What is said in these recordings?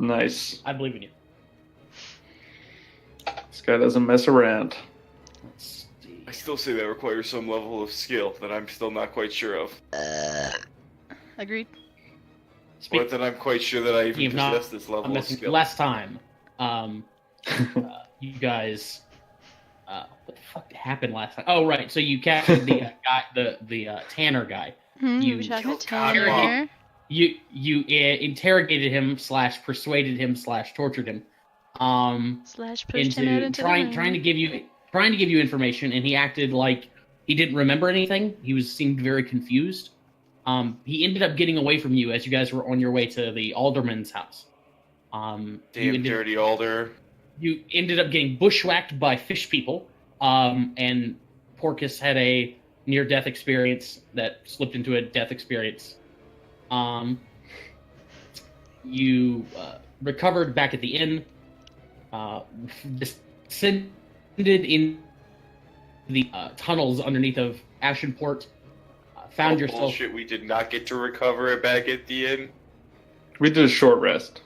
Nice. I believe in you. This guy doesn't mess around. Let's see. I still say that requires some level of skill that I'm still not quite sure of. Agreed. But that I'm quite sure that I even You've not- possess this level of skill. Last time, you guys. What the fuck happened last time? Oh, right. So you captured the guy, the Tanner guy. You We talking killed Tanner Tanner. here. You interrogated him / persuaded him / tortured him. Slash pushed him out into trying the to give you information, and he acted like he didn't remember anything. He seemed very confused. He ended up getting away from you as you guys were on your way to the alderman's house. Damn dirty alder. You ended up getting bushwhacked by fish people, and Porcus had a near-death experience that slipped into a death experience. You recovered back at the inn, descended in the tunnels underneath of Ashenport, found yourself... Bullshit, we did not get to recover it back at the inn. We did a short rest.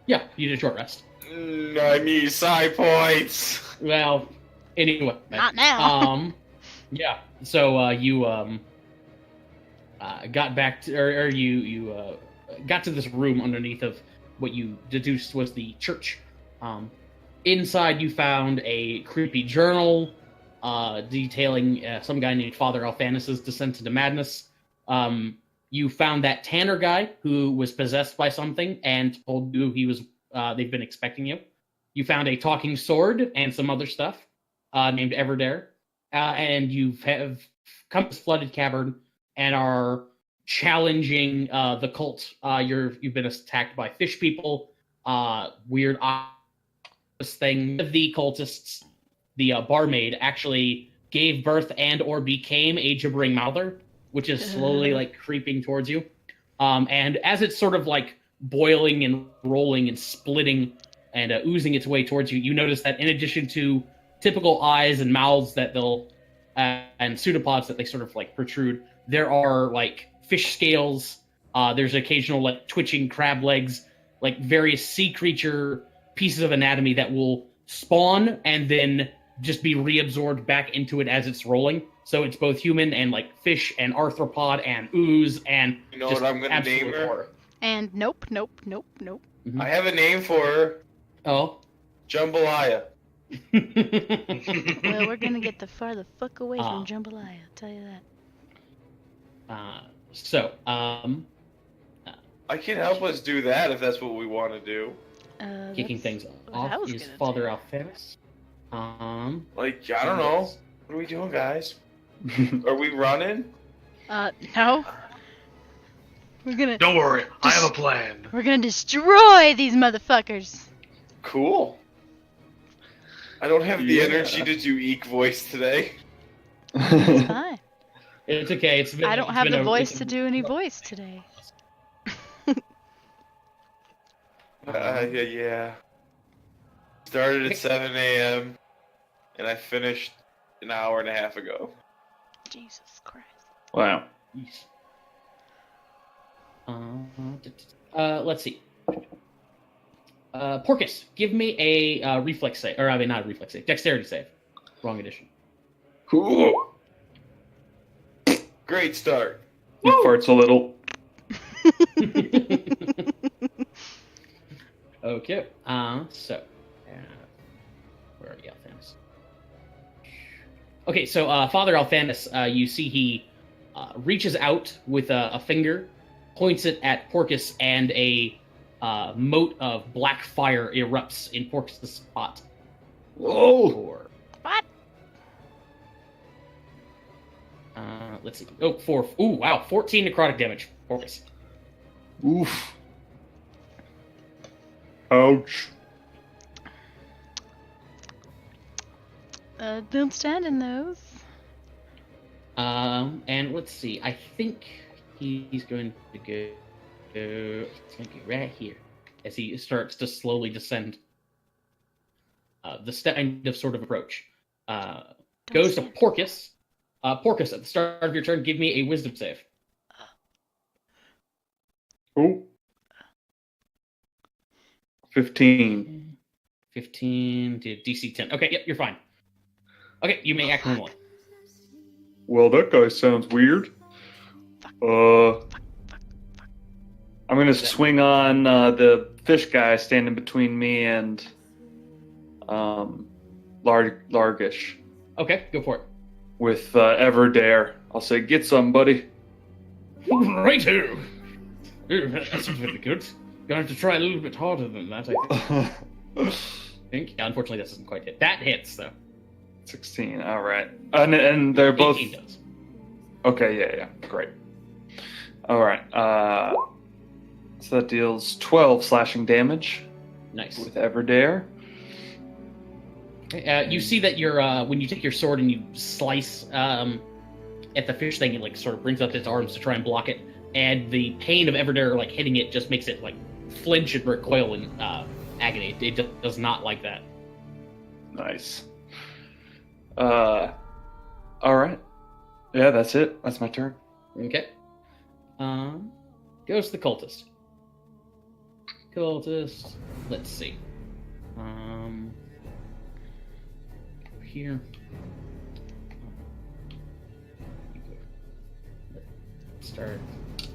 Yeah, you did a short rest. I need side points. Well, anyway. Not now. Yeah. So you got back to, or you got to this room underneath of what you deduced was the church. Inside, you found a creepy journal detailing some guy named Father Alphanus's descent into madness. You found that Tanner guy who was possessed by something and told you he was. They've been expecting you. You found a talking sword and some other stuff named Everdare, and you have come to this flooded cavern and are challenging the cult. You've been attacked by fish people, weird thing. The cultists, the barmaid, actually gave birth and or became a gibbering mouther, which is slowly like creeping towards you. And as it's sort of like boiling and rolling and splitting and oozing its way towards you, you notice that in addition to typical eyes and mouths that they'll and pseudopods that they sort of like protrude, there are like fish scales. There's occasional like twitching crab legs, like various sea creature pieces of anatomy that will spawn and then just be reabsorbed back into it as it's rolling. So it's both human and like fish and arthropod and ooze and You know just what I'm gonna absolute name her? horror. And nope. I have a name for her. Oh. Jambalaya. Well, we're gonna get the farther fuck away from Ah. jambalaya, I'll tell you that. I can help us do that if that's what we want to do. Kicking That's things what I off was is gonna Father do. Alphanus. Like, I don't know. What are we doing, guys? Are we running? No. We're gonna Don't worry, I have a plan. we're gonna destroy these motherfuckers. Cool. I don't have the Yeah. energy to do eek voice today. It's fine. It's okay. I don't have the voice to do any voice today. Yeah. Started at 7 a.m. and I finished an hour and a half ago. Jesus Christ. Wow. Let's see. Porcus, give me a reflex save, or I mean not a reflex save, dexterity save. Wrong edition. Cool. Great start. He farts a little. Okay. Where are you, Alphanus? Okay, so Father Alphanus, you see he reaches out with a finger, points it at Porcus, and a mote of black fire erupts in Porcus' spot. Whoa! What? Let's see. Oh, 4. Ooh, wow. 14 necrotic damage. Porcus. Oof. Ouch. Don't stand in those. And let's see. I think he's going to go. He's going to go right here as he starts to slowly descend. The kind of sort of approach goes to stand. Porcus. Porcus, at the start of your turn, give me a wisdom save. Oh. 15. 15 to DC 10. Okay, yep, you're fine. Okay, you may act normally. Well, that guy sounds weird. I'm gonna swing on the fish guy standing between me and Largish Okay, go for it. with Everdare. I'll say, "Get some, buddy." Righto! That's really good. Gonna have to try a little bit harder than that, I think. Yeah, unfortunately, that doesn't quite hit. That hits, though. 16. All right, and they're both 18 does. okay. Yeah, great. All right. So that deals 12 slashing damage Nice. with Everdare. You see that when you take your sword and you slice at the fish thing, it like sort of brings up its arms to try and block it, and the pain of Everdare like hitting it just makes it like flinch and recoil in agony. It just does not like that. Nice. All right. Yeah, that's it. That's my turn. Okay. Goes to the cultist. Cultist. Let's see. Here. Let's start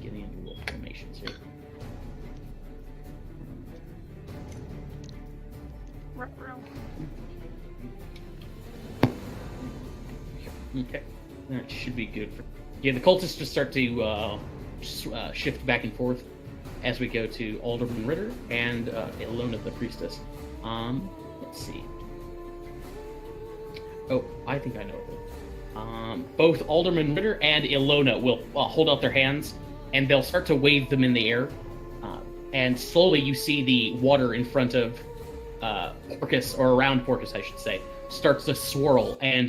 getting into little formations here. Okay, that should be good. Yeah, the cultists just start to shift back and forth as we go to Alderman Ritter and Ilona the priestess. Let's see. Oh, I think I know it. Both Alderman Ritter and Ilona will hold out their hands, and they'll start to wave them in the air. And slowly you see the water in front of Porcus, or around Porcus, I should say, starts to swirl, and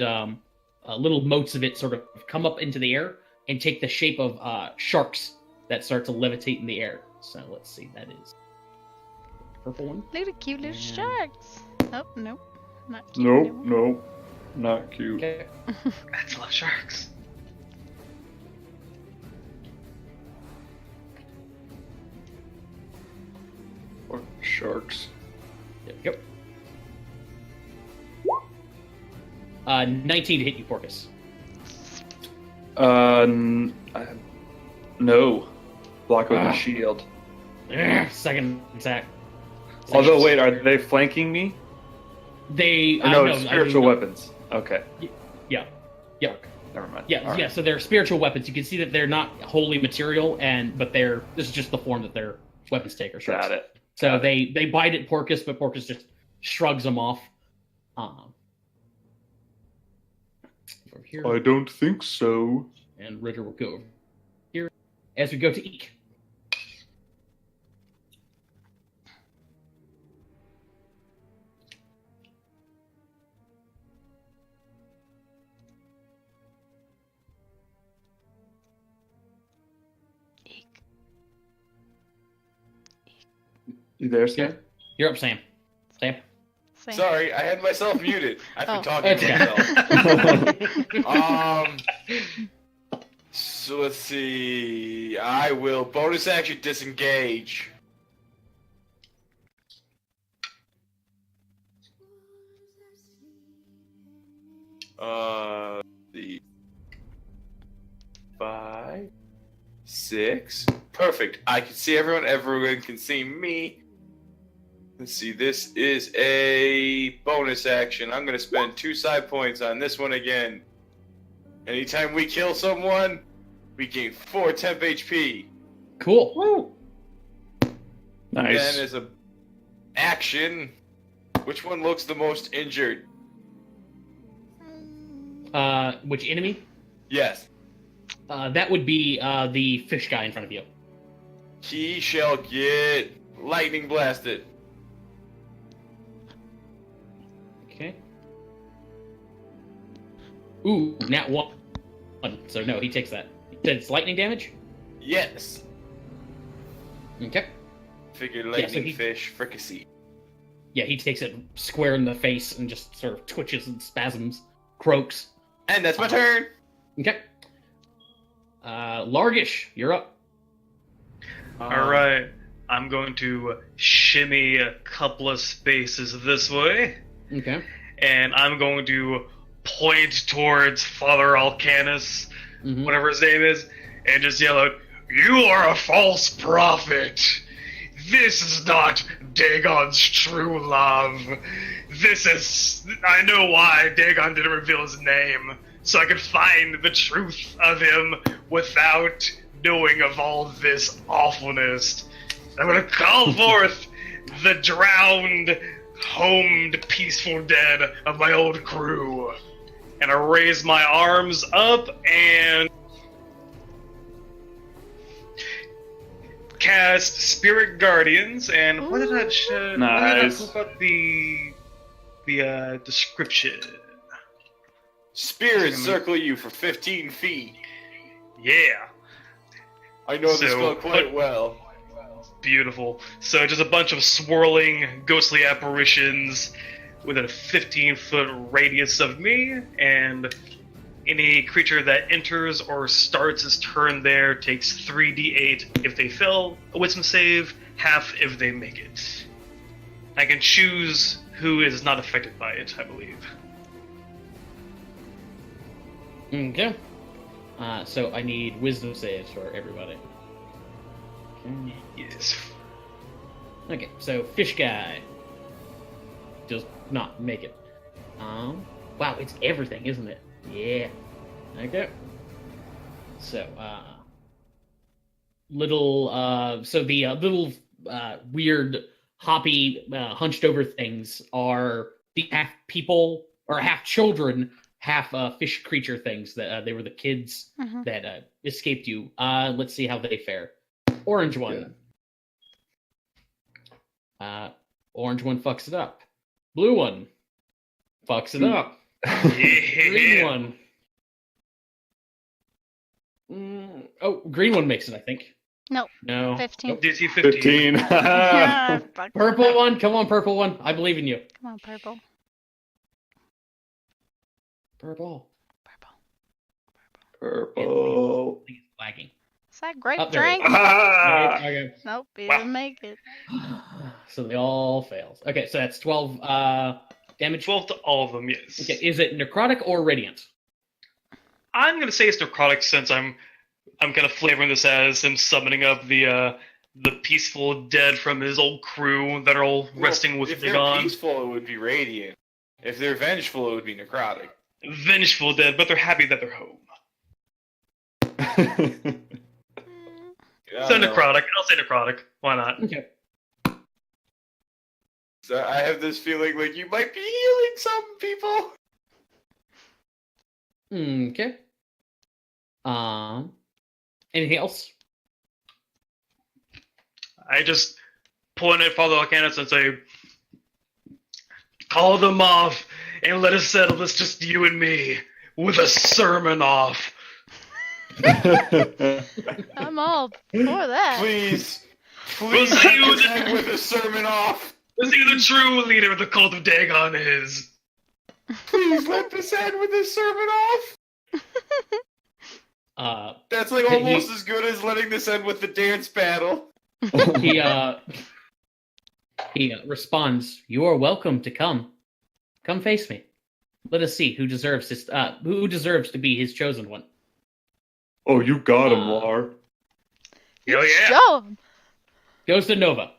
little motes of it sort of come up into the air and take the shape of sharks that start to levitate in the air. So let's see, that is purple one. Little cute little And- sharks. Oh, nope. Not cute. Nope, anymore. nope. Not cute. Okay. That's love sharks. Or sharks. Yep. 19 to hit you, Porcus. No. Block with Ah. a shield. Second attack. Although, wait, are they flanking me? They Or no, no, it's I spiritual mean, weapons. Okay. Yeah. Yeah. Never mind. Yeah, All right. yeah. So they're spiritual weapons. You can see that they're not holy material, but this is just the form that their weapons take. Or sharks. Got it. So Got they bite at Porcus, but Porcus just shrugs them off. Over here, I don't think so. and Ritter will go over here as we go to Eek. Eek. You there, Sam? You're up, Sam. Sam. Same. Sorry, I had myself muted. I've been Oh. talking to Okay. myself. So let's see. I will bonus action disengage. The 5, 6. Perfect. I can see everyone. Everyone can see me. Let's see. This is a bonus action. I'm going to spend 2 side points on this one again. Anytime we kill someone, we gain 4 temp HP. Cool. Woo! Nice. Then as a action, which one looks the most injured? Which enemy? Yes. That would be the fish guy in front of you. He shall get lightning blasted. Okay. Ooh, nat 1. So no, he takes that. It's lightning damage? Yes. Okay. Figured so lightning he- fish fricassee. Yeah, he takes it square in the face and just sort of twitches and spasms, croaks. And that's my turn. Okay. Largish, you're up. All right. I'm going to shimmy a couple of spaces this way, Okay. and I'm going to point towards Father Alcanus, Mhm. whatever his name is, and just yell out, "You are a false prophet! This is not Dagon's true love. I know why Dagon didn't reveal his name, so I could find the truth of him without knowing of all this awfulness. I'm gonna call forth the drowned, homed, peaceful dead of my old crew. And I raise my arms up and cast Spirit Guardians. And what did I Nice. talk about the description? Spirits circle you for 15 feet. Yeah. I know this So, spell quite but- well. Beautiful. So just a bunch of swirling, ghostly apparitions within a 15-foot radius of me, and any creature that enters or starts its turn there takes 3d8 if they fail a wisdom save, half if they make it. I can choose who is not affected by it, I believe. Okay. So I need wisdom saves for everybody. Okay. Yes. Okay, so fish guy does not make it. Wow, it's everything, isn't it? Yeah. Okay. So, little weird hoppy hunched over things are the half people or half children, half fish creature things that they were the kids Mhm. that escaped you. Let's see how they fare. Orange one. Orange one fucks it up. Blue one fucks it up. Green one. Oh, green one makes it, I think. Nope. No. 15. Nope. DC 15. 15. Yeah, fuck. Purple one, come on, purple one. I believe in you. Come on, purple. Purple. Purple. Purple. I think it's lagging. Is that grape Up there it drink? is. Ah! Okay. Nope, he Wow. didn't make it. So they all failed. Okay, so that's 12 damage. 12 to all of them, yes. Okay, is it necrotic or radiant? I'm gonna say it's necrotic since I'm kind of flavoring this as him summoning up the peaceful dead from his old crew that are all resting with If they're Dagon. peaceful, it would be radiant. If they're vengeful, it would be necrotic. Vengeful dead, but they're happy that they're home. Yeah, So I know. necrotic. I'll say necrotic. Why not? Okay. So I have this feeling like you might be healing some people. Okay. Anything else? I just point at Father Alcanus and say, "Call them off and let us settle this, just you and me, with a sermon off." I'm all for that. Please We'll see let you this end with a sermon off. Let's see who the true leader of the cult of Dagon is. Please let this end with a sermon off. That's like Hey, almost as good as letting this end with the dance battle. He responds, "You are welcome to come. Come face me. Let us see who deserves to be his chosen one." Oh, you got him, Lar. Hell yeah. Show 'em. Goes to Nova.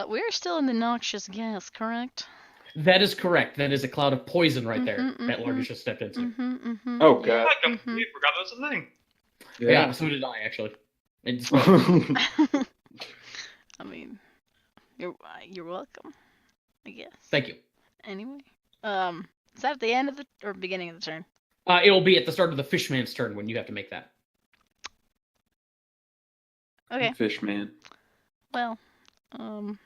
We're still in the noxious gas, correct? That is correct. That is a cloud of poison right there Mhm, that mhm. Largus just stepped into. Mm-hmm, mm-hmm. Oh, God. I completely forgot that was a thing. Yeah, so did I actually. It's I mean, you're welcome. I guess. Thank you. Anyway, is that at the end of the or beginning of the turn? It will be at the start of the fishman's turn when you have to make that. Okay. Fishman. Well, I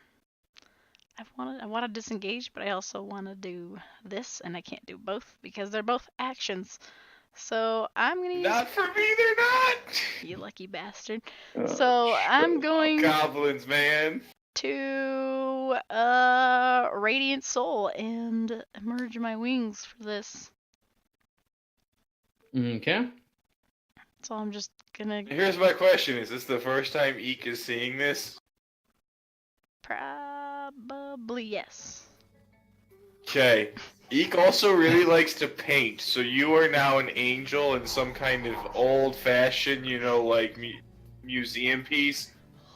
want to disengage, but I also want to do this, and I can't do both because they're both actions. So I'm gonna use Not for me, they're not. you lucky bastard. Oh, So I'm going Goblins, man. to Radiant Soul and merge my wings for this. Okay. So I'm just gonna. Here's my question: is this the first time Eek is seeing this? Probably yes. Okay. Eek also really likes to paint, so you are now an angel in some kind of old-fashioned, like museum piece.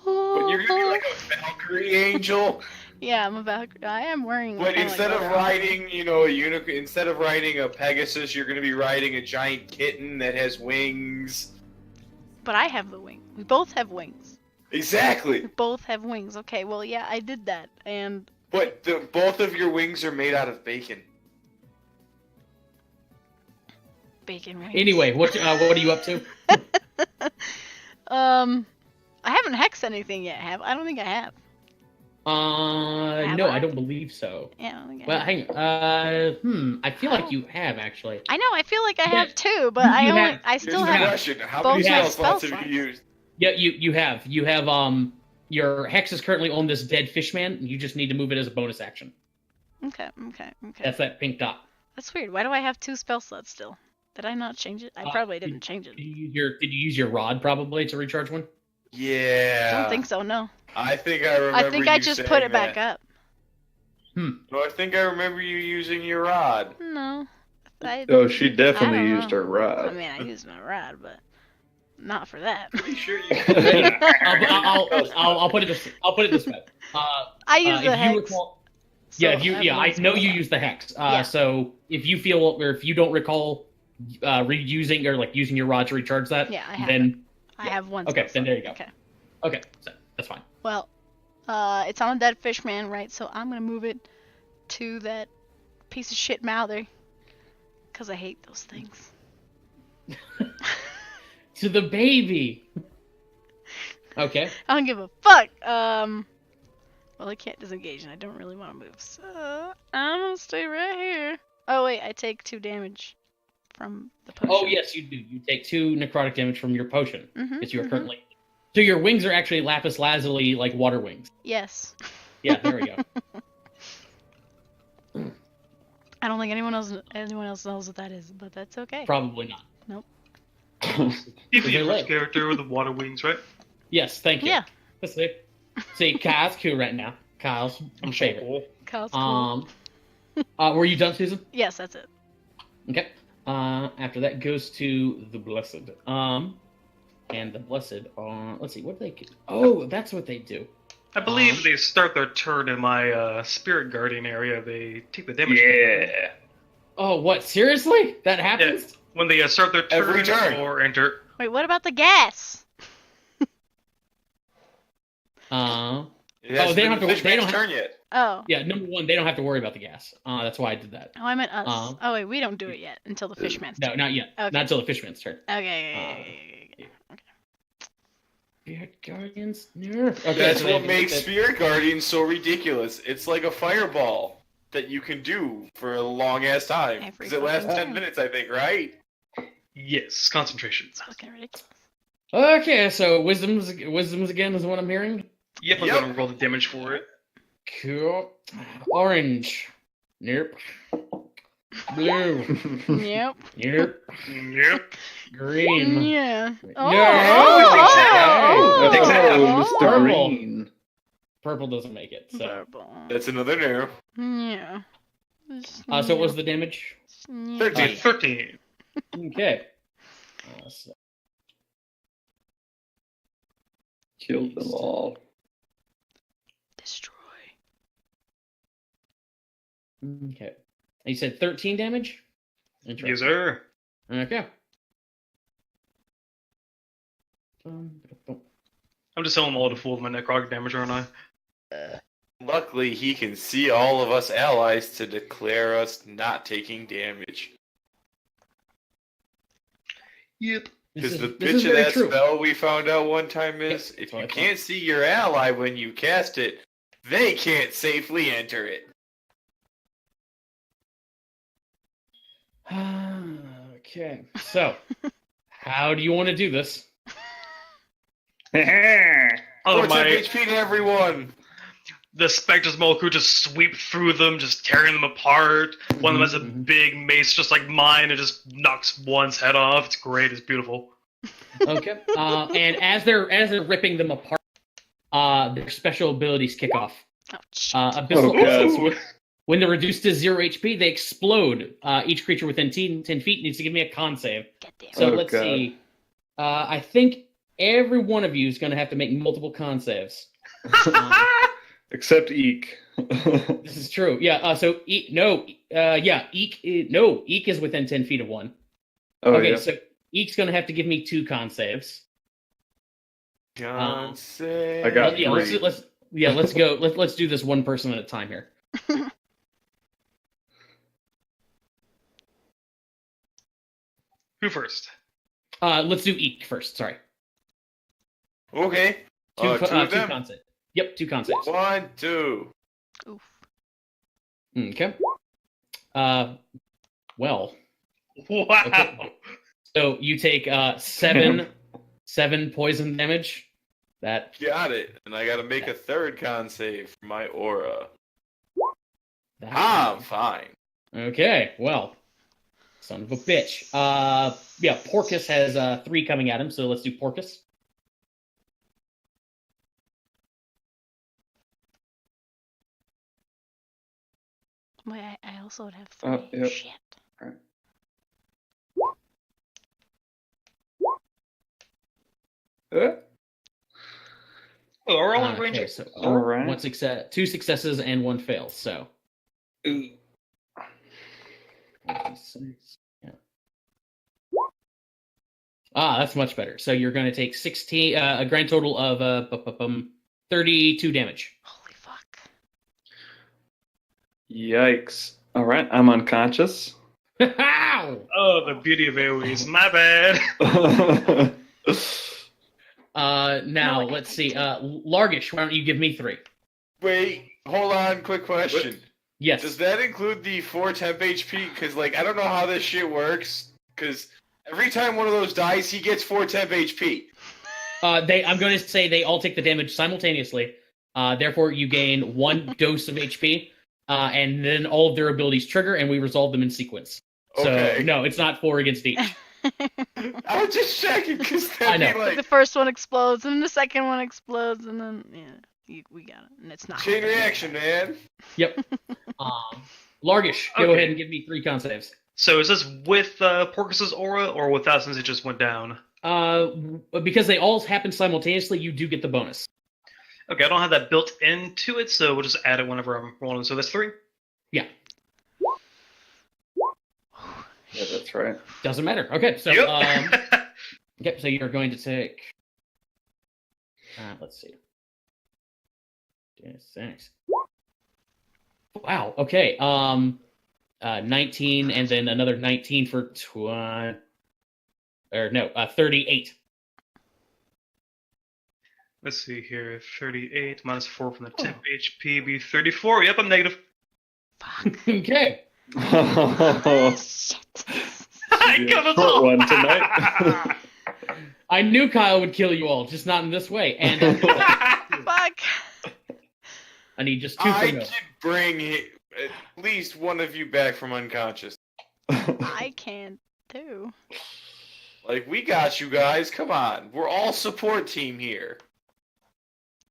But you're gonna be like a Valkyrie angel. Yeah, I'm about. I am wearing. But kinda instead like of leather. riding, a unicorn, instead of riding a Pegasus, you're gonna be riding a giant kitten that has wings. But I have the wing. We both have wings. Exactly. We both have wings. Okay, well, yeah, I did that, and But both of your wings are made out of bacon. bacon wings. Anyway, what are you up to? I haven't hexed anything yet. I don't think I have. Have No, I? I don't believe so. Yeah, I don't think I Well, have. hang on. I feel like Oh. you have actually. I know. I feel like I Yeah, have too, but you I only. have. I Here's still the have. question: how both many my spell slots spell have you slots. used? Yeah, you have. You have your hex is currently on this dead fishman. You just need to move it as a bonus action. Okay. That's that pink dot. That's weird. Why do I have 2 spell slots still? Did I not change it? I probably didn't change it. Did you use your rod probably to recharge one? Yeah. I don't think so. No. I think I remember. I think I you just saying put it back that. up. No, I think I remember you using your rod. No. I. Oh, she I definitely don't used know. her rod. I mean, I used my rod, but not for that. Pretty sure you. I'll put it this. I'll put it this way. I use the if you hex. recall, so I know you use the hex. Yeah. So if you feel or if you don't recall reusing or like using your rod to recharge that, Yeah, I have. then I have one. okay, spell then slot. there you go. Okay. Okay, so that's fine. Well, it's on a dead fish man, right? So I'm gonna move it to that piece of shit mouther, cause I hate those things. To the baby. Okay. I don't give a fuck. Well, I can't disengage, and I don't really want to move, so I'm gonna stay right here. Oh wait, I take 2 damage from the potion. Oh yes, you do. You take 2 necrotic damage from your potion Mhm, that you are mhm. currently. So your wings are actually lapis lazuli like water wings. Yes. Yeah, there we go. I don't think anyone else knows what that is, but that's okay. Probably not. You'd be They're the lit. first character with the water wings, right? Yes, thank you. Yeah. Let's see, Kyle's cool right now. Kyle's I'm so favorite. cool. Kyle's cool. Were you done, Susan? Yes, that's it. Okay. After that goes to the blessed. And the blessed. Let's see, what do they do? Oh, that's what they do. I believe they start their turn in my spirit guardian area. They take the damage. Yeah. Oh, what? Seriously? That happens? When they start their turn, Every turn. or enter. Wait, what about the gas? It hasn't they been don't have the to- fish they man's don't have- turn yet. Oh. Yeah, number one, they don't have to worry about the gas. That's why I did that. Oh, I meant us. Uh, Oh wait, we don't do it yet until the fishman's No, turn. not yet. Okay. Not until the fishman's turn. Okay. Spirit Guardians? Okay, That's so they what have to makes take Spirit Guardian so ridiculous. It's like a fireball that you can do for a long ass time. Every Because it lasts fucking 10 time. minutes, I think, right? Yes, concentration. It's fucking ridiculous. that. Okay, so wisdoms again is what I'm hearing. Yep, I'm Yep. gonna roll the damage for it. Cool. Orange. Nope. Blue. Yep. Nope. Yep. Green. Yeah. Oh, No. Takes it out. Oh, Mr. Purple. Green. Purple doesn't make it. So, Purple. That's another new. Yeah. so what was the damage? 13. 13. Okay. So, Killed them all. Destroy. okay. You said 13 damage? Yes, Interesting. sir. Okay. I'm just telling them all to fool with my necrotic damage, aren't I? Luckily, he can see all of us allies to declare us not taking damage. Yep. Because the this is bitch of very that true. spell we found out one time is, Yep, if that's what you I thought. can't see your ally when you cast it, they can't safely enter it. Okay. So, how do you want to do this? Oh, 4 my. HP to everyone! The Spectre's Moleku just sweep through them, just tearing them apart. One of them has a Mhm. big mace just like mine and just knocks one's head off. It's great. It's beautiful. Okay. And as they're ripping them apart, their special abilities kick off. Oh, shit. Abyssal God. Essence. When they're reduced to 0 HP, they explode. Each creature within 10 feet needs to give me a con save. God damn. So Oh, let's God. see. I think every one of you is going to have to make multiple con saves. Except Eek. This is true. Yeah. So Eek is within 10 feet of one. Oh, Okay. yeah. So Eek's going to have to give me 2 con saves. Con save. I got Yeah. three. Let's go. Let's do this one person at a time here. Who first? Let's do Eek first. Sorry. Okay. Two Two of them. con saves. Yep. 2 con saves. 1, 2. Oof. Okay. Well. Wow. Okay. So you take 7 poison damage. That Got it. And I gotta make a third con save for my aura. that- I'm fine. Okay. Well, son of a bitch. Yeah. Porcus has 3 coming at him. So let's do Porcus. Wait, I also would have 3. Yep. Shit. Uh, Oh, we're all in range. Okay, so All right. 1 success, 2 successes, and 1 fail. So. ooh. 26, yeah. That's much better. So you're going to take 16, a grand total of 32 damage. Holy fuck. Yikes. All right, I'm unconscious. Ow! Oh, the beauty of AoEs. My bad. Now No, let's see. Largish, why don't you give me 3? Wait, hold on, quick question. Yes. Does that include the 4 temp HP? Because, like, I don't know how this shit works. Because every time one of those dies, he gets 4 temp HP. I'm going to say they all take the damage simultaneously. Therefore, you gain 1 dose of HP, and then all of their abilities trigger, and we resolve them in sequence. Okay. So no, it's not 4 against each. I was just checking because I that'd know. be The like first one explodes, and the second one explodes, and then we got it, and it's not chain happening. reaction, man. Yep. Largish, go Okay. ahead and give me 3 con saves. So is this with Porcus's aura or without since it just went down? Because they all happen simultaneously, you do get the bonus. Okay, I don't have that built into it, so we'll just add it whenever I'm rolling. So that's 3. Yeah, Yeah, that's right. doesn't matter. Okay, so Yep. okay, so you're going to take. Let's see. 6. Wow. Okay. 19, and then another 19 for 38. Let's see here. 38 minus 4 from the temp HP be 34. Yep, I'm negative. Fuck. Okay. Shit. I Yeah, got us short all. one tonight. I knew Kyle would kill you all, just not in this way. And Fuck. I need just 2 I from you. could bring at least one of you back from unconscious. I can too. Like, we got you guys. Come on. We're all support team here.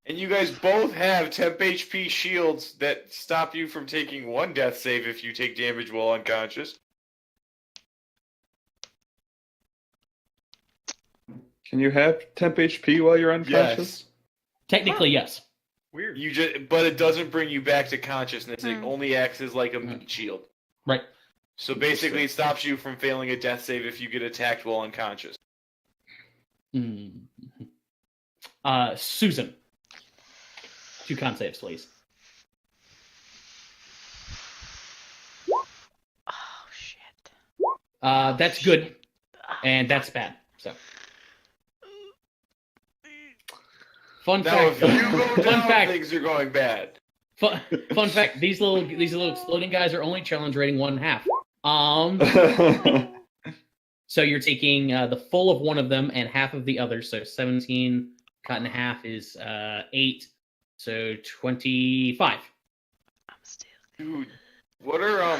And you guys both have temp HP shields that stop you from taking 1 death save if you take damage while unconscious. Can you have temp HP while you're unconscious? Technically, yes. Weird. But it doesn't bring you back to consciousness. It Hmm. only acts as like a meat shield. Right. So basically, it stops you from failing a death save if you get attacked while unconscious. Mm. Susan. 2 con saves, please. Oh shit. That's good, and that's bad. So, fun Now, fact. if you go Fun down, fact. things are going bad. Fun fact. These little exploding guys are only challenge rating 1/2. So you're taking the full of one of them and half of the other. So 17 cut in half is 8. So 25. I'm still. Dude, what are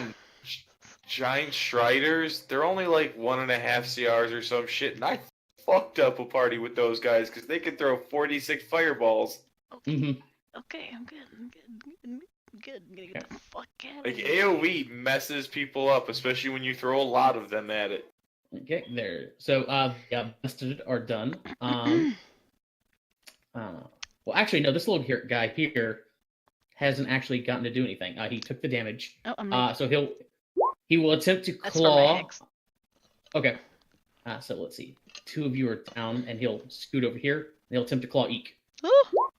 giant Striders? They're only like 1.5 CRs or some shit, and I fucked up a party with those guys because they could throw 46 fireballs. Okay. Mhm. Okay, I'm good. I'm good. I'm gonna get the fuck out Like of here. AoE messes people up, especially when you throw a lot of them at it. Okay, there. So, yeah, busted are done. Well, actually, no. This little guy here hasn't actually gotten to do anything. He took the damage. Oh, I'm ready. So he will attempt to That's from the claw. hex. Okay. So let's see. Two of you are down, and he'll scoot over here. And he'll attempt to claw Eek. Ooh.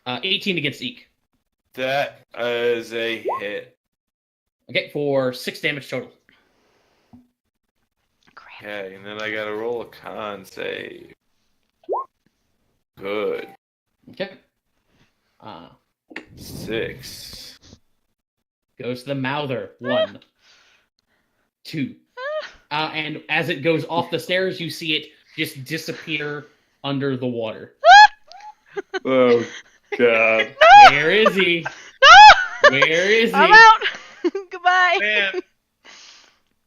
18 against Eek. That is a hit. Okay, for 6 damage total. Crap. Okay, and then I gotta roll a con save. Good. Okay. 6. Goes to the Mouther. 1. 2. And as it goes off the stairs, you see it just disappear under the water. Oh God. Where is he? Where is he? I'm out. Goodbye. Man.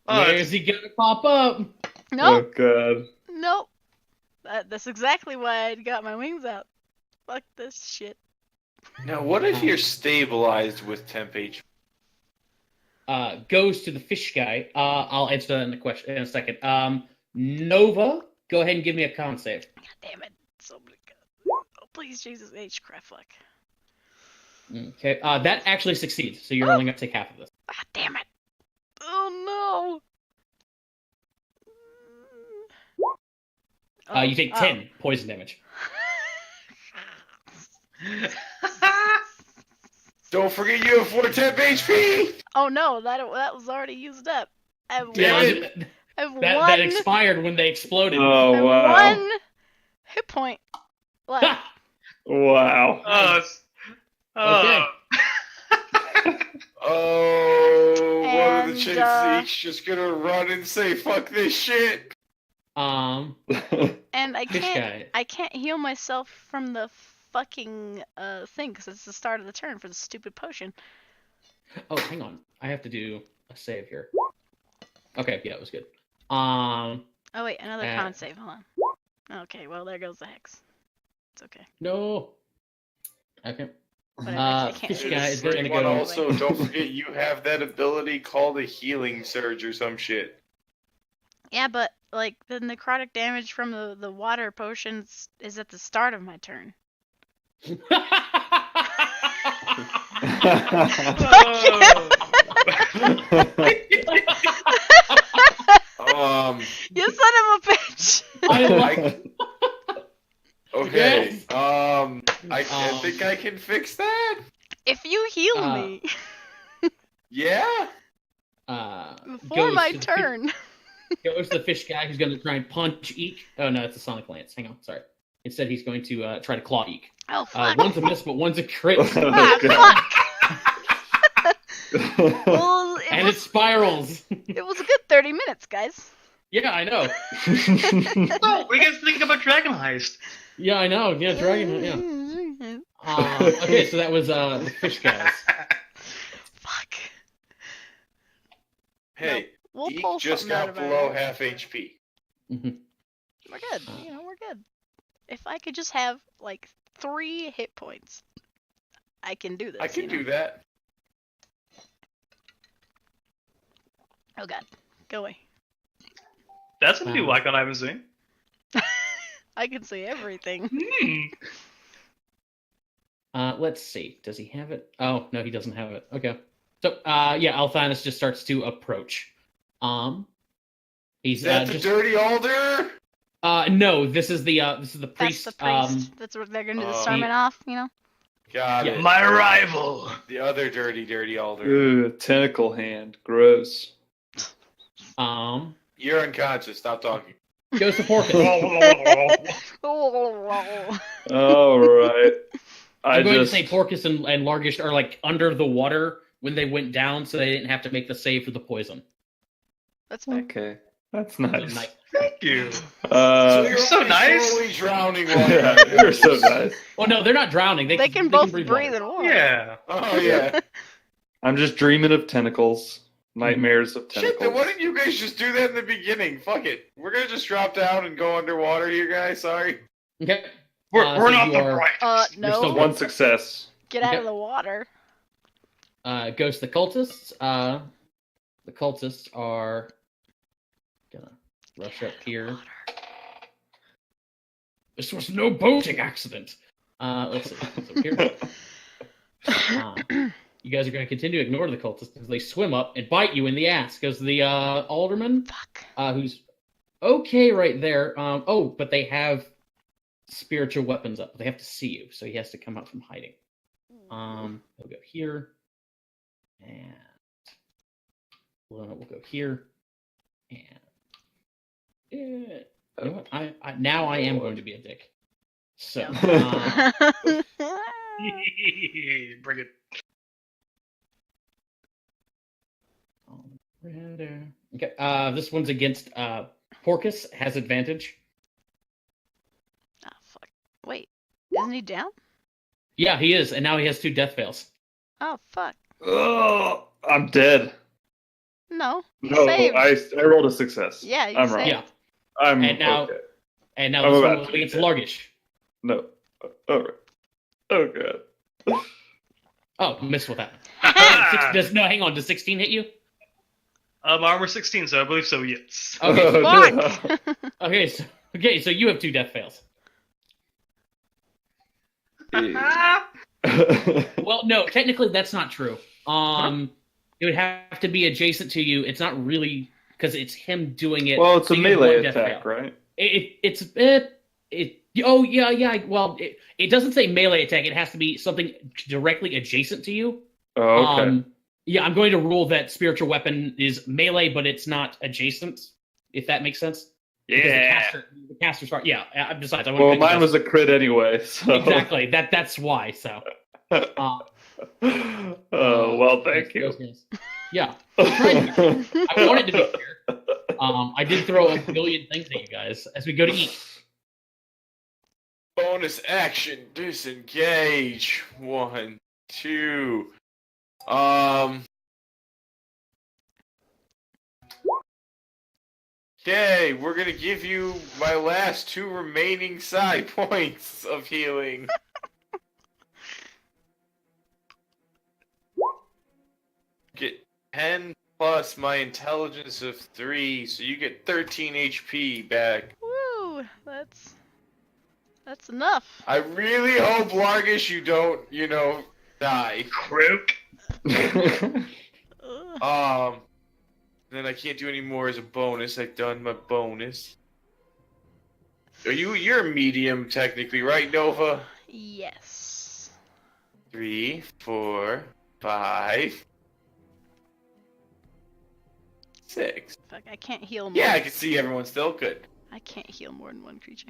Where is he gonna pop up? Nope. Oh God. Nope. That's exactly why I got my wings out. Fuck this shit. Now, what if you're stabilized with temp HP? Goes to the fish guy. I'll answer that in in a second. Nova, go ahead and give me a con save. God damn it. Somebody Oh, please, Jesus H. Crap, fuck. Okay. That actually succeeds, so you're only gonna take half of this. Ah, damn it. Oh no. You take 10 poison damage. Don't forget you have 4 temp HP! Oh no, that was already used up. I have Damn one. it. I have That expired when they exploded. I Oh have wow. one hit point left. Wow. Okay. Oh, what are the And, chances Eek's just gonna run and say, fuck this shit? And I Fish can't. guy. I can't heal myself from the fucking thing because it's the start of the turn for the stupid potion. Oh, hang on. I have to do a save here. Okay, yeah, it was good. Um, Oh wait, another con save. Hold on. Okay, well there goes the hex. It's okay. no. Okay. Whatever. I can't Fish do guy this. is gonna Everyone go. also, don't forget you have that ability called a healing surge or some shit. Yeah, but like the necrotic damage from the water potions is at the start of my turn. You son of a bitch! I like. Okay, Yes. I think I can fix that. If you heal me Yeah. before goes my to the turn. Goes to the fish guy who's going to try and punch Eek. Oh no, it's a Sonic Lance. Hang on, sorry. Instead, he's going to try to claw Eek. Oh fuck! One's a miss, but one's a crit. Ah, God. fuck! Well, And it spirals. it was a good 30 minutes, guys. Yeah, I know. Oh, we got to think about Dragon Heist. Yeah, I know. Yeah, Dragon. Yeah. Okay, so that was the fish guys. Fuck. Hey, We'll Eek pull just something out got of our below ass. half HP. Mhm. We're good. We're good. If I could just have like 3 hit points, I can do this. I can do that. Oh god, go away. That's a new icon I haven't seen. I can see everything. Let's see. Does he have it? Oh no, he doesn't have it. Okay. So yeah, Althanus just starts to approach. He's Is that the just Dirty Alder? no. This is the priest. That's the priest. That's what they're gonna do the sermon off. You know. Got Yeah. it. My rival. The other Dirty Alder. Ooh, tentacle hand. Gross. You're unconscious. Stop talking. Goes to Porkus. All right. I'm going to say Porkus and Largish are like under the water when they went down, so they didn't have to make the save for the poison. That's fair. Okay. That's So nice. nice. Thank you. You're so only nice. slowly drowning Yeah, while you're so nice. Well, no, they're not drowning. They can both breathe water. in water. Yeah. Oh yeah. I'm just dreaming of tentacles. Nightmares of Shit, tentacles. then why didn't you guys just do that in the beginning? Fuck it. We're gonna just drop down and go underwater here, guys. Sorry. Okay. We're So not you the are- brightest. No. still One success. Get out Okay. of the water. Ghost the cultists. The cultists are gonna rush up here. This was no boating accident. Let's see. So here, you guys are going to continue to ignore the cultists as they swim up and bite you in the ass. Goes the alderman, Fuck. who's okay right there. But they have spiritual weapons up. They have to see you, so he has to come out from hiding. We'll go here, and we'll go here, and you know what? I now I am going to be a dick. So. Bring it. Okay. This one's against Porcus. Has advantage. Oh, fuck. Wait, isn't he down? Yeah, he is, and now he has 2 death fails. Oh, fuck. Oh, I'm dead. No. No, Saved. I rolled a success. Yeah, you I'm saved. wrong. Yeah, I'm And now- okay. and now I'm this about one was to be against dead. Largish. No. All right. Oh god. Oh, missed with that. No, hang on. Does 16 hit you? Armor 16, so I believe so. Yes. Okay. Oh, no. Fuck. Okay, so you have 2 death fails. Well, no, technically that's not true. It would have to be adjacent to you. It's not really because it's him doing it. Well, it's so a you have melee one death attack, fail. right? Oh yeah. Well, it doesn't say melee attack. It has to be something directly adjacent to you. Oh, okay. Yeah, I'm going to rule that spiritual weapon is melee, but it's not adjacent. If that makes sense. Because Yeah. the caster's part. Yeah. Besides, I Well, want mine was a crit anyway, so. exactly that's why. So. Oh, well, thank you. Yeah. I wanted to be fair. I did throw a billion things at you guys as we go to eat. Bonus action, disengage. 1, 2. Okay, we're gonna give you my last 2 remaining side points of healing. Get 10 plus my intelligence of 3, so you get 13 HP back. Woo, that's enough. I really hope, Largish, you don't, die. Croak. Ugh. Then I can't do any more as a bonus. I've done my bonus. You're a medium technically, right, Nova? Yes. 3, 4, 5, 6. Fuck, I can't heal more. Yeah, I can see everyone still good. I can't heal more than one creature.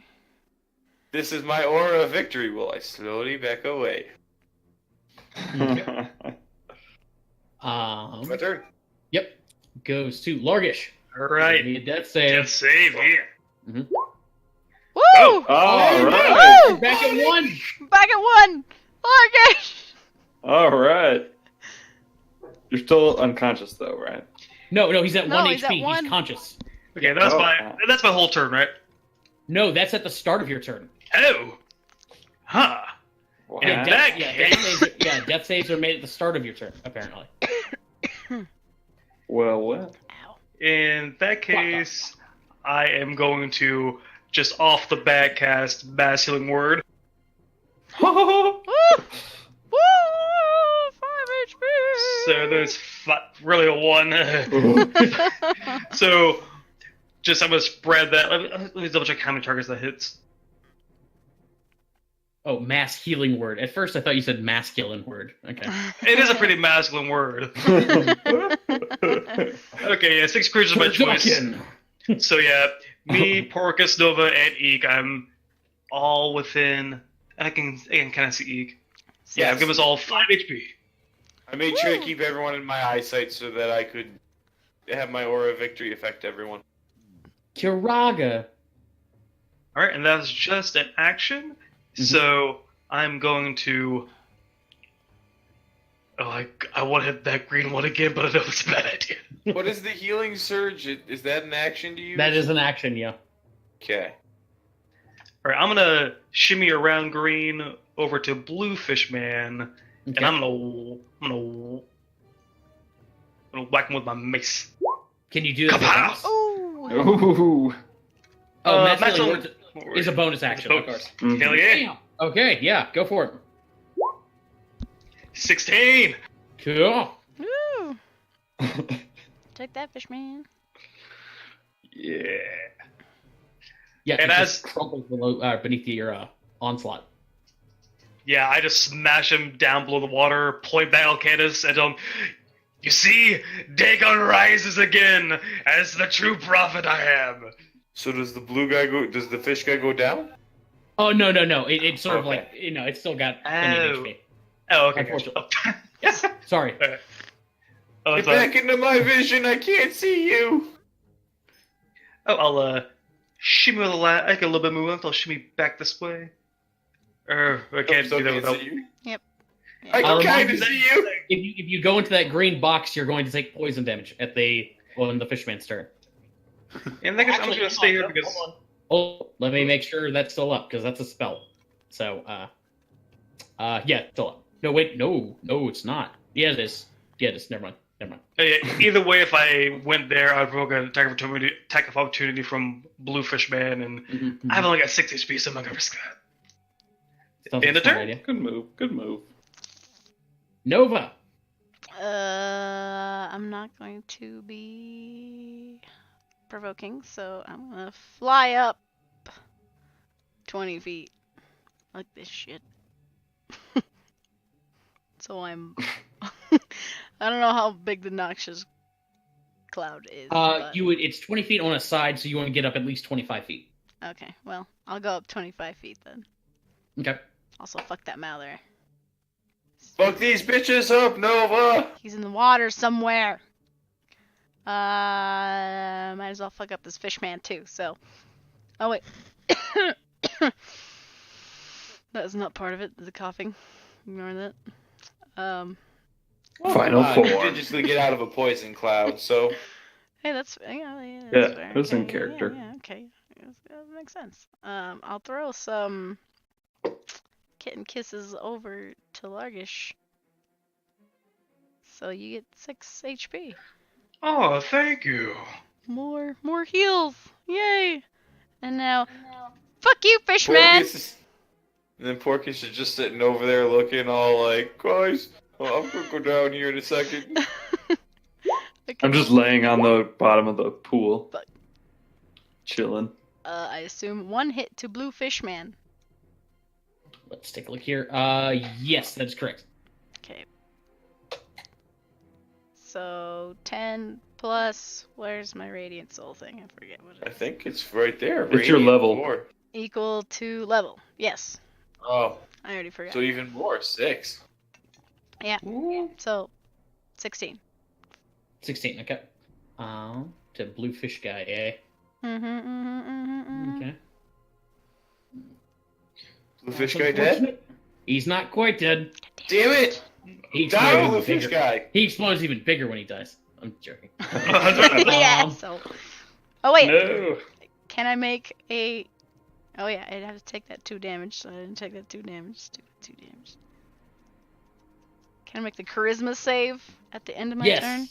This is my aura of victory. Will I slowly back away? My turn. Yep. Goes to Largish. All right. Give me a death save. Death save here. Woo! Oh. All Woo! right. Back at 1. Back at 1! Largish! All right. You're still unconscious, though, right? No, he's at No, 1 he's HP. at 1. He's conscious. Okay, that's Oh. my whole turn, right? No, that's at the start of your turn. Oh. Huh. Wow. In that case- Death saves are made at the start of your turn, apparently. Well. Ow. In that case, I am going to just off the bat cast Mass Healing Word. Woo! Woo! 5 HP! So there's really a 1. So I'm going to spread that. Let me double check how many targets that hits. Oh, mass healing word. At first, I thought you said masculine word. Okay. It is a pretty masculine word. Okay, yeah, 6 creatures of my choice. Turducken. So yeah, me, Porcus, Nova, and Eek. I'm all within. I can kind of see Eek. Yeah, I've given us all 5 HP. I made sure to Woo. keep everyone in my eyesight so that I could have my aura of victory affect everyone. Kiraga. All right, and that's just an action. So I'm going to. Oh, I want to hit that green one again, but I know it's a bad idea. What is the healing surge? Is that an action to use? That is an action, yeah. Okay. All right, I'm gonna shimmy around green over to Bluefish Man, Okay. and I'm gonna whack him with my mace. Can you do that? Kapow! with bonus? Ooh. Oh. Oh, match match healing on- word is a bonus action, of course. Mhm. Hell yeah! Damn. Okay, yeah, go for it. 16. Cool. Woo. Take that, fish man. Yeah. Yeah, And it as- just crumples below, beneath your onslaught. Yeah, I just smash him down below the water, point back at Candace, and tell him, "You see, Dagon rises again as the true prophet I am." So does the blue guy go? Does the fish guy go down? Oh no. It's sort of Okay. like it's still got any Oh. HP. Oh, okay. Unfortunately. Gotcha. Yes. Sorry. Oh, Get it's, back into my vision! I can't see you. I'll shimmy with I get a little bit of movement. I'll shimmy back this way. I can't Still do that can't without. see you. Yeah. I I'll can remind kind of you see you. If you go into that green box, you're going to take poison damage in the fishman's turn. And I guess I'm Actually, just gonna stay here hold on, because. hold on. Oh, let me make sure that's still up because that's a spell. So, yeah, still up. No, wait, no, it's not. Yeah, it is. Yeah, it is. Never mind. Yeah, either way, if I went there, I'd provoke an attack of opportunity from Bluefish Man, and Mm-hmm. I've only got 6 HP, so I'm not gonna risk that. Sounds in like the a smart turn? idea. Good move. Good move. Nova. I'm not going to be provoking, so I'm gonna fly up 20 feet like this shit. So I'm. I don't know how big the noxious cloud is. but- It's 20 feet on a side, so you want to get up at least 25 feet. Okay, well, I'll go up 25 feet then. Okay. Also, fuck that Mallory. Fuck these bitches up, Nova. He's in the water somewhere. Might as well fuck up this fish man too, so. Oh, wait. That is not part of it, the coughing. Ignore that. Final You form. did just get out of a poison cloud, so Hey, that's yeah, that's Yeah, fair. it was in Okay, character. Yeah, okay. That makes sense. I'll throw some kitten kisses over to Largish. So you get 6 HP. Oh, thank you. More heals. Yay! And now, fuck you, fishman. And then Porcus is just sitting over there looking all like, guys, I'm gonna go down here in a second. I'm just laying on the bottom of the pool. Fuck. Chilling. I assume 1 hit to blue fishman. Let's take a look here. Yes, that is correct. Okay. So 10 plus. Where's my radiant soul thing? I forget what I it is. think it's right there. It's your Radiant level. 4. Equal to level. Yes. Oh, I already forgot. so even more, 6. So 16. 16. Okay. To bluefish guy, eh? Okay. Bluefish That's guy dead? unfortunate. He's not quite dead. Damn it! He Die, explodes even Bluefish bigger. guy! He explodes even bigger when he dies. I'm joking. Yeah. So. Oh wait. No. Can I make a? Oh yeah, I'd have to take that 2 damage. So I didn't take that 2 damage. Stupid 2 damage. Can I make the charisma save at the end of my Yes. turn?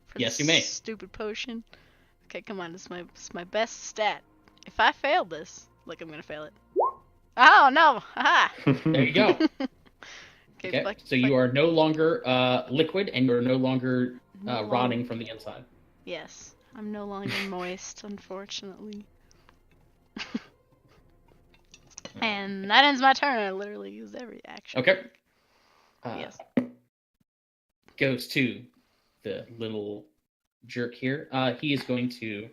For Yes, this you may. Stupid potion. Okay, come on. It's my best stat. If I fail this, like I'm gonna fail it. Oh no! Haha. There you go. Okay. Okay. So you are no longer liquid, and you're no longer no longer- rotting from the inside. Yes, I'm no longer moist, unfortunately. And that ends my turn. I literally used every action. Okay. Yes. Goes to the little jerk here. He is going to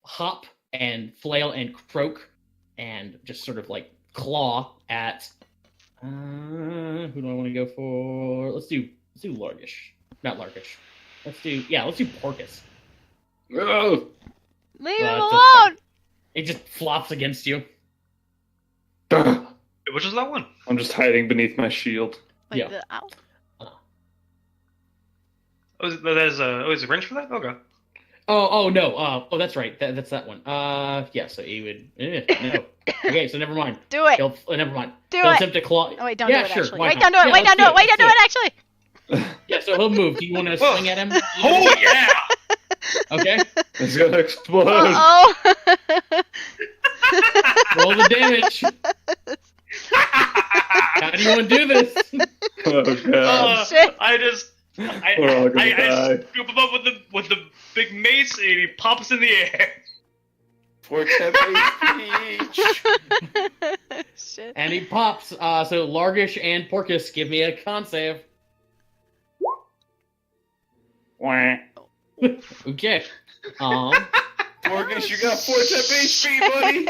hop and flail and croak and just sort of like claw at who do I want to go for? Let's do Largish. Not Largish. Let's do Porcus. Oh. Leave him Well, alone! It just flops against you. Which is that one? I'm just hiding beneath my shield. Wait, Yeah. the ow. Oh, there's a range for that? Okay. Oh no. That's right. That's that one. Yeah. So he would. No. Okay. So never mind. Do it. Never mind. Do He'll it. attempt to claw. Oh wait, don't Yeah, do it sure, actually. why Wait, not? don't do it. Yeah, Wait, don't let's do it. Wait, don't do let's it actually. Yeah. So he'll move. Do you want to Whoa. swing at him? Oh yeah! Okay. It's gonna explode. Oh. Roll the damage. How do you want to do this? Oh god. Shit. I We're all gonna die. scoop him up with the big mace, and he pops in the air. For 10 HP each. Shit. And he pops. So Largish and Porcus, give me a con save. Wah. Okay. Morgus, you got 4 temp HP, buddy.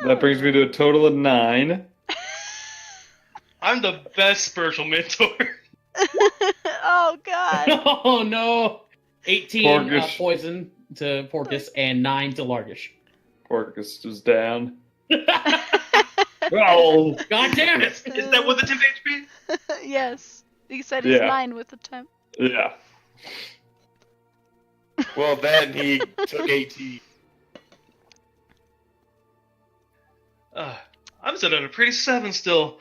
That brings me to a total of 9. I'm the best spiritual mentor. Oh god. Oh no! 18 Porcus. poison to Porcus and 9 to Largish. Porcus is down. Oh. God damn it! Is that with the temp HP? Yes. He said he's Yeah. 9 with the temp. Yeah. Well, then he took 18. I'm sitting at a pretty 7 still.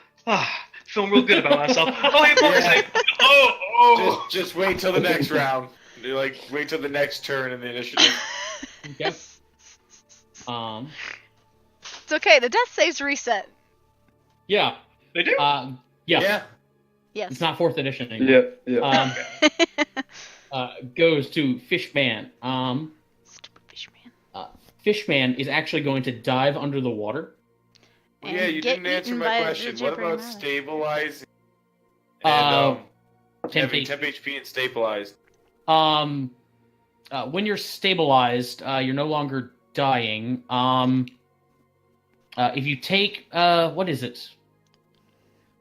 Feeling real good about myself. Oh, hey, Porcus! Yeah. Hey. Oh! Just wait till the next round. You like wait till the next turn in the initiative. Okay. It's okay. The death saves reset. Yeah. They do? Yeah. Yeah. Yes. It's not 4th edition anymore. Yep. Yep. Goes to Fishman. Stupid fish man. Fishman is actually going to dive under the water. Well, yeah, you get didn't answer eaten my by the question. What gibbering about rabbit. stabilizing and Temp having temp HP and stabilized? When you're stabilized, you're no longer dying. If you take what is it?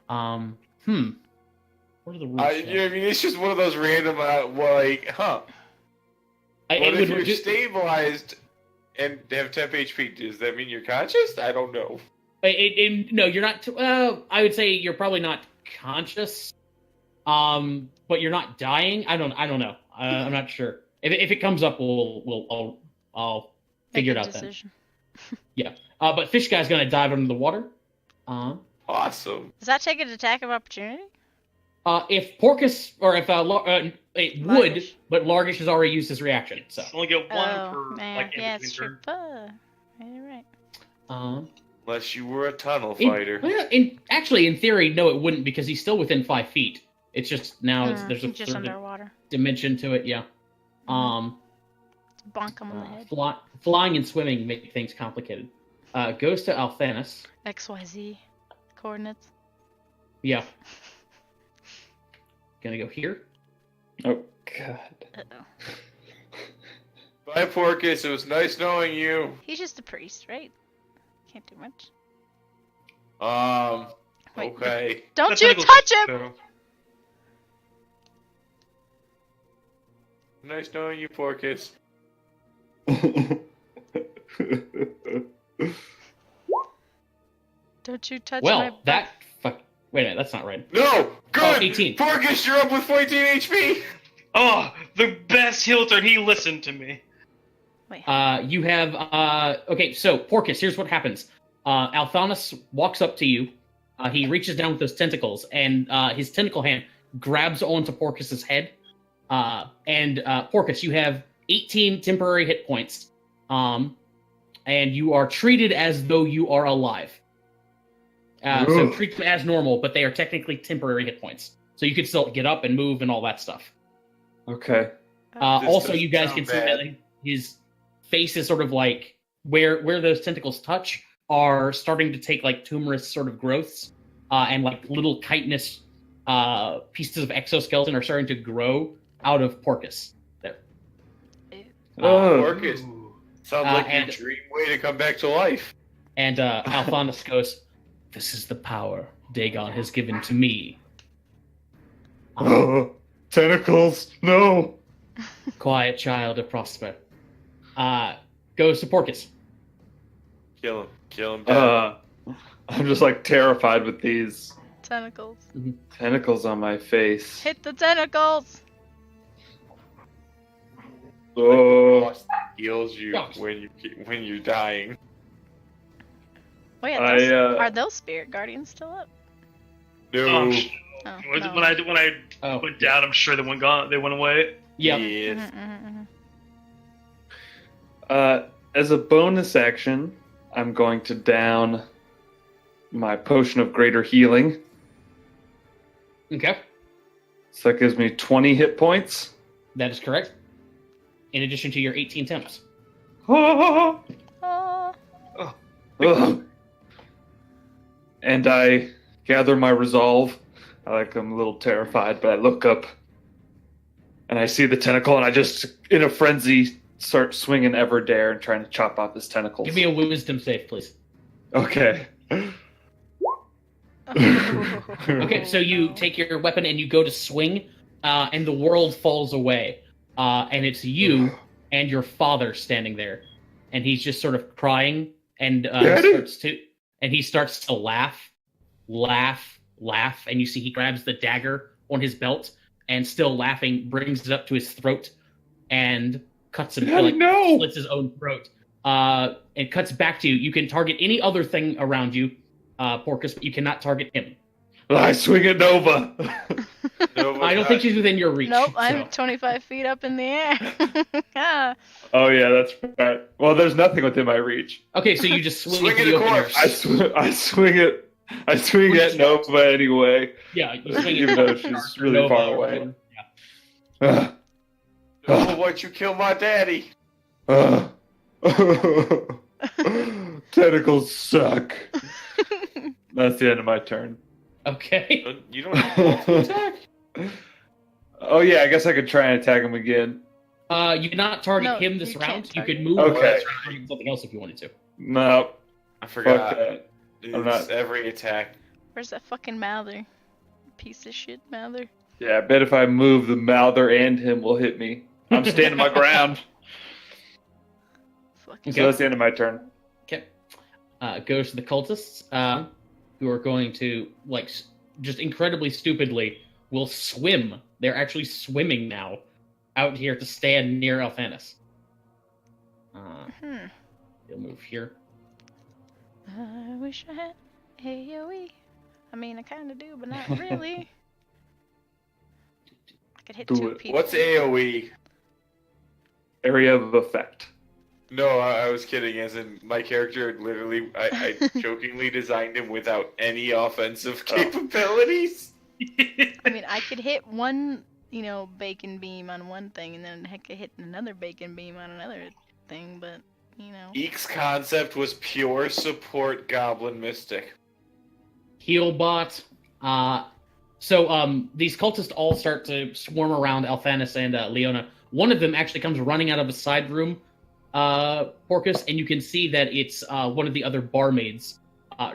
What are the rules? I mean, it's just one of those random, like, huh? What if you're stabilized and have temp HP? Does that mean you're conscious? I don't know. No, you're not. I would say you're probably not conscious. But you're not dying. I don't know. I'm not sure. If it comes up, I'll figure it Make a out decision. then. Yeah. But Fish Guy's gonna dive under the water. Awesome. Does that take an attack of opportunity? If Porcus or if it would, Largish. but Largish has already used his reaction. So. Only get one Oh per, man, like, in yeah, between it's true. turn. You're right. Unless you were a tunnel fighter. Actually, in theory, no, it wouldn't because he's still within 5 feet. It's just now there's a just third underwater. dimension to it. Yeah. Bonk him on the head. Flying and swimming make things complicated. Goes to Althanis. XYZ coordinates. Yeah. Gonna go here. Oh god. Uh-oh. Bye, Porcus. It was nice knowing you. He's just a priest, right? Can't do much. Wait, Okay. Don't That's you medical touch him! so- Nice knowing you, Porcus. Don't you touch Well, my that fuck. Wait a minute, that's not right. No! Good! 18. Porcus, you're up with 14 HP! Oh, the best heel turn. He listened to me. Wait. You have okay. So Porcus, here's what happens. Althanis walks up to you. He reaches down with those tentacles, and his tentacle hand grabs onto Porcus's head. And Porcus, you have 18 temporary hit points, and you are treated as though you are alive. So treat them as normal, but they are technically temporary hit points. So you can still get up and move and all that stuff. Okay. Also, doesn't you guys sound can see bad. that his face is sort of like where those tentacles touch are starting to take like tumorous sort of growths, and like little chitinous pieces of exoskeleton are starting to grow out of Porcus. There. Oh. Porcus. Sounds like your and- dream way to come back to life. And Althanis goes, "This is the power Dagon has given to me." Tentacles, no. Quiet child of Prosper. Goes to Porcus. Kill him. Kill him down. I'm just like terrified with these Tentacles. tentacles on my face. Hit the tentacles! Oh, Boss that heals you Yes. when you're dying. Oh yeah, I, those, are those spirit guardians still up? No. Oh, When no. when I Oh, went down, I'm sure they went away. yeah. Yes. as a bonus action, I'm going to down my potion of greater healing. Okay, So that gives me 20 hit points. that is correct. In addition to your 18 temps. Ah! Oh, Ugh. And I gather my resolve. I'm a little terrified, but I look up and I see the tentacle, and I just, in a frenzy, start swinging Everdare and trying to chop off his tentacles. Give me a wisdom save, please. Okay. Okay, so you take your weapon and you go to swing, and the world falls away. And it's you and your father standing there. And he's just sort of crying and he starts to laugh, and you see he grabs the dagger on his belt and still laughing, brings it up to his throat and cuts him, slits his own throat. And cuts back to you. You can target any other thing around you, Porcus, but you cannot target him. I swing at Nova. I don't think she's within your reach. nope, so. I'm 25 feet up in the air. Oh yeah, that's right. Well, there's nothing within my reach. Okay, so you just swing Swing into at the the open air. corpse. I swing at Nova anyway, Yeah, you swing even though she's really far away. Yeah. Oh, why'd you kill my daddy? Tentacles suck. That's the end of my turn. Okay. You don't have to attack? Oh yeah, I guess I could try and attack him again. You cannot target No, him this you round. can't You could target move him. Okay. or target something else if you wanted to. No, I fuck forgot. that. It's I'm not- every attack. Where's that fucking Mather? Piece of shit Mather. Yeah, I bet if I move, the Mouther and him will hit me. I'm standing my ground. Fucking So that's the end of my turn. Okay. Goes to the cultists, who are going to, just incredibly stupidly, will swim. They're actually swimming now, out here to stand near Alphanus. They'll move here. I wish I had AoE. I mean, I kind of do, but not really. I could hit Do 2 it. people. What's AoE? Area of effect. No, I was kidding. As in, my character literally, I jokingly designed him without any offensive capabilities. I mean, I could hit one, bacon beam on one thing, and then I could hit another bacon beam on another thing, but, Eek's concept was pure support goblin mystic. Healbot. So these cultists all start to swarm around Alphanus and Leona. One of them actually comes running out of a side room, Porcus, and you can see that it's one of the other barmaids.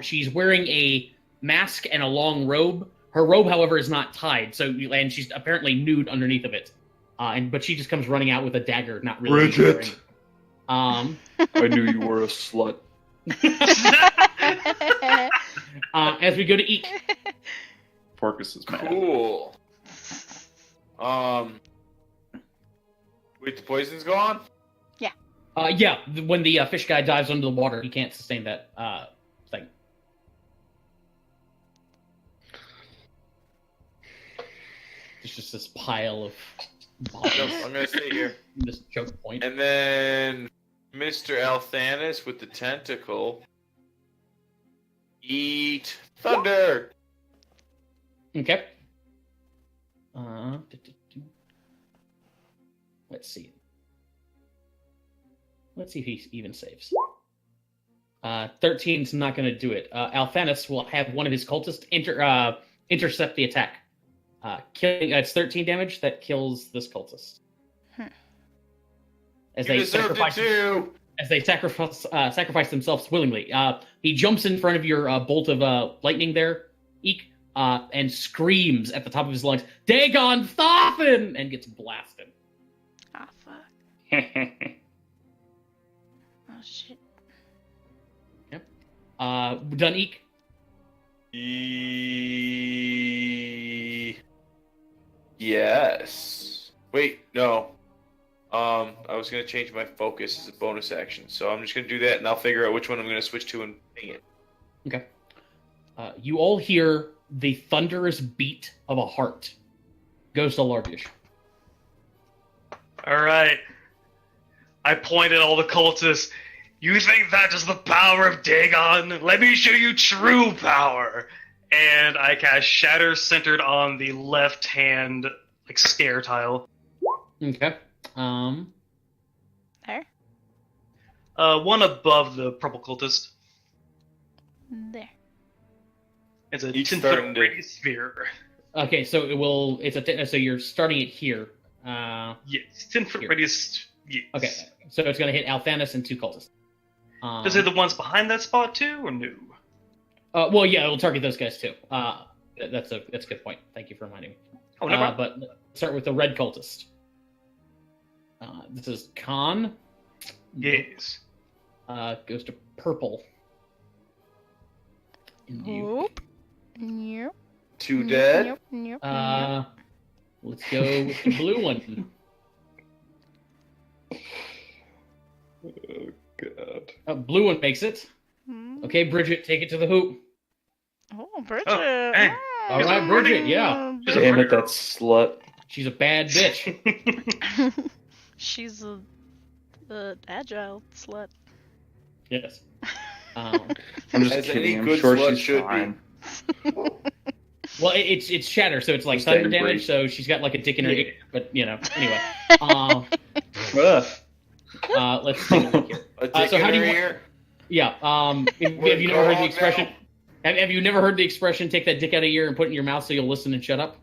She's wearing a mask and a long robe. Her robe, however, is not tied, and she's apparently nude underneath of it. But she just comes running out with a dagger, not really. Bridget! I knew you were a slut. As we go to Eek. Porcus is mad. Cool. Wait, the poison's gone? Yeah, when the fish guy dives under the water, he can't sustain that thing. There's just this pile of bombs. No, I'm gonna stay here. This choke point. And then Mr. Althanis with the tentacle. Eat thunder! Okay. Let's see. Let's see if he even saves. 13's not going to do it. Alphanus will have one of his cultists intercept the attack. Killing. It's 13 damage that kills this cultist. As You they deserved it too! as they sacrifice themselves willingly. He jumps in front of your bolt of lightning there, Eek, and screams at the top of his lungs, "Dagon Thothan!" and gets blasted. Ah, fuck. Oh, shit. Yep. Done, Eek? Yes. Wait, no. I was gonna change my focus as a bonus action, so I'm just gonna do that, and I'll figure out which one I'm gonna switch to and ping it. Okay. You all hear the thunderous beat of a heart. Goes to Largish. Alright. I point at all the cultists. You think that is the power of Dagon? Let me show you true power. And I cast Shatter centered on the left hand, like, scare tile. Okay. There. One above the purple cultist. There. It's a He's 10-foot starting to- radius sphere. Okay, so it will. So you're starting it here. Yes, 10-foot Here. radius. Yes. Okay, so it's going to hit Althanis and 2 cultists. Does it the ones behind that spot too, or no? Well, yeah, it'll target those guys too. That's a good point. Thank you for reminding me. Oh, no problem. But let's start with the red cultist. This is Khan. Yes. Goes to purple. And you. Nope. Nope. 2 dead. Nope. Nope. Let's go with the blue one. Oh god. Blue one makes it. Nope. Okay, Bridget, take it to the hoop. Oh, Bridget. Oh, hey. All right, Bridget, yeah. She's a Damn pretty it, that girl. slut. She's a bad bitch. She's a agile slut. Yes. I'm just As any kidding. I'm good sure slut she's should be. fine. Well, it's shatter, so it's like Just thunder angry. damage. So she's got like a dick in her ear. But anyway. Ugh. Let's take a look here. A dick so in how do her you ear? Yeah. Have you never heard the expression? Have you never heard the expression? Take that dick out of your ear and put it in your mouth so you'll listen and shut up.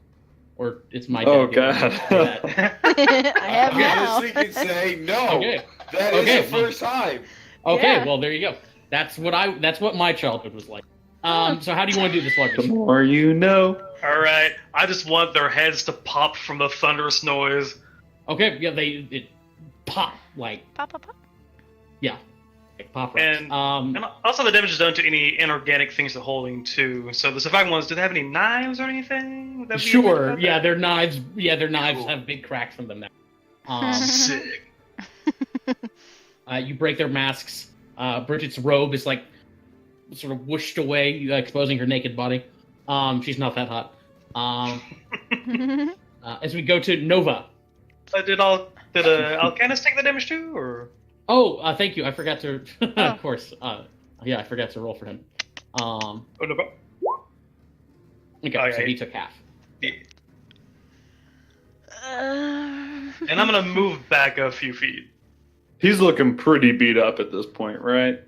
Or it's my. Oh dad god. giving me that. I have I now. honestly can say no. Okay. That is Okay. the first time. Okay. Yeah. Well, there you go. That's what my childhood was like. So how do you want to do this, The Largus? more you know. Alright, I just want their heads to pop from the thunderous noise. Okay. Yeah. It pop like Pop, pop, pop. pop rocks. And- Um. And also the damage is done to any inorganic things they're holding too. So the surviving ones, do they have any knives or anything? Would that be Sure. about Yeah. that? Their knives. Yeah. Their knives Cool. have big cracks in them now. Sick. You break their masks. Bridget's robe is like sort of whooshed away, exposing her naked body. She's not that hot. As we go to Nova. Did Alcanus take the damage too, or? Oh, thank you. I forgot to. Oh. Of course. Yeah, I forgot to roll for him. Oh, no, but- Okay, Oh, so yeah. he took half. Yeah. Uh, And I'm gonna move back a few feet. He's looking pretty beat up at this point, right?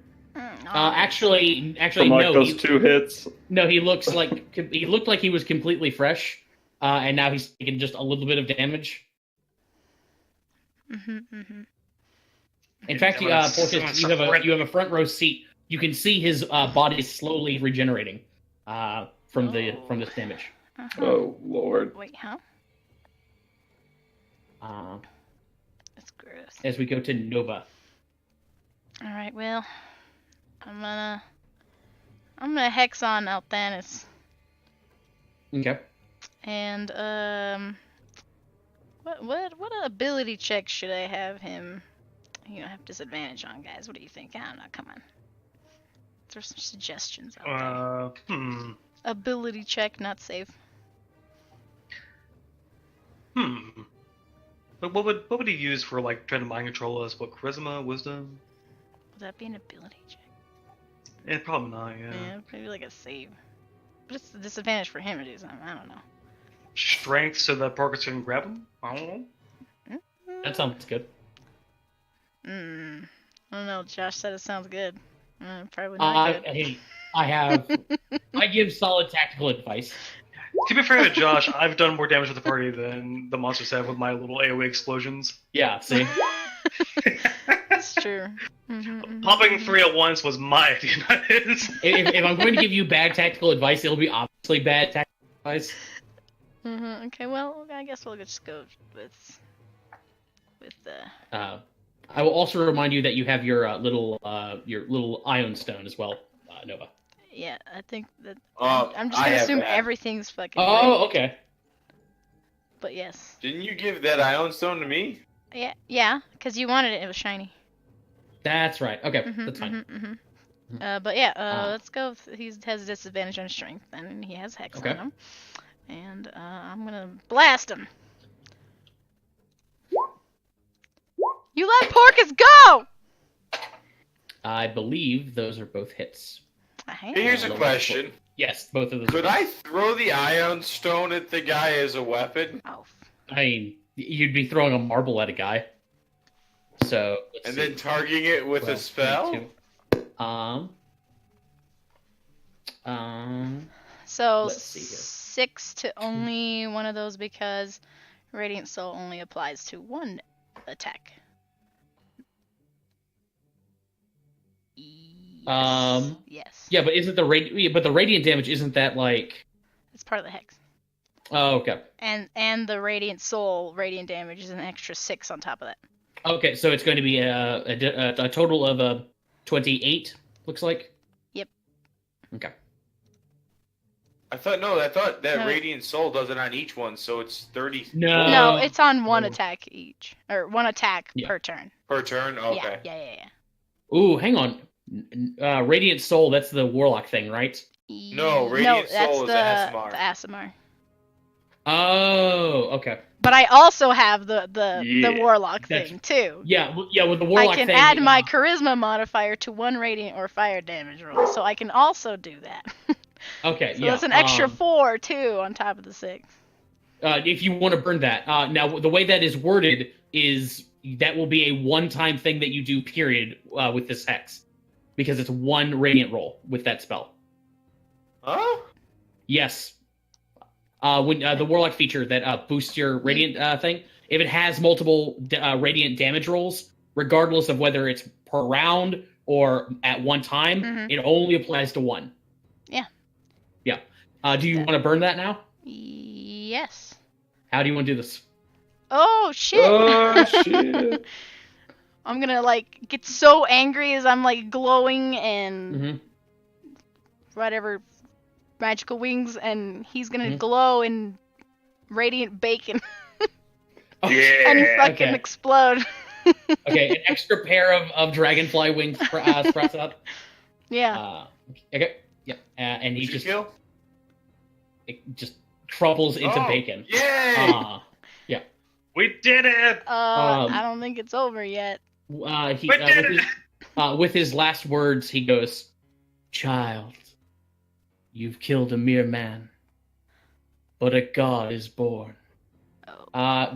Actually, From like no. those 2 hits. No, he looks like he looked like he was completely fresh, and now he's taking just a little bit of damage. In fact, I'm gonna- Portis, I'm gonna you have a front row seat. You can see his body is slowly regenerating from this damage. Oh lord. Wait, huh? Uh, That's gross. as we go to Nova. All right, well, I'm gonna hex on Althanis, Okay. and what ability check should I have him? Have disadvantage on, guys. What do you think? I don't know. Come on. There's some suggestions out there. Ability check, not save. But what would he use for like trying to mind control us? What, charisma, wisdom? Would that be an ability check? Yeah, probably not. Yeah. Yeah, maybe like a save. But it's a disadvantage for him to do something. I don't know. Strength so that Parker can grab him. I don't know. That sounds good. I don't know. Josh said it sounds good. Probably not good. Hey, I give solid tactical advice. To be fair to Josh, I've done more damage with the party than the monsters have with my little AoE explosions. Yeah, see? That's true. Popping 3 at once was my idea, not his. if I'm going to give you bad tactical advice, it'll be obviously bad tactical advice. Okay, well, I guess we'll just go with the. I will also remind you that you have your little ion stone as well, Nova. Yeah, I think that I'm just I gonna have assume that. everything's fucking. Oh, great, okay. but yes. Didn't you give that Ion Stone to me? Yeah, because you wanted it. It was shiny. That's right. Okay, that's fine. But yeah, let's go. He has a disadvantage on strength, and he has hex on him. And I'm gonna blast him. You let Porcus go! I believe those are both hits. Here's a question. Yes, both of those. Could I throw the ion stone at the guy as a weapon? Oh. I mean, you'd be throwing a marble at a guy. So. And then targeting it with a spell? 22. So let's see here. 6 to only one of those because Radiant Soul only applies to one attack. Yes. Yeah, but isn't the radiant damage, isn't that like? It's part of the hex. Oh, okay. And the Radiant Soul radiant damage is an extra 6 on top of that. Okay, so it's going to be a total of 28. Looks like. Yep. Okay. I thought that Radiant Soul does it on each one, so it's 30. No, it's on one attack each, or one attack per turn. Per turn, okay. Yeah. Ooh, hang on. Radiant Soul, that's the Warlock thing, right? No, Radiant Soul is the Aasimar. Oh, okay. But I also have the Warlock thing too. Yeah, with the Warlock thing. I can thing, add my Charisma modifier to one Radiant or Fire damage roll, so I can also do that. Okay, so that's an extra 4 too on top of the 6. If you want to burn that. Now, the way that is worded is that will be a one-time thing that you do, period, with this hex. Because it's one Radiant roll with that spell. Huh? Yes. When the Warlock feature that boosts your Radiant thing, if it has multiple Radiant damage rolls, regardless of whether it's per round or at one time, it only applies to one. Yeah. Yeah. Do you want to burn that now? Yes. How do you want to do this? Oh, shit! Oh, shit. I'm gonna, get so angry as I'm, glowing and whatever magical wings, and he's gonna glow in radiant bacon. Yeah! And fucking explode. Okay, an extra pair of dragonfly wings sprouts up. Yeah. Okay, yeah. And he just... kill? It just crumbles into bacon. Yay! Yeah. We did it! I don't think it's over yet. With his last words, he goes, "Child, you've killed a mere man, but a god is born."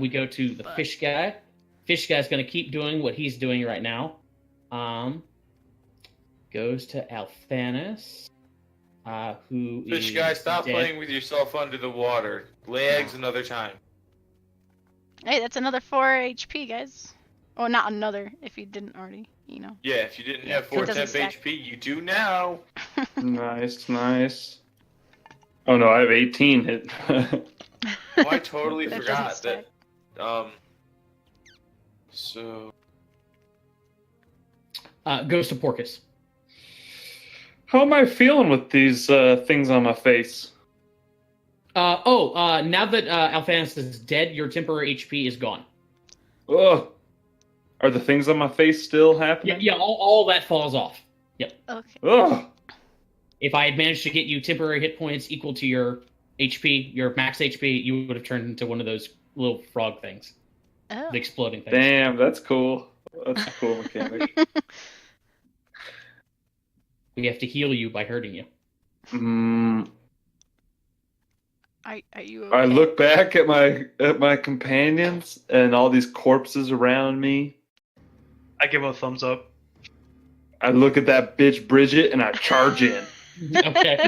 We go to the fish guy. Fish guy's going to keep doing what he's doing right now. Goes to Althanis, who Fish guy, stop playing with yourself under the water. Lay eggs another time. Hey, that's another 4 HP, guys. Oh, not another, if you didn't already, Yeah, if you didn't have 4 temp HP, you do now. Nice. Oh no, I have 18 hit. I totally forgot that. So. Goes to Porcus. How am I feeling with these things on my face? Now that Althanis is dead, your temporary HP is gone. Ugh. Are the things on my face still happening? Yeah, all that falls off. Yep. Okay. Ugh. If I had managed to get you temporary hit points equal to your HP, your max HP, you would have turned into one of those little frog things. Oh. The exploding things. Damn, that's cool. That's a cool mechanic. We have to heal you by hurting you. Are you okay? I look back at my companions and all these corpses around me. I give a thumbs up. I look at that bitch Bridget and I charge in. Okay.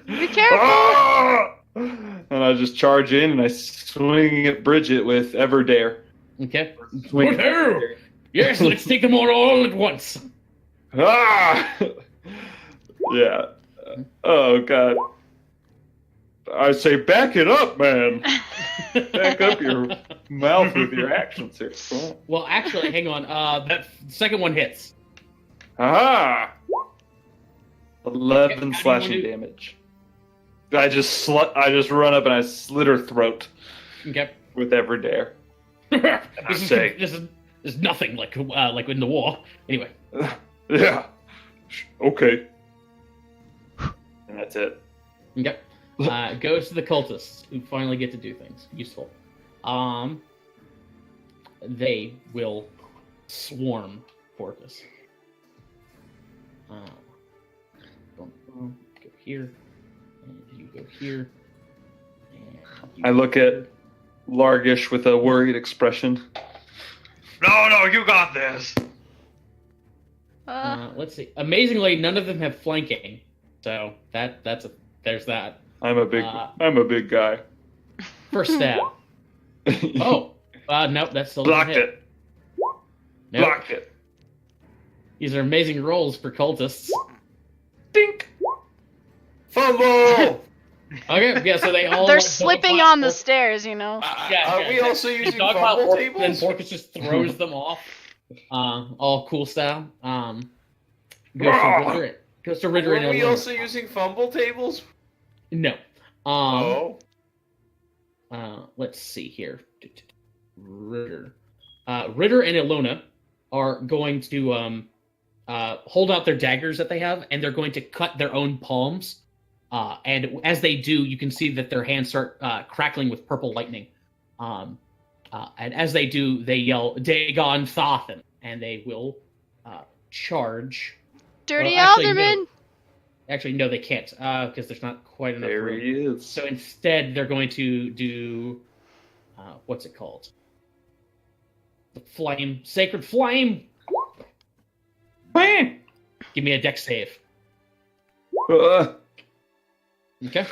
Be careful! Ah! And I just charge in and I swing at Bridget with Everdare. Okay. Swing Woohoo! Yes, let's take them all at once. Ah! Yeah. Oh god. I say, back it up, man. Back up your mouth with your actions here. Cool. Well, actually, hang on. That second one hits. Aha! 11 Okay, slashing damage. I just run up and I slit her throat. Okay. with every dare. This is nothing like in the war. Anyway. Yeah. Okay. And that's it. Okay. Goes to the cultists who finally get to do things useful. They will swarm Porcus. Go here, and you go here. And I look at Largish with a worried expression. No, you got this. Let's see. Amazingly, none of them have flanking, so there's that. I'm a big guy. First stab. Oh, nope, that's still Blocked hit. it. Nope. Blocked it. These are amazing rolls for cultists. Dink. Fumble! Okay, yeah, so they all They're like, slipping dogpile on the Porcus. stairs, you know. Are we also using Dogpile fumble Porcus, then tables? Porcus just throws them off, all cool style. Goes to Ritter and Are we Elena. also using fumble tables? No. Oh. Let's see here. Ritter. Ritter and Ilona are going to hold out their daggers that they have, and they're going to cut their own palms. And as they do, you can see that their hands start crackling with purple lightning. And as they do, they yell, Dagon Thothan, and they will charge. Dirty Well, actually, alderman. Actually, no, they can't, because there's not quite enough There room. he is. So instead, they're going to do, what's it called? The flame, sacred flame. Bam! Give me a dex save. Okay.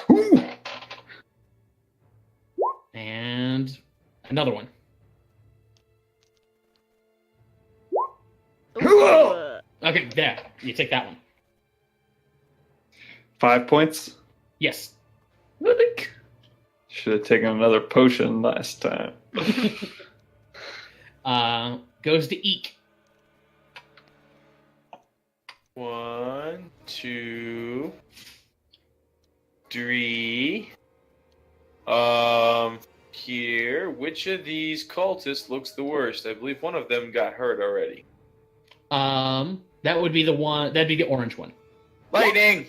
And another one. Ooh. Okay, there. You take that one. 5 points. Yes. Should have taken another potion last time. Goes to Eek. 1, 2, 3. Here. Which of these cultists looks the worst? I believe one of them got hurt already. That would be the one. That'd be the orange one. Lightning!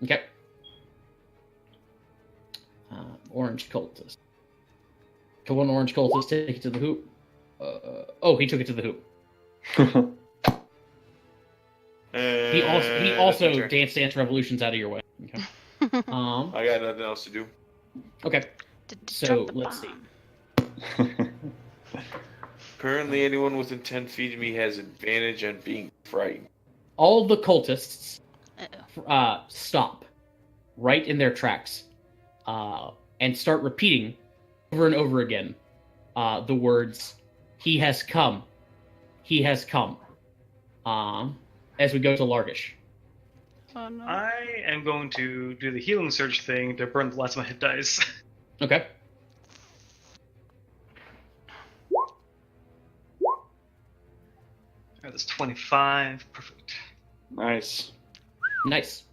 Okay. Orange cultist. Kill one orange cultist. Take it to the hoop. He took it to the hoop. He also dance revolutions out of your way. Okay. I got nothing else to do. Okay. So let's see. Currently, anyone within 10 feet of me has advantage on being frightened. All the cultists Uh-oh. stop right in their tracks and start repeating over and over again the words, "He has come. He has come." As we go to Largish. Oh, no. I am going to do the healing surge thing to burn the last of my hit dice. Okay. That's 25. Perfect. Nice. Nice.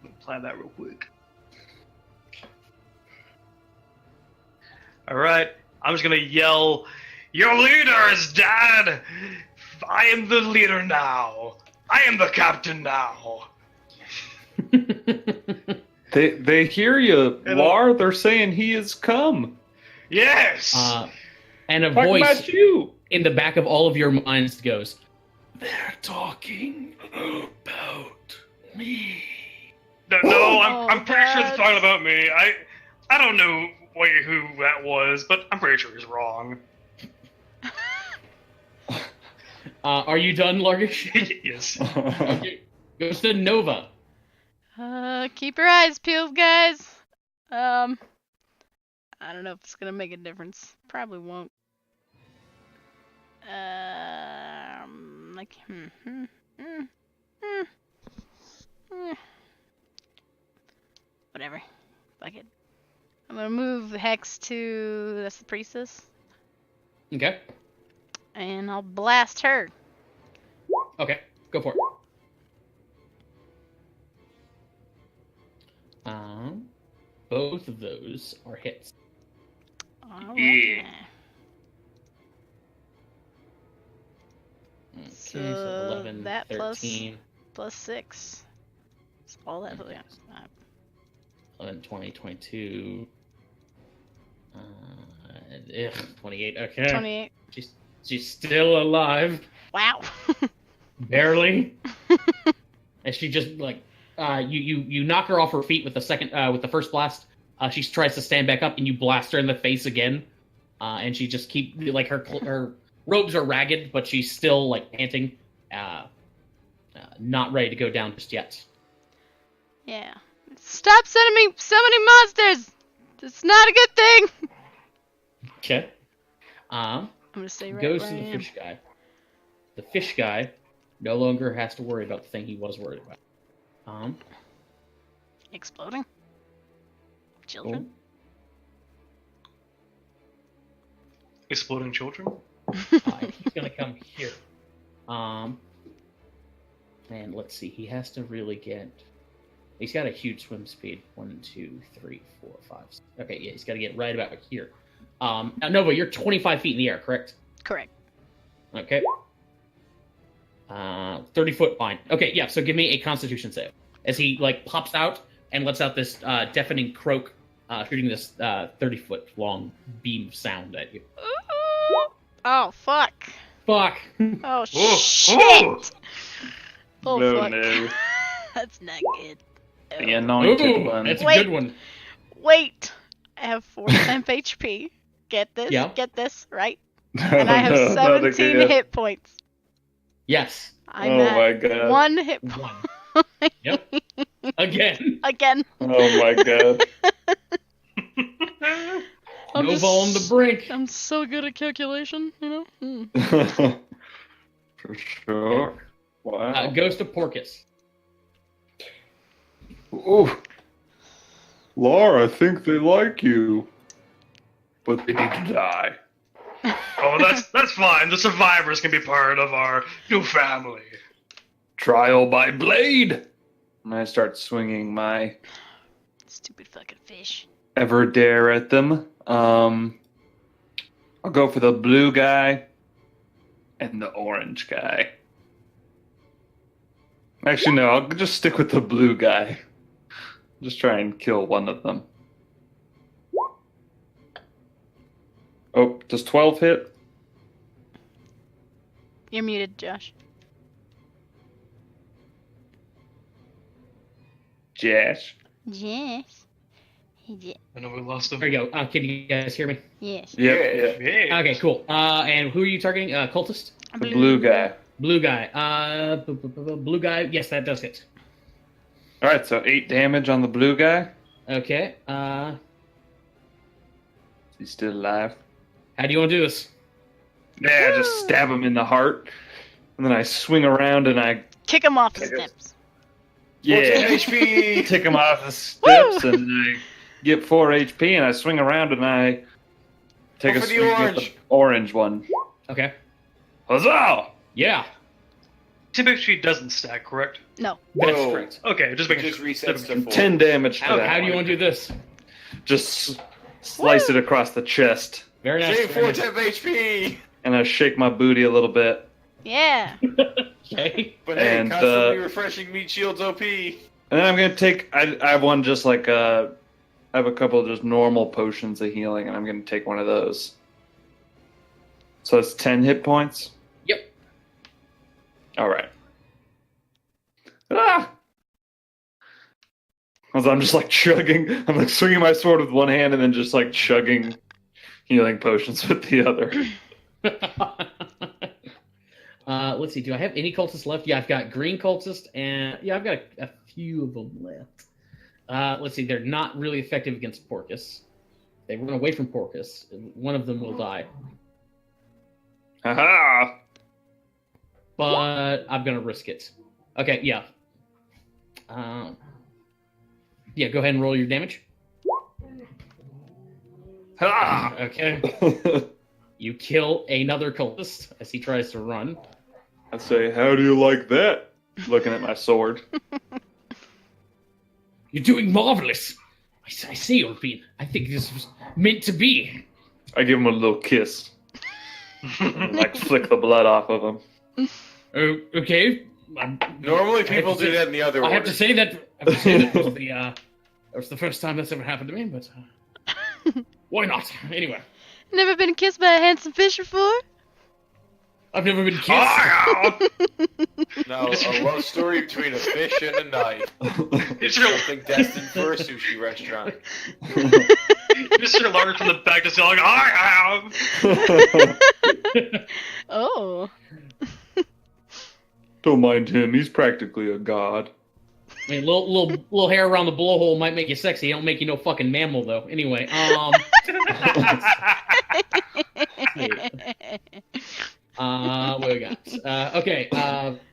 Apply that real quick. Alright, I'm just gonna yell, "Your leader is dead! I am the leader now! I am the captain now!" They hear you, Hello. Lar. They're saying he has come. Yes! And a Talking voice about you. in the back of all of your minds goes, "They're talking about me." No, I'm pretty sure God. it's talking about me. I don't know who that was, but I'm pretty sure he's wrong. Are you done, Largish? Yes. Okay. Goes to Nova. Keep your eyes peeled, guys. I don't know if it's gonna make a difference. Probably won't. Whatever. Fuck it. I'm gonna move the hex to that's the priestess, Okay. and I'll blast her. Okay. Go for it. Both of those are hits. Alright. Yeah. Okay, So so 11, that plus- 13, Plus 6. That's all that. Yeah. 11, 20, 22. 28. Okay. 28. She's still alive, Wow. barely. And she just like you knock her off her feet with the first blast. She tries to stand back up, and you blast her in the face again. And she just like her robes are ragged, but she's still like panting, not ready to go down just yet. Yeah. Stop sending me so many monsters! It's not a good thing! Okay. I'm gonna stay right Goes where to I the am. fish guy. The fish guy no longer has to worry about the thing he was worried about. Exploding? Children? Exploding children? He's gonna come here. And let's see, he has to really get. He's got a huge swim speed. 1, 2, 3, 4, 5. 6. Okay, yeah, he's got to get right about here. Now, Nova, you're 25 feet in the air, correct? Correct. Okay. 30 foot line. Okay, yeah. So give me a Constitution save as he like pops out and lets out this deafening croak, shooting this 30 foot long beam of sound at you. Ooh. Oh, fuck. Fuck. Oh, Oh, shit! oh. Oh, No, fuck. no. That's not good. The Oh. anointed Ooh, one. that's a Wait. good one. Wait! I have 4 temp HP. Get this? Yeah. Get this, right? And I have 17 hit points. Yes. I'm Oh at my god. 1 hit One. point. Yep. Again. Again. Oh my god. I'm Nova on the brink. I'm so good at calculation, you know? For sure. Wow. Goes to Porcus. Ooh. Laura, I think they like you. But they need to die. Oh, that's fine. The survivors can be part of our new family. Trial by blade! And I start swinging my Stupid fucking fish. ever dare at them. I'll go for the blue guy and the orange guy. Actually, no, I'll just stick with the blue guy. Just try and kill one of them. Oh, does 12 hit? You're muted, Josh. Yes. Yes. He did. I know we lost him. There you go. Can you guys hear me? Yes. Yep, yeah. Yeah. Okay, cool. And who are you targeting? Cultist? The blue guy. Blue guy. Blue guy. Yes, that does hit. Alright, so 8 damage on the blue guy. Okay. Is he still alive? How do you want to do this? Yeah, I just stab him in the heart. And then I swing around and I Kick him off the steps. 14 yeah, HP. take him off the steps and I get 4 HP and I swing around and I take Go a for the swing at orange. the orange one. Okay. Huzzah! Yeah. Tip HP doesn't stack, correct? No. That's Whoa. correct. Okay, just It making just sure. resets to 4. 10 damage to How that do you one. want to do this? Just slice it across the chest. Very nice. Save very 4 nice. temp HP. And I shake my booty a little bit. Yeah. Okay. But hey, And, constantly refreshing meat shields OP. And then I'm going to take... I have one just like... I have a couple of just normal potions of healing, and I'm going to take one of those. So it's 10 hit points? Yep. Alright. Ah! As I'm just like chugging, I'm like swinging my sword with one hand and then just like chugging healing potions with the other. Let's see. Do I have any cultists left? Yeah, I've got green cultists, and yeah, I've got a few of them left. Let's see. They're not really effective against Porcus. They run away from Porcus. One of them will die, Haha! but I'm gonna risk it. Okay. Yeah. Yeah. Go ahead and roll your damage. Ha! Okay. You kill another cultist as he tries to run. I say, how do you like that? Looking at my sword. You're doing marvelous. I see, Orpine. I think this was meant to be. I give him a little kiss. And, like, flick the blood off of him. Okay. Normally people do that in the other I order. have to say that was the first time that's ever happened to me, but why not? Anyway. Never been kissed by a handsome fish before? I've never been kissed. Now, a love story between a fish and a knife. It's Something destined for a sushi restaurant. Mr. Large from the back just yelling, I have! Oh. Don't mind him. He's practically a god. I mean, little hair around the blowhole might make you sexy. It don't make you no fucking mammal, though. Anyway, what we got? Okay,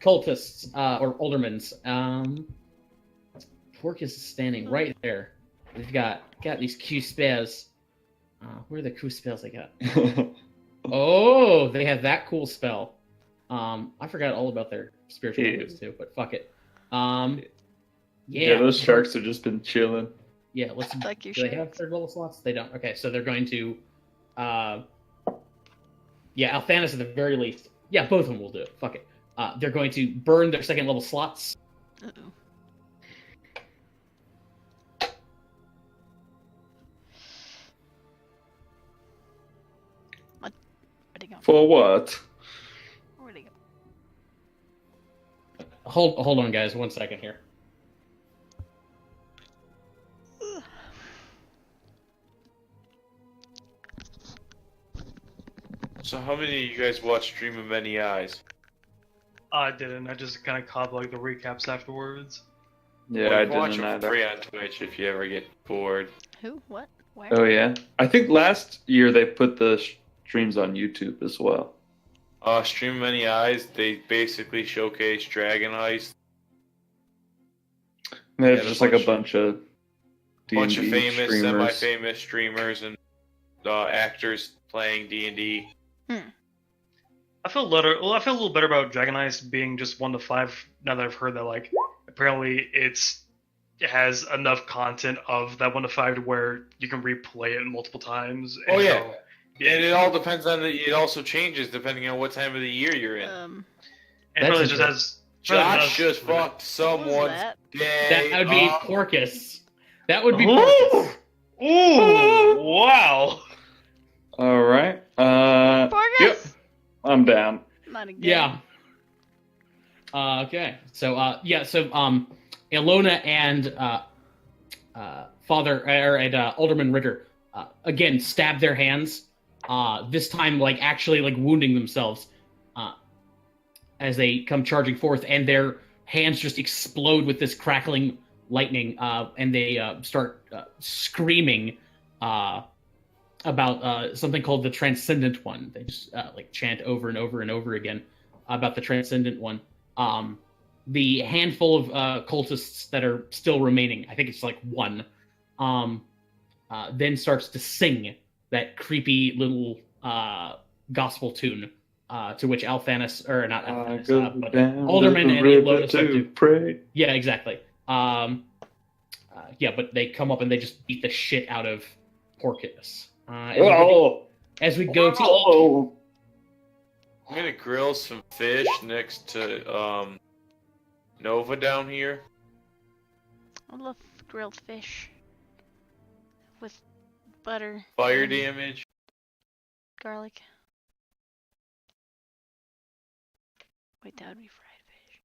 cultists, or aldermans. Pork is standing right there. We've got these Q spells. Where are the cool spells I got? Oh, they have that cool spell. I forgot all about their spiritual weapons too, but fuck it. Yeah, those sharks have just been chilling. Yeah, let's. Like your do they have third level slots? They don't. Okay, so they're going to. Yeah, Althanis at the very least. Yeah, both of them will do it. Fuck it. They're going to burn their second level slots. Uh-oh. What? Where'd he go? For what? Where'd he go? Hold on, guys. 1 second here. So how many of you guys watch Stream of Many Eyes? I didn't. I just kind of caught like the recaps afterwards. Yeah, Well, I watch didn't them either. free on Twitch if you ever get bored. Who? What? Where? Oh yeah, I think last year they put the streams on YouTube as well. Stream of Many Eyes, they basically showcase Dragon Heist. And there's Yeah, just like a bunch of Bunch of D&D famous, streamers. semi-famous streamers and actors playing D&D. I feel a little better about Dragon Heist being just 1 to 5 now that I've heard that like apparently it has enough content of that 1 to 5 to where you can replay it multiple times. Oh and yeah. how- And it all depends on it also changes depending on what time of the year you're in. And That's apparently it just has. Josh just fucked What was someone's that? day. That would be off. Porcus. That would be Porcus. Ooh! Wow! All right. Porcus? Yep. I'm down. Not again. Yeah. Okay. So Ilona and Alderman Ritter again stab their hands. This time, like actually, like wounding themselves as they come charging forth, and their hands just explode with this crackling lightning, and they start screaming about something called the Transcendent One. They just like chant over and over and over again about the Transcendent One. The handful of cultists that are still remaining, I think it's like one, then starts to sing that creepy little gospel tune, to which Althanis, or not Althanis, but Alderman and Ilona start to pray. Yeah, exactly. Yeah, but they come up and they just beat the shit out of Porcus. As we go to I'm gonna grill some fish next to Nova down here. I love grilled fish with butter, Fire and damage. garlic. Wait, that would be fried fish.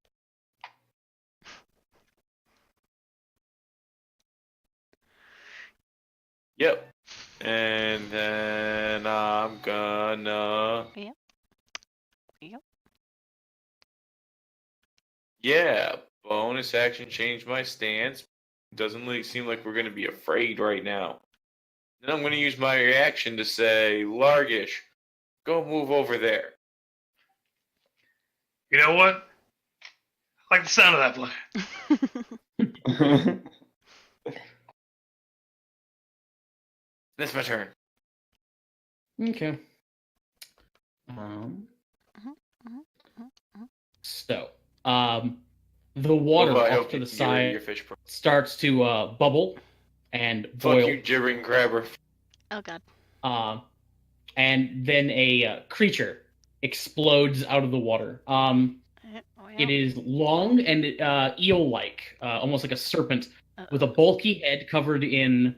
Yep. And then I'm gonna. Yep. Yep. Yeah, bonus action change my stance. Doesn't really seem like we're gonna be afraid right now. Then I'm gonna use my reaction to say, Largish, go move over there. You know what? I like the sound of that plan. That's my turn. okay. So, the water Nova, I off hope to you the can get rid of your side fish. starts to bubble and Fuck boil. you, gibbering grabber. Oh god. and then a creature explodes out of the water. It is long and eel-like, almost like a serpent, with a bulky head covered in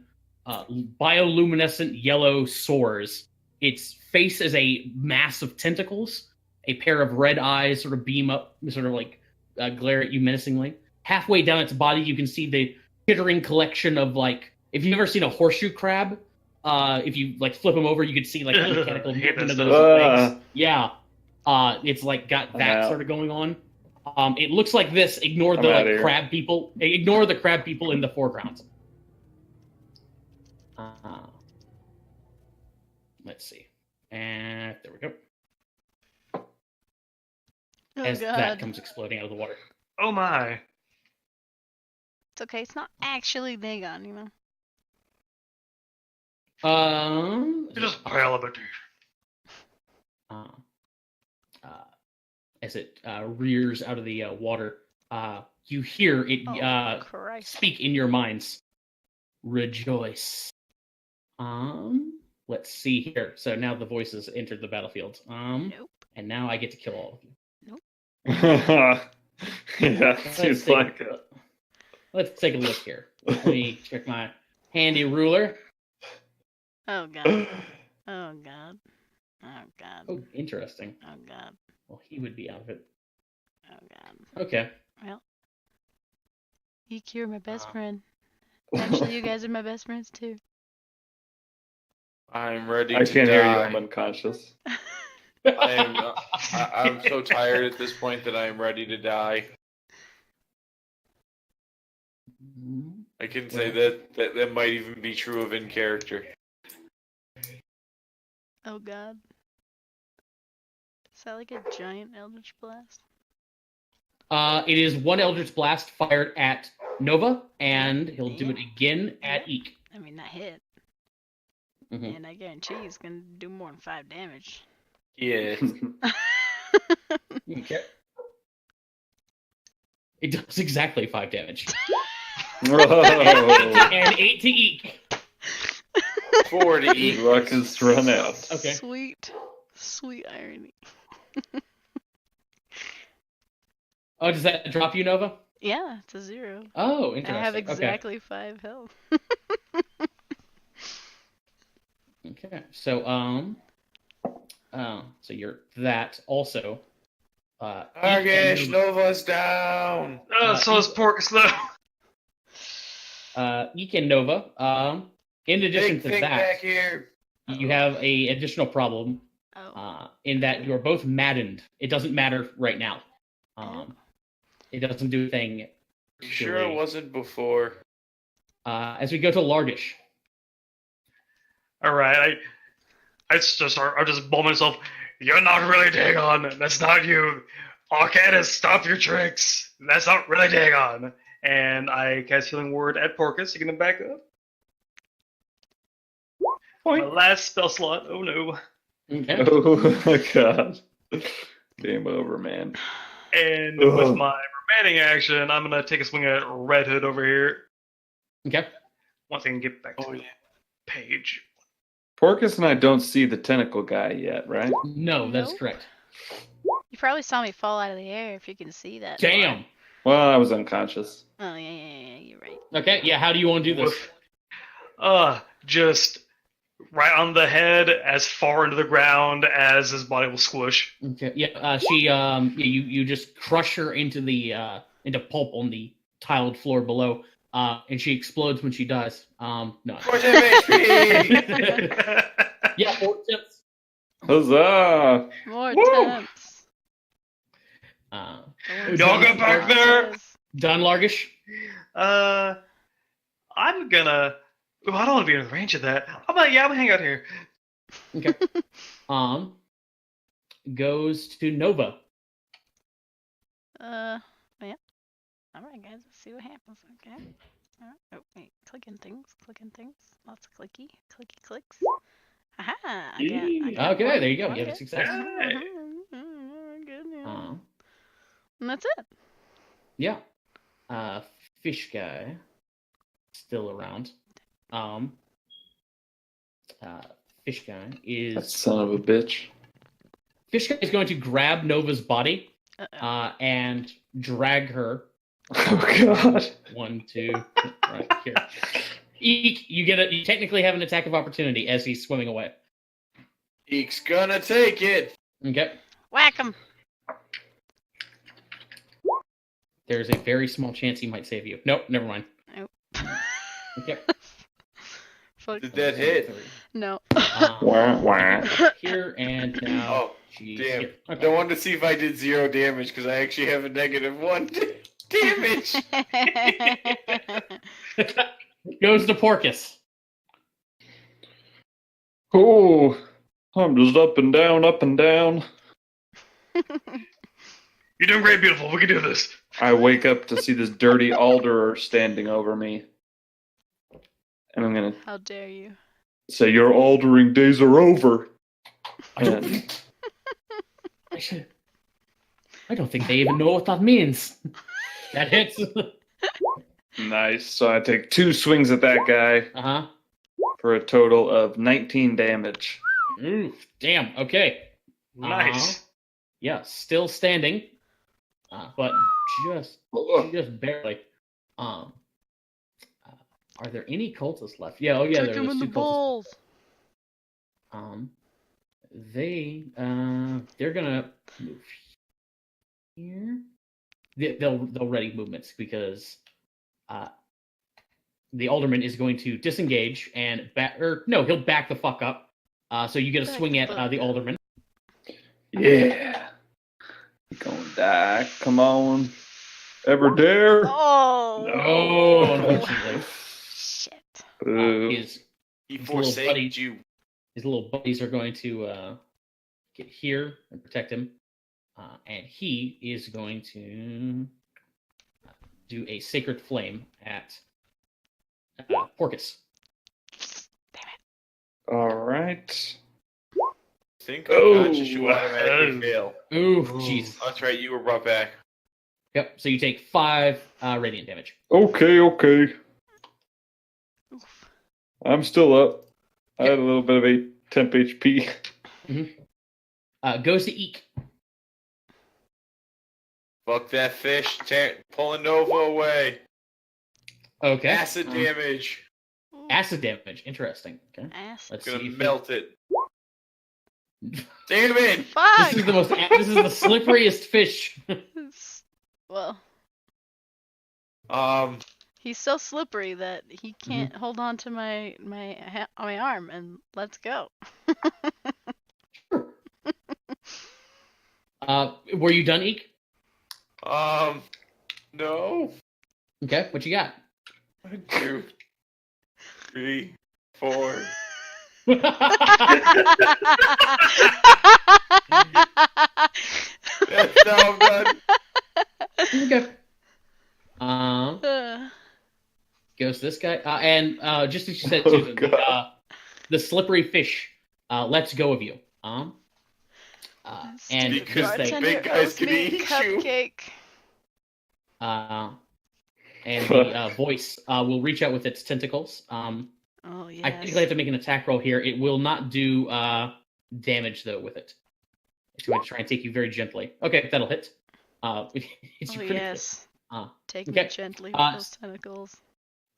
bioluminescent yellow sores. Its face is a mass of tentacles. A pair of red eyes sort of beam up, sort of like glare at you menacingly. Halfway down its body, you can see the chittering collection of, like, if you've ever seen a horseshoe crab, if you like flip them over, you can see like the mechanical movement of those legs. Yeah, it's like got that sort of going on. It looks like this. Ignore the crab people. Ignore the crab people in the foreground. Let's see. And there we go. As that comes exploding out of the water. Oh my. It's okay. It's not actually Dagon, you know. It is reality. As it rears out of the water, you hear it speak in your minds. Rejoice. Let's see here. So now the voices entered the battlefield. Nope. And now I get to kill all of you. Nope. Yeah, seems like it. Let's take a look here. Let me check my handy ruler. Oh god. Oh god. Oh god. Oh, interesting. Oh god. Well, he would be out of it. Oh god. Okay. Well, you're my best friend. Actually, you guys are my best friends too. I'm ready I to can't die. hear you. I'm unconscious. I'm so tired at this point that I am ready to die. I can say that might even be true of in character. Oh god. Is that like a giant eldritch blast? It is one eldritch blast fired at Nova, and he'll do it again at Eek. I mean, that hit. Mm-hmm. And I guarantee he's gonna do more than 5 damage. Yeah. Okay. It does exactly 5 damage. Whoa. And 8 to Eek. 4 to Eek. Luck is run out. Okay. Sweet irony. Oh, does that drop you, Nova? Yeah, it's a 0. Oh, interesting. I have exactly 5 health. Okay. So, so you're that also. Argish, Nova's down. So is Porcus though. Eek and Nova. In addition to Big that, back here. you have a additional problem. In that you are both maddened. It doesn't matter right now. It doesn't do a thing. You sure it wasn't before? As we go to Largish. All right, I'll just blow myself. You're not really Dagon. That's not you. Arcanus, stop your tricks. That's not really Dagon. And I cast Healing Word at Porcus. You can back up. My last spell slot. Oh no. Okay. Oh god. Game over, man. And with my remaining action, I'm gonna take a swing at Red Hood over here. Okay. Once I can get back to the page. Porcus and I don't see the tentacle guy yet, right? No, that's Nope. correct. You probably saw me fall out of the air if you can see that. Damn. Well, I was unconscious. Oh, yeah, you're right. Okay, yeah, how do you want to do this? Just right on the head, as far into the ground as his body will squish. Okay, yeah, you just crush her into the into pulp on the tiled floor below, and she explodes when she dies. No. 4 HP! Yeah, 4 tips. Huzzah! More Woo! attempts. Y'all get back there! Done, Largish? I'm gonna... Ooh, I don't want to be in the range of that. I'm gonna hang out here. Okay. Goes to Nova. Yeah. Alright, guys, let's see what happens, okay? Alright. Oh, wait. Clicking things. Lots of clicky clicks. Aha! I got Okay, one. there you go. You Okay. have success. Good, yeah. And that's it. Yeah. Fish guy. Still around. Fish Guy That is son of a bitch. Fish Guy is going to grab Nova's body Uh-oh. and drag her. Oh god. 1, 2, right here. Eek, you technically have an attack of opportunity as he's swimming away. Eek's gonna take it. Okay. Whack him. There's a very small chance he might save you. Nope, never mind. Nope. Okay. Fuck. Did that hit? No. Wah, wah. Here and now. Oh, she's damn. here. I Okay. wanted to see if I did 0 damage because I actually have a -1 damage. Goes to Porcus. Oh, I'm just up and down, up and down. You're doing great, beautiful. We can do this. I wake up to see this dirty alderer standing over me. And I'm gonna How dare you? say, your aldering days are over. I don't think they even know what that means. That hits. Nice. So I take 2 swings at that guy Uh-huh. for a total of 19 damage. Ooh, damn. Okay. Nice. Yeah, still standing. But just barely. Are there any cultists left? Yeah, Kick there's him in 2 the cultists. balls. They're gonna move here. They'll ready movements because the alderman is going to disengage and he'll back the fuck up. So you get a Back swing the at fuck the up. alderman. Yeah. You gonna die. Come on. Ever dare? Oh. Oh, unfortunately. Shit. Ooh. His He His little buddy. forsaked you. his little buddies are going to get here and protect him, and he is going to do a sacred flame at Porcus. All right. Think Oh, unconscious, you automatically oh. fail. Ooh, jeez. That's right, you were brought back. Yep. So you take 5 radiant damage. Okay. Oof. I'm still up. I had a little bit of a temp HP. Goes to Eek. Fuck that fish, pulling Nova away. Okay. Acid damage. Acid damage. Interesting. Okay. Ass. Let's Gonna see. melt it. Damn it! Fuck. This is the slipperiest fish. Well, Um, he's so slippery that he can't Mm-hmm. hold on to my arm. And let's go. Were you done, Eek? no. Okay. What you got? 1, 2, 3, 4. That's now I'm done. Okay. Goes this guy. And just as you said, Oh, Susan, God. the slippery fish lets go of you. And Stupid Because they- the bartender big guys owes can me eat you. cupcake. and the voice will reach out with its tentacles. Oh yes. I technically have to make an attack roll here. It will not do damage though with it. It's going to try and take you very gently. Okay, that'll hit. It's Oh critical. yes. Ah, Take okay. me gently with Uh, those tentacles.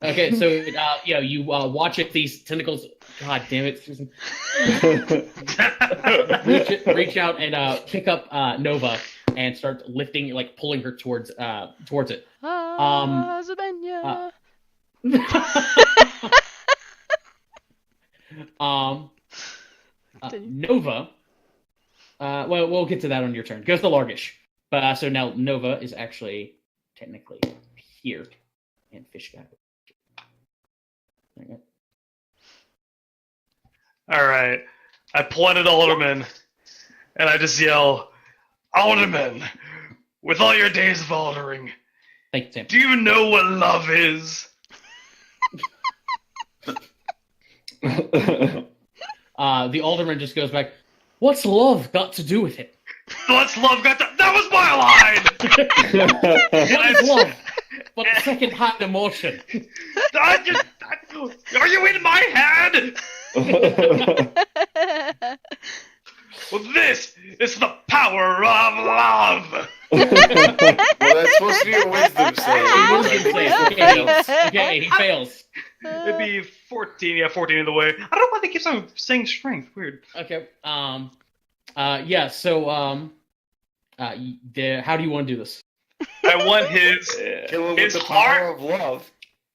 Okay, so you watch it. These tentacles. God damn it, Susan. Reach out and pick up Nova and start lifting, like pulling her towards it. Zabenya. Continue. Nova. Well, we'll get to that on your turn. Goes to Largish. But so now Nova is actually technically here, and Fish got it. There you go. All right. I point at Alderman, and I just yell, Alderman, with all your days of aldering, Thank you, Sam. do you know what love is? The alderman just goes back. What's love got to do with it? What's love got to... That was my line! What is love? But second-hand emotion. Are you in my head? It's the power of love. Well, that's supposed to be a wisdom save. Wisdom save. Okay, he fails. It'd be 14. Yeah, 14 in the way. I don't know why they keep on saying strength. Weird. Okay. Yeah. So, how do you want to do this? I want his Kill him with his the heart. power of love.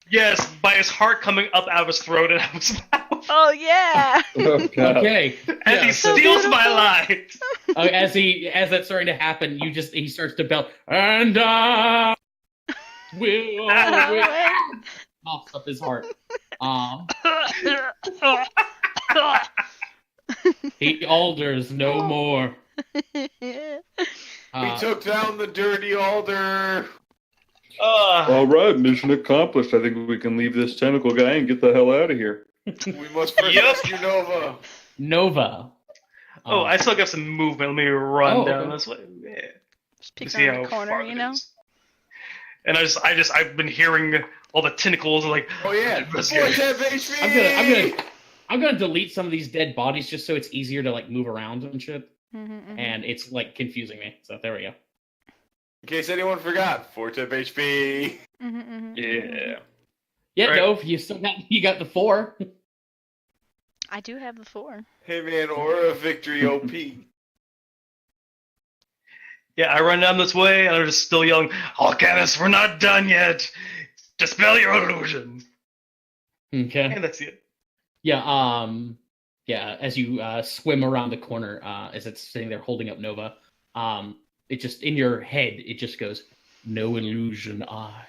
Yes, by his heart coming up out of his throat and out of his mouth. Oh yeah. Oh, God. Okay. As he So steals beautiful. my light. As that's starting to happen, he starts to belt, and will coughs up his heart. He alders no more. We took down the dirty alder. All right, mission accomplished. I think we can leave this tentacle guy and get the hell out of here. We must first Yep. rescue Nova. Nova. Oh, I still got some movement. Let me run Oh, down okay. this way. Yeah. Just peek See around how the corner, far you it know. is. And I've been hearing all the tentacles and like, Oh yeah, Investigate. 4 temp HP. I'm gonna delete some of these dead bodies just so it's easier to like move around and shit. Mm-hmm, And it's like confusing me. So there we go. In case anyone forgot, 4 temp HP. yeah. Yeah, Right. no, you got the 4. I do have the 4. Hitman Aura Victory OP. Yeah, I run down this way and I'm just still yelling, Alcanus, we're not done yet. Dispel your illusion. Okay. And that's it. Yeah, as you swim around the corner, as it's sitting there holding up Nova, it just, in your head, it just goes, no illusion I,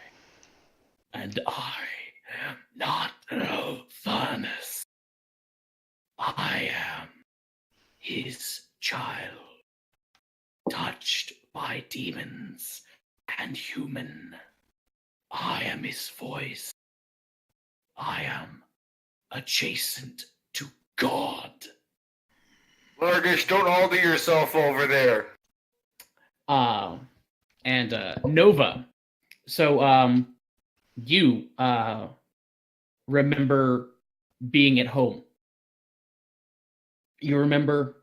and I am not no furnace. I am his child, touched by demons and human. I am his voice. I am adjacent to God. Largish, don't alter yourself over there. And Nova. So, you remember being at home. You remember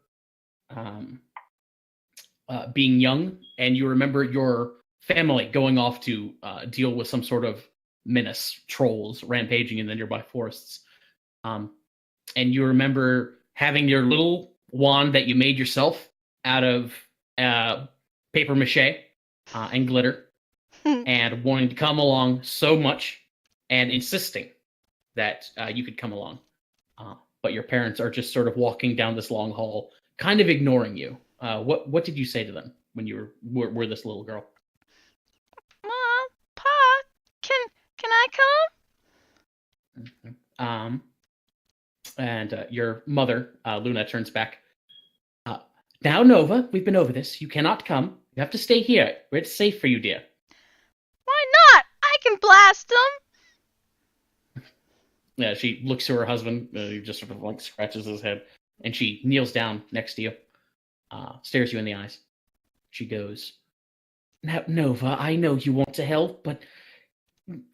being young, and you remember your family going off to deal with some sort of menace, trolls rampaging in the nearby forests. And you remember having your little wand that you made yourself out of paper mache and glitter, and wanting to come along so much and insisting that you could come along. But your parents are just sort of walking down this long hall, kind of ignoring you. What did you say to them when you were this little girl? Mom, Pa, can I come? And your mother, Luna, turns back. Now, Nova, we've been over this. You cannot come. You have to stay here, where it's safe for you, dear. Why not? I can blast them. Yeah, she looks to her husband, who just sort of like scratches his head, and she kneels down next to you, stares you in the eyes. She goes, "Now, Nova, I know you want to help, but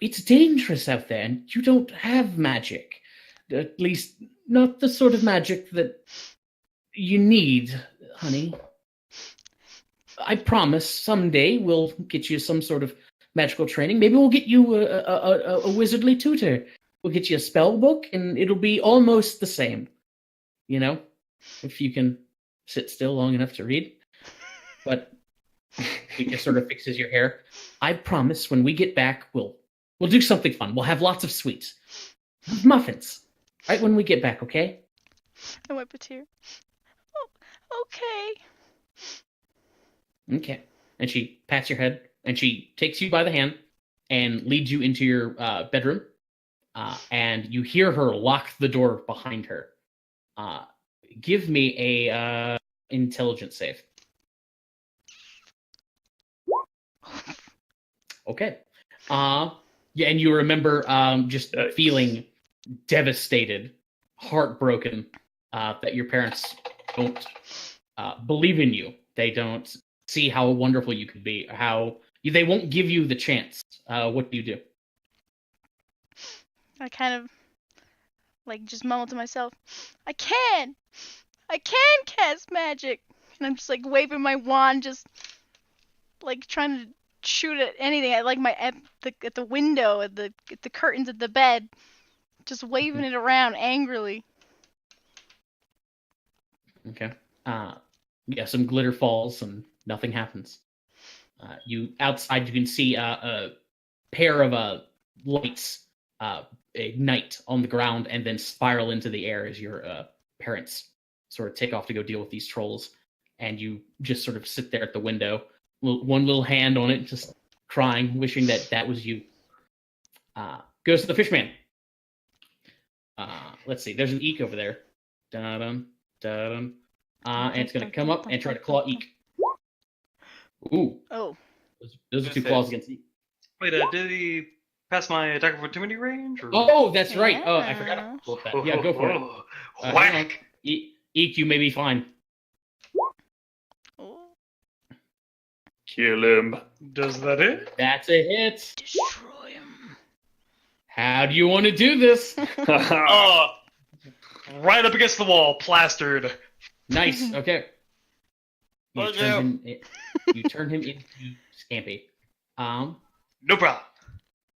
it's dangerous out there, and you don't have magic. At least, not the sort of magic that you need, honey. I promise someday we'll get you some sort of magical training. Maybe we'll get you a wizardly tutor. We'll get you a spell book, and it'll be almost the same. You know, if you can sit still long enough to read." But he just sort of fixes your hair. "I promise when we get back, we'll do something fun. We'll have lots of sweets. Muffins. Right when we get back, okay?" I wipe a tear. Oh, okay. Okay. And she pats your head, and she takes you by the hand and leads you into your bedroom. And you hear her lock the door behind her. Give me a intelligence save. Okay. Yeah, and you remember just feeling devastated, heartbroken that your parents don't believe in you. They don't see how wonderful you could be. They won't give you the chance. What do you do? I kind of like just mumble to myself, I can cast magic. And I'm just like waving my wand, just like trying to shoot at anything. I like at the window, at the curtains at the bed, just waving it around angrily. Okay. Yeah, some glitter falls and nothing happens. Outside, you can see a pair of lights ignite on the ground and then spiral into the air as your parents sort of take off to go deal with these trolls. And you just sort of sit there at the window, one little hand on it, just crying, wishing that was you. Goes to the fishman. Let's see. There's an eek over there. Dun-dun, dun-dun. And it's going to come up and try to claw eek. Ooh. Oh. Those are two claws against eek. Wait, did he pass my attack of opportunity range? Or... Oh, that's right. Oh, I forgot to pull that. Yeah, go for it. Whack! Eek, you may be fine. Kill him. Does that it? That's a hit. Destroy him. How do you want to do this? Right up against the wall, plastered. Nice. Okay. You Watch turn him into Scampy. No problem.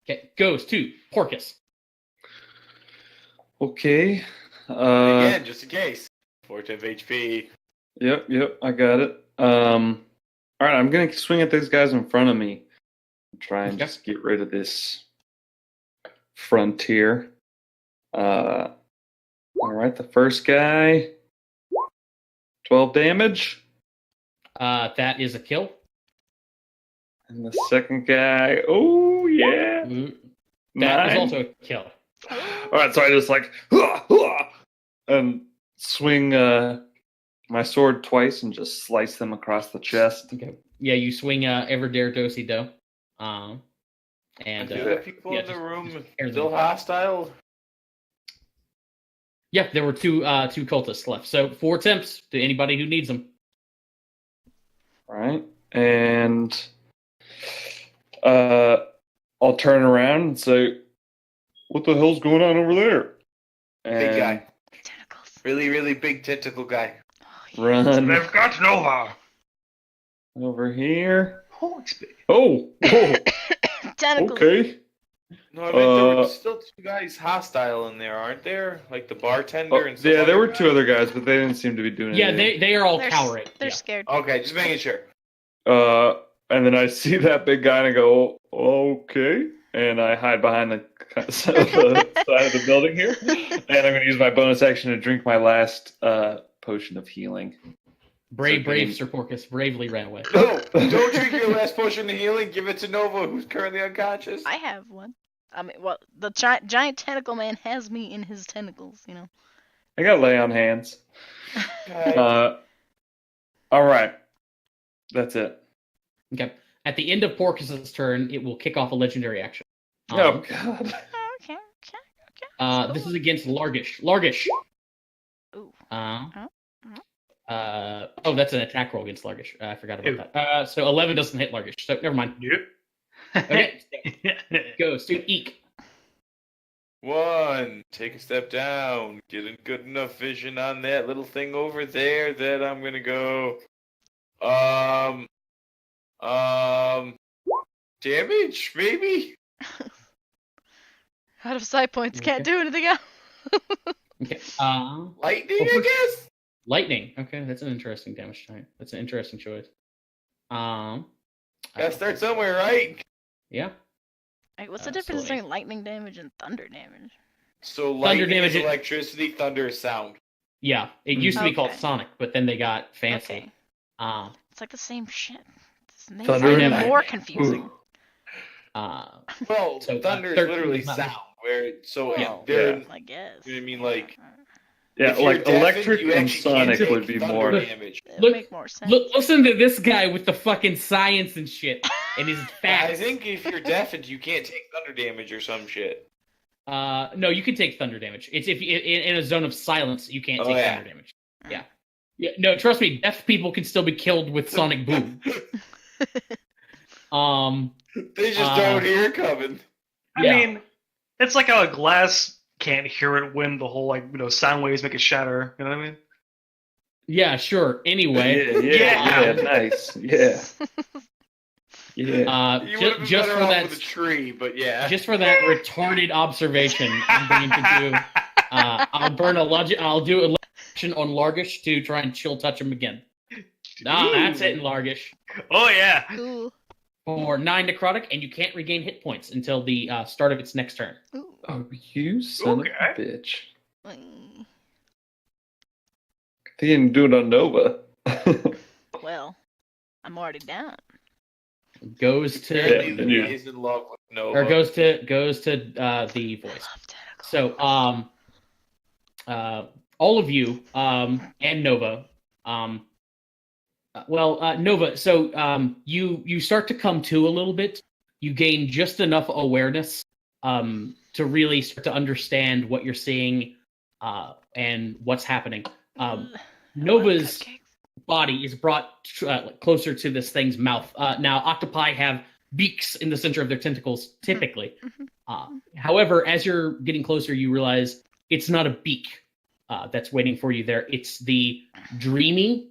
Okay. Goes to Porcus. Okay. Again, just in case. 4 temp HP. Yep, I got it. Alright, I'm gonna swing at these guys in front of me. Try and just get rid of this frontier. Alright, the first guy. 12 damage. That is a kill. And the second guy, oh yeah. That is 9. also a kill. Alright, so I just like and swing my sword twice and just slice them across the chest. Okay. Yeah, you swing Everdare Dosey Do. And the other people in the room just still hostile? Yeah, there were two cultists left. So 4 attempts to anybody who needs them. Right. And I'll turn around and say, what the hell's going on over there? And Big guy. Tentacles. Really, really big tentacle guy. Run They've got Nova. over here. Oh, it's big. Oh, Tentacles. okay. No, I meant there were still 2 guys hostile in there, aren't there? Like the bartender and some Yeah, there other were 2 guy? other guys, but they didn't seem to be doing Yeah, anything. they are all They're cowering. They're Yeah. scared. Okay, just making sure. And then I see that big guy and I go, okay. And I hide behind the side of the building here. And I'm going to use my bonus action to drink my last potion of healing. Brave Sir Porcus bravely ran away. No, don't drink your last potion of healing. Give it to Nova, who's currently unconscious. I have one. I mean, well, the giant tentacle man has me in his tentacles, you know. I got lay on hands. Okay. All right. That's it. Okay. At the end of Porcus's turn, it will kick off a legendary action. Oh, God. Okay. This is against Largish. Largish. Ooh. That's an attack roll against Largish. I forgot about that. So 11 doesn't hit Largish. So never mind. Yep. Okay. Goes to Eek. 1. Take a step down. Getting good enough vision on that little thing over there that I'm gonna go. Damage, maybe? Out of sight points, can't do anything else. Okay. Lightning, I guess? Lightning. Okay, that's an interesting damage type. That's an interesting choice. Gotta start somewhere, right? Yeah. Right, what's the difference between lightning damage and thunder damage? So lightning damage is is- electricity, thunder is sound. Yeah. It used to be called Okay. Sonic, but then they got fancy. Okay. Um. It's like the same shit. This makes Thunder it and even more lightning. confusing. Well, So, thunder is 13 literally is not- sound. Where so Yeah. they're I guess. You know what I mean, like Yeah, if you're like deafened, electric you and actually can't sonic take would be thunder more. damage. It would Look- make more sense. Listen to this guy with the fucking science and shit, and his I facts. think if you're deafened, you can't take thunder damage or some shit. No, you can take thunder damage. It's if you, in a zone of silence, you can't Oh, take yeah. thunder damage. Yeah. Yeah. No, trust me, deaf people can still be killed with sonic boom. They just don't hear it coming. I Yeah. mean, it's like how a glass can't hear it when the whole sound waves make it shatter. You know what I mean? Yeah, sure. Anyway, Yeah, nice. Yeah. Yeah. You would have been just better for off that, with a tree, but yeah. just for that retarded observation, I'm going to do. I'll do a action on Largish to try and chill touch him again. That's it, Largish. Oh yeah. Cool. For 9 necrotic, and you can't regain hit points until the start of its next turn. Ooh. Oh, you son of Okay. a bitch. Mm. He didn't do it on Nova. Well, I'm already down. Goes to Apparently Yeah. Louis is in love with Nova. or goes to the voice. Love tentacles. So all of you and Nova Nova, so you start to come to a little bit. You gain just enough awareness to really start to understand what you're seeing and what's happening. Nova's Cupcakes. body is brought closer to this thing's mouth. Now, octopi have beaks in the center of their tentacles, typically. However, as you're getting closer, you realize it's not a beak that's waiting for you there. It's the dreamy,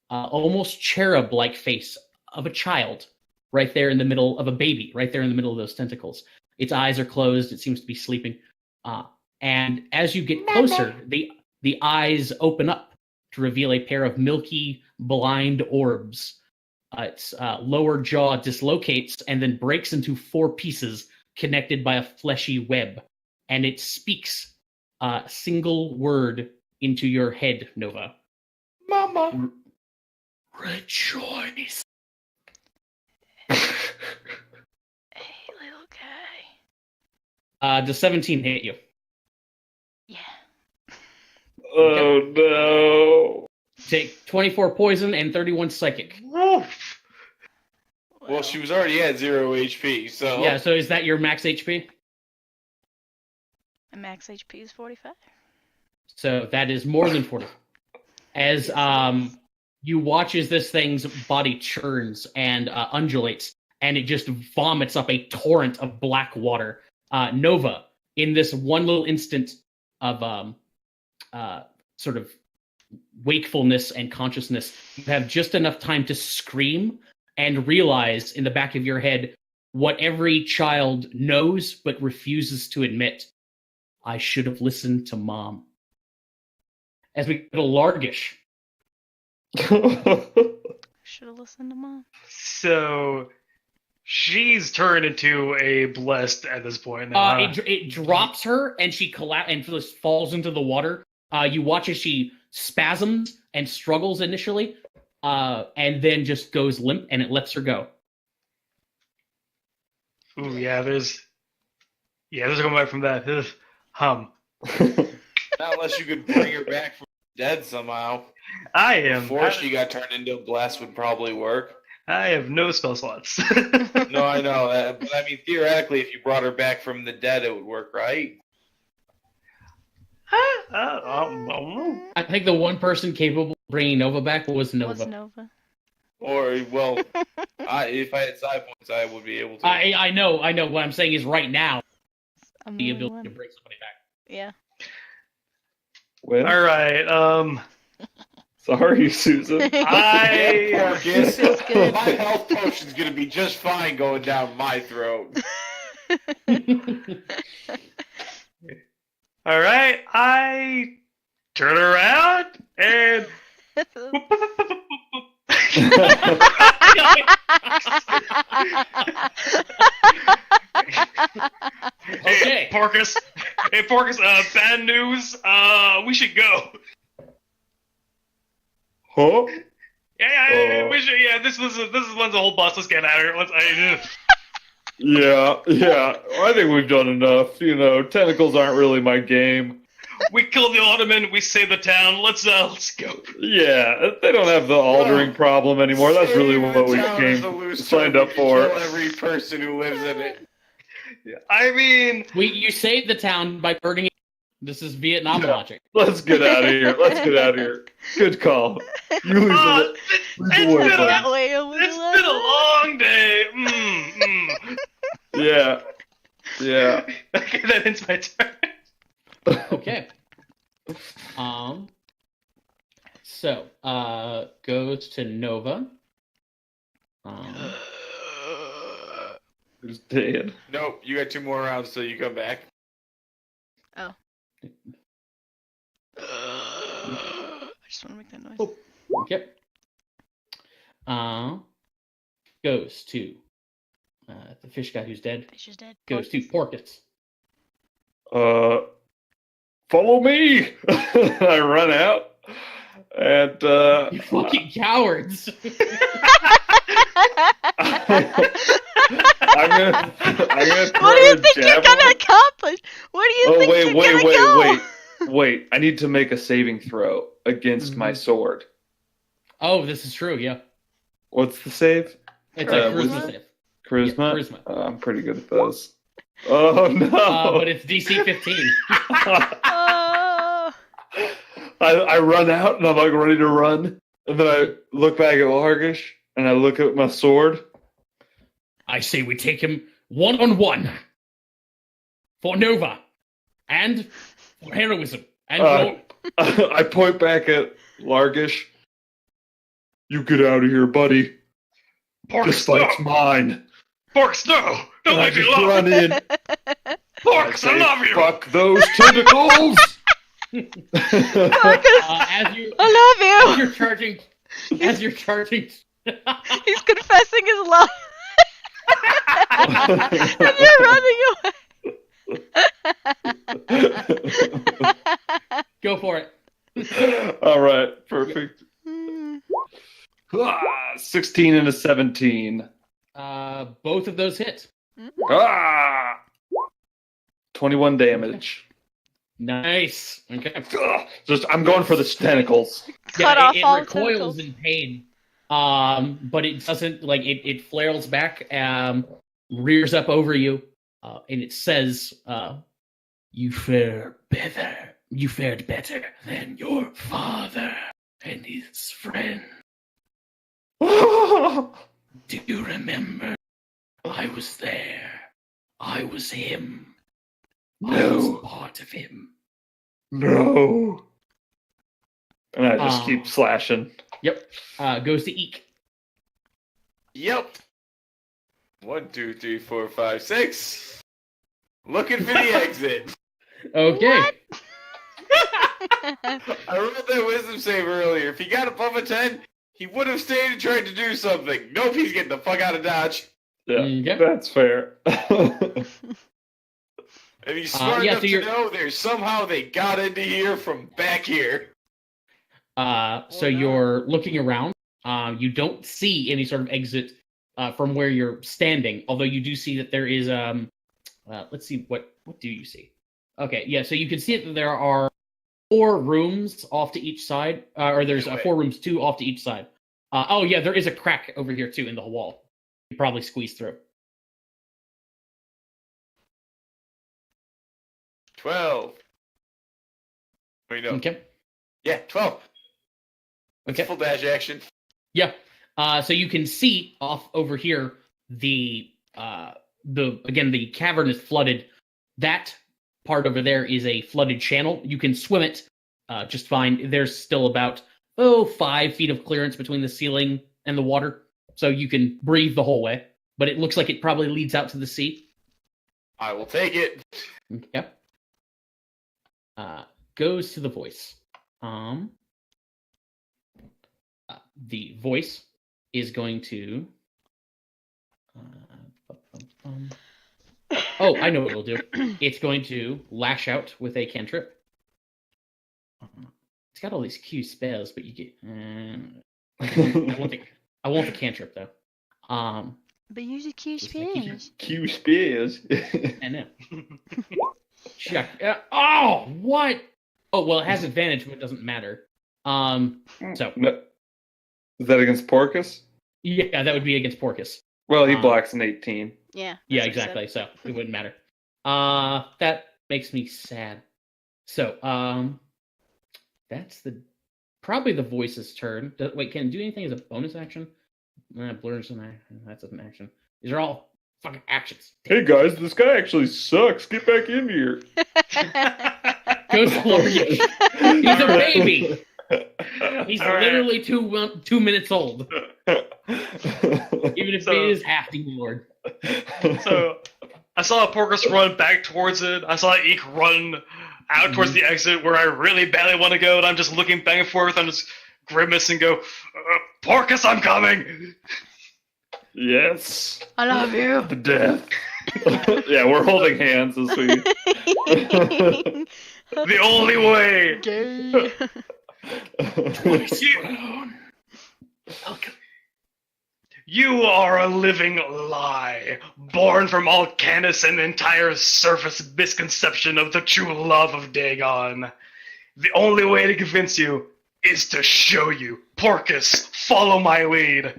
almost cherub-like face of a child right there in the middle of a baby, right there in the middle of those tentacles. Its eyes are closed. It seems to be sleeping. And as you get closer, the eyes open up to reveal a pair of milky, blind orbs. Its lower jaw dislocates and then breaks into 4 pieces connected by a fleshy web. And it speaks a single word into your head, Nova. Mama. Rejoice. Hey, little guy. Does 17 hit you? Yeah. Oh no. Take 24 poison and 31 psychic. Woof. Well, she was already at 0 HP, so... Yeah, so is that your max HP? My max HP is 45. So that is more than 40. As you watch as this thing's body churns and undulates, and it just vomits up a torrent of black water. Nova, in this one little instant of sort of wakefulness and consciousness, you have just enough time to scream and realize in the back of your head what every child knows but refuses to admit. I should have listened to Mom. As we go to Largish. Should have listened to Mom. So she's turned into a blessed at this point. Now. It drops her and she and just falls into the water. You watch as she spasms and struggles initially, and then just goes limp, and it lets her go. Ooh, yeah, there's going back from that. Ugh. Not unless you could bring her back from the dead somehow. I am. Before she got turned into a blast would probably work. I have no spell slots. No, I know. But I mean, theoretically, if you brought her back from the dead, it would work, right? I think the one person capable of bringing Nova back was Nova. Was Nova. Or, well, if I had side points, I would be able to. I know. What I'm saying is right now, I'm the the only ability one. to bring somebody back. Yeah. Well, All right. sorry, Susan. Marcus, Feels good. my health potion's gonna be just fine going down my throat. All right. I turn around and. Okay. Hey, Porcus. Bad news. We should go. Huh? Yeah, we should. Yeah, this is one's a whole bus. Let's get out of here. Yeah. I think we've done enough. Tentacles aren't really my game. We killed the Ottoman. We saved the town. Let's go. Yeah, they don't have the altering problem anymore. That's really what we signed up for. Kill every person who lives in it. I mean, You saved the town by burning it. This is Vietnam logic. Let's get out of here. Good call. You leave the it's That way a been little. a long day. Yeah. Okay, that ends my turn. Okay. So, goes to Nova. Who's dead? Nope, you got 2 more rounds till you come back. Oh. I just want to make that noise. Yep. Goes to the fish guy who's dead. Fish is dead. Goes to Porkus. Follow me! I run out, and You fucking cowards! I'm gonna throw What do you a think you're javelin. gonna accomplish? Where do you think you're gonna go? Wait! I need to make a saving throw against my sword. Oh, this is true. Yeah, What's the save? it's a charisma save. Charisma. Yeah, charisma. I'm pretty good at those. Oh no! But it's DC 15. Oh. I run out and I'm like ready to run, and then I look back at Largish and I look at my sword. I say we take him 1-on-1 for Nova and for heroism and I point back at Largish. You get out of here, buddy. This Porks, fight's no! mine. Porks, no! Don't And I leave me just alone! run in. Porks, I say, love you! Fuck those tentacles! as you I love you. as you're charging, He's confessing his love. And you're running away. go for it. All right, perfect. 16 and a 17. Both of those hit. 21 damage. Nice. Okay. I'm going for the tentacles. Cut off it all recoils tentacles. in pain. But it doesn't it flails back, rears up over you, and it says, "You fared better than your father and his friend. Do you remember? I was there. I was him. I was part of him." No. And I just keep slashing. Yep. Goes to Eek. Yep. 1, 2, 3, 4, 5, 6. Looking for the exit. Okay. I rolled that wisdom save earlier. If he got above a 10, he would have stayed and tried to do something. Nope, he's getting the fuck out of Dodge. Yeah, Okay. that's fair. And he's smart yeah, enough so to you're- know there's somehow they got into here from back here. So you're looking around. You don't see any sort of exit from where you're standing, although you do see that there is let's see, what do you see? Okay, yeah, so you can see that there are 4 rooms off to each side, or there's 4 rooms, 2 off to each side. Oh yeah, there is a crack over here too in the wall. You probably squeeze through. 12. Wait, no. Okay. Yeah, 12. Okay. Full dash action. Yeah. So you can see off over here the cavern is flooded. That part over there is a flooded channel. You can swim it just fine. There's still about 5 feet of clearance between the ceiling and the water, so you can breathe the whole way. But it looks like it probably leads out to the sea. I will take it. Yep. Goes to the voice. The voice is going to. Oh, I know what it'll do. It's going to lash out with a cantrip. It's got all these Q spells, but you get. I want the cantrip though. But use your Q spears. Q spears. I know. Check. Oh, what? Oh, well, it has advantage, but it doesn't matter. So. No. Is that against Porkus? Yeah, that would be against Porkus. Well, he blocks an 18. Yeah. Yeah, that's what I exactly. So it wouldn't matter. That makes me sad. So, that's probably the voice's turn. Wait, can it do anything as a bonus action? Blurs and that's an action. These are all fucking actions. Hey guys, this guy actually sucks. Get back in here. Goes Florian. He's a baby. He's All right. literally 2 minutes old. Even if he is half Demon Lord. So I saw Porkus run back towards it. I saw Eek run out towards the exit where I really badly want to go, and I'm just looking back and forth. I'm just grimace and go, Porkus, I'm coming! Yes. I love you. The death. Yeah, we're holding hands as we. The only way! Gay. You are a living lie, born from Alcanus and the entire surface misconception of the true love of Dagon. The only way to convince you is to show you. Porkus, follow my lead.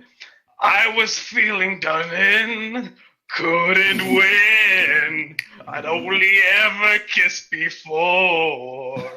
I was feeling done in, couldn't win. I'd only ever kissed before.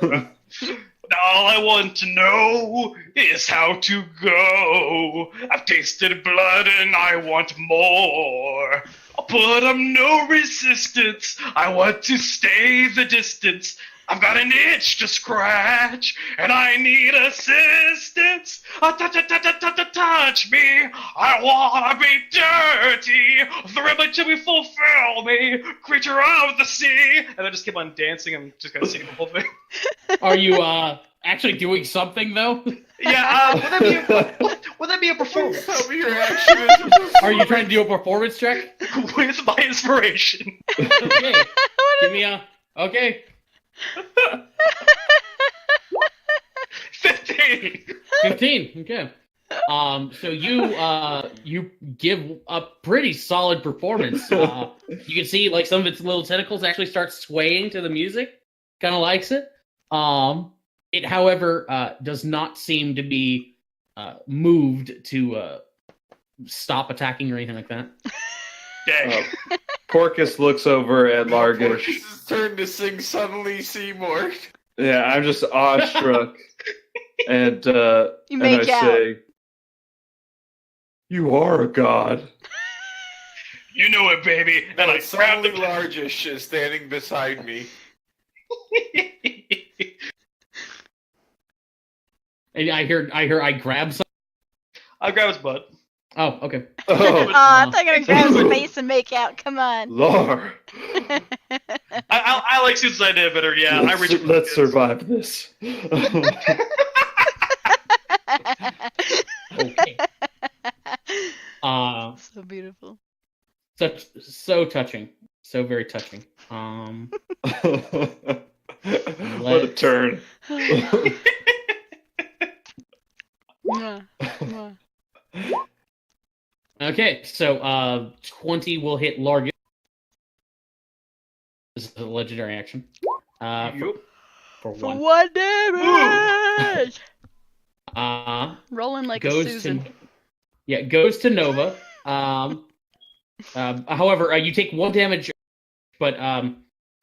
All I want to know is how to go. I've tasted blood and I want more. But I'm no resistance. I want to stay the distance. I've got an itch to scratch, and I need assistance. Touch me. I wanna be dirty. Thrill till we fulfill me. Creature of the sea. And I just keep on dancing. I'm just gonna sing the whole thing. Are you actually doing something though? Yeah. Would that be a performance? Tell me your action. Are you trying to do a performance check? With my inspiration. Okay. Give me a. Okay. 15. 15. Okay. So you give a pretty solid performance. You can see like some of its little tentacles actually start swaying to the music. Kind of likes it. It, however, does not seem to be moved to stop attacking or anything like that. Dang. Porkus looks over at Largish. Porkus' turn to sing Suddenly Seymour. Yeah, I'm just awestruck. And You and make I out. say, "You are a god." You know it, baby. And I grab Suddenly the Largish is standing beside me. And I grab some. I'll grab his butt. Oh, okay. Oh, I thought you were gonna grab his face and make out. Come on. Lar. I like Susan's idea better. Yeah, I reach. Let's survive this. Okay. So beautiful. So touching. So very touching. What a turn. Mwah, mwah. Okay, so 20 will hit Largus. This is a legendary action. For For one. 1 damage. Rolling like a Goes Susan. goes to Nova. However, you take 1 damage, but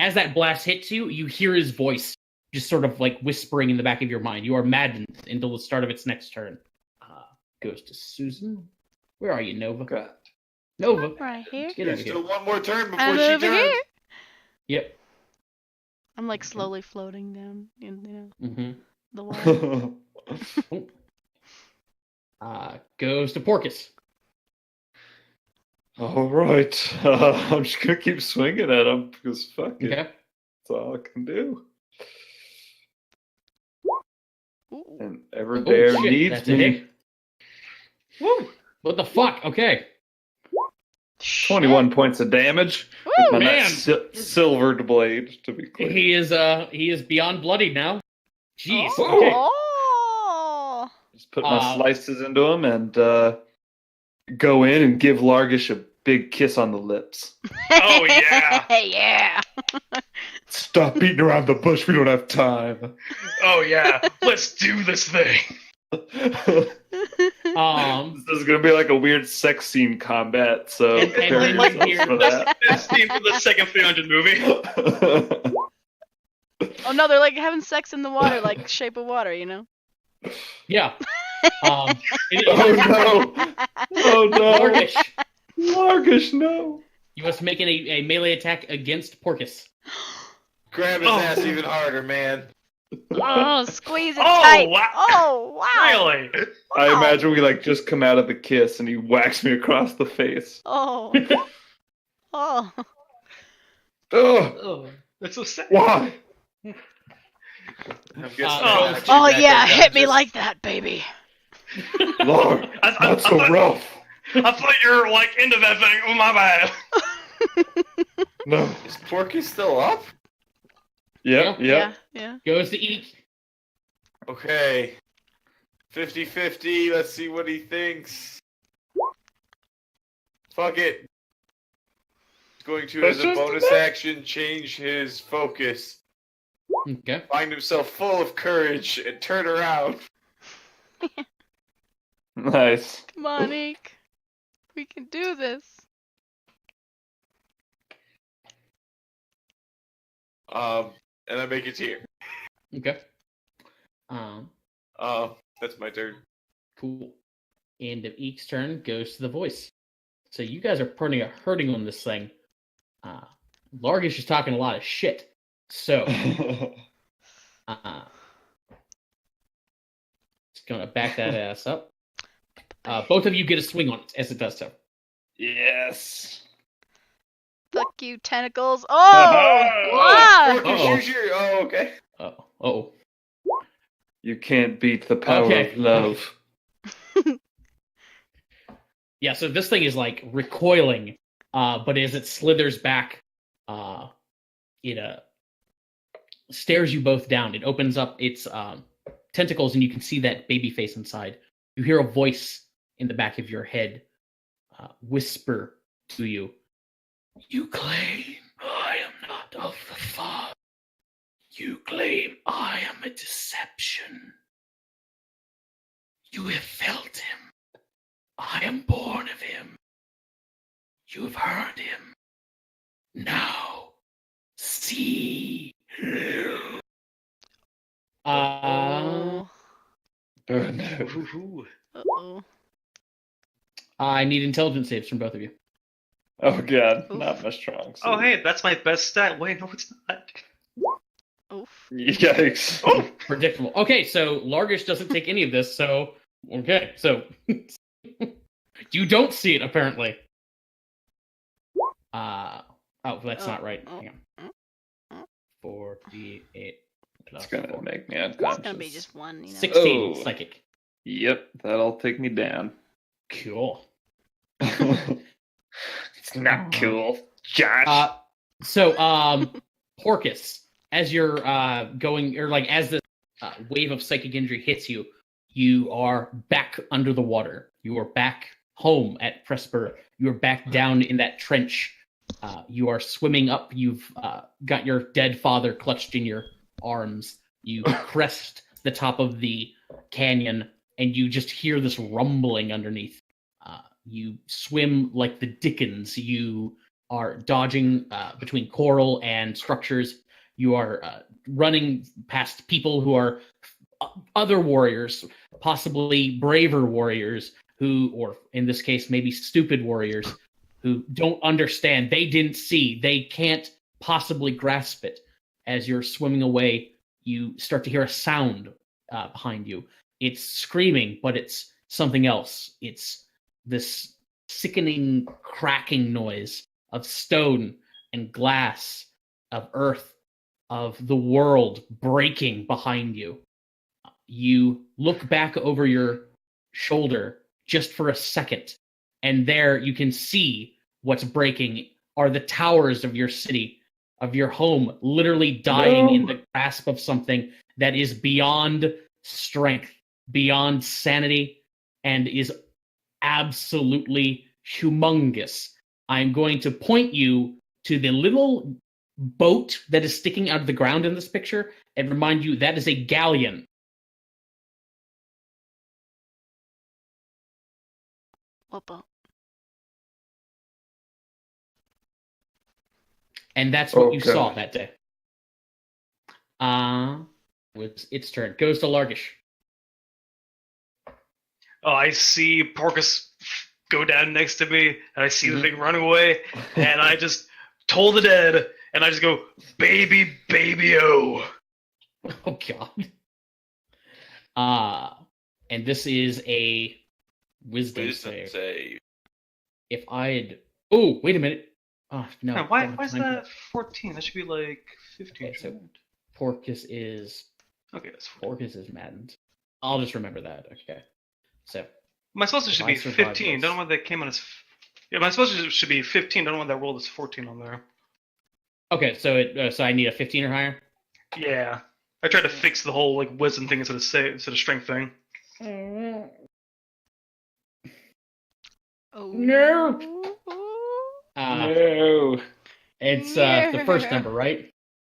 as that blast hits you, you hear his voice just sort of like whispering in the back of your mind. You are maddened until the start of its next turn. Goes to Susan. Where are you, Nova? God. Nova. Right here. Get over There's here. still one more turn before I'm she over turns. here. Yep. I'm like slowly floating down, Mm-hmm. the water. Goes to Porkus. All right. I'm just gonna keep swinging at him because fuck it. Okay. That's all I can do. Ooh. And every Oh, bear shit, needs that's a me. hit. Woo! What the fuck? Okay. 21 points of damage with my Man. silvered blade, to be clear. He is beyond bloody now. Jeez. Oh. Okay. Oh. Just put my Uh, slices into him and go in and give Largish a big kiss on the lips. Oh, yeah. Yeah. Stop beating around the bush. We don't have time. Oh yeah. Let's do this thing. This is gonna be like a weird sex scene combat. So And prepare like yourselves here- for that. This theme for the second 300 movie. Oh no, they're like having sex in the water, like Shape of Water, you know? Yeah. Oh no! Oh no! Largish, Largish, no! you must make a melee attack against Porkus. Grab his ass even harder, man. Oh, squeeze it Oh, tight. wow. Oh, wow. Really? I Wow. imagine we like just come out of the kiss and he whacks me across the face. Oh. Oh. Ugh, Oh, that's so sad. why? I'm guessing Oh. actually Oh, back yeah, there, hit me just- like that, baby. Lord, I not so thought- rough. I thought you were like into that thing. Oh, my bad. No. Is Porky still up? Yep, yep. Yeah. Goes to eat. Okay. 50-50. Let's see what he thinks. Fuck it. He's going to, That's as a just bonus enough. action, change his focus. Okay. Find himself full of courage and turn around. Nice. Come on, Ike. We can do this. And I make it here. Okay. That's my turn. Cool. End of Eek's turn goes to the voice. So you guys are hurting on this thing. Largish is talking a lot of shit. So, just gonna back that ass up. Both of you get a swing on it as it does so. Yes. Fuck you, tentacles. Oh! Wow! Porky, Uh-oh. use your... Oh, okay. Oh. You can't beat the power Okay. of love. Yeah, so this thing is like recoiling, but as it slithers back, it stares you both down. It opens up its tentacles, and you can see that baby face inside. You hear a voice in the back of your head whisper to you, "You claim I am not of the Father. You claim I am a deception. You have felt him. I am born of him. You have heard him. Now, see." Oh. Oh, no. Ooh. Uh-oh. I need intelligence saves from both of you. Oh, God. Oof. Not my strong suit. Oh, hey, that's my best stat. Wait, no, it's not. Oof. Yikes. Oh, Predictable. Okay, so Largish doesn't take any of this, so... Okay, so... you don't see it, apparently. Oh, that's not right. Hang on. 48 plus It's gonna 4. make me It's unconscious. gonna be just one, you know. 16 Oh. psychic. Yep, that'll take me down. Cool. It's not cool, Josh. So, Porcus, as you're going, or like as the wave of psychic injury hits you, you are back under the water. You are back home at Presper. You are back down in that trench. You are swimming up. You've got your dead father clutched in your arms. You crest the top of the canyon, and you just hear this rumbling underneath. You swim like the Dickens. You are dodging between coral and structures. You are running past people who are other warriors, possibly braver warriors, who, or in this case, maybe stupid warriors, who don't understand. They didn't see. They can't possibly grasp it. As you're swimming away, you start to hear a sound behind you. It's screaming, but it's something else. It's this sickening cracking noise of stone and glass, of earth, of the world breaking behind you. You look back over your shoulder just for a second, and there you can see what's breaking are the towers of your city, of your home, literally dying in the grasp of something that is beyond strength, beyond sanity, and is absolutely humongous. I'm going to point you to the little boat that is sticking out of the ground in this picture and remind you that is a galleon. What boat? And that's what you Okay. saw that day. Was its turn. Goes to Largish. Oh, I see Porcus go down next to me, and I see the thing run away, and I just toll the dead, and I just go, baby, baby, oh. Oh god. And this is a wisdom save. If I had... Oh, wait a minute. Oh, no. Huh, why is that 14? That should be like 15. Okay, so Porcus is... Okay, that's 14. Porcus is maddened. I'll just remember that. Okay. So... My supposed should be 15. Don't know why that came on as... Yeah, my supposed should be 15. Don't know why that rolled as 14 on there. Okay, so so I need a 15 or higher? Yeah. I tried to fix the whole like wisdom thing instead of strength thing. Oh No. No. It's the first number, right?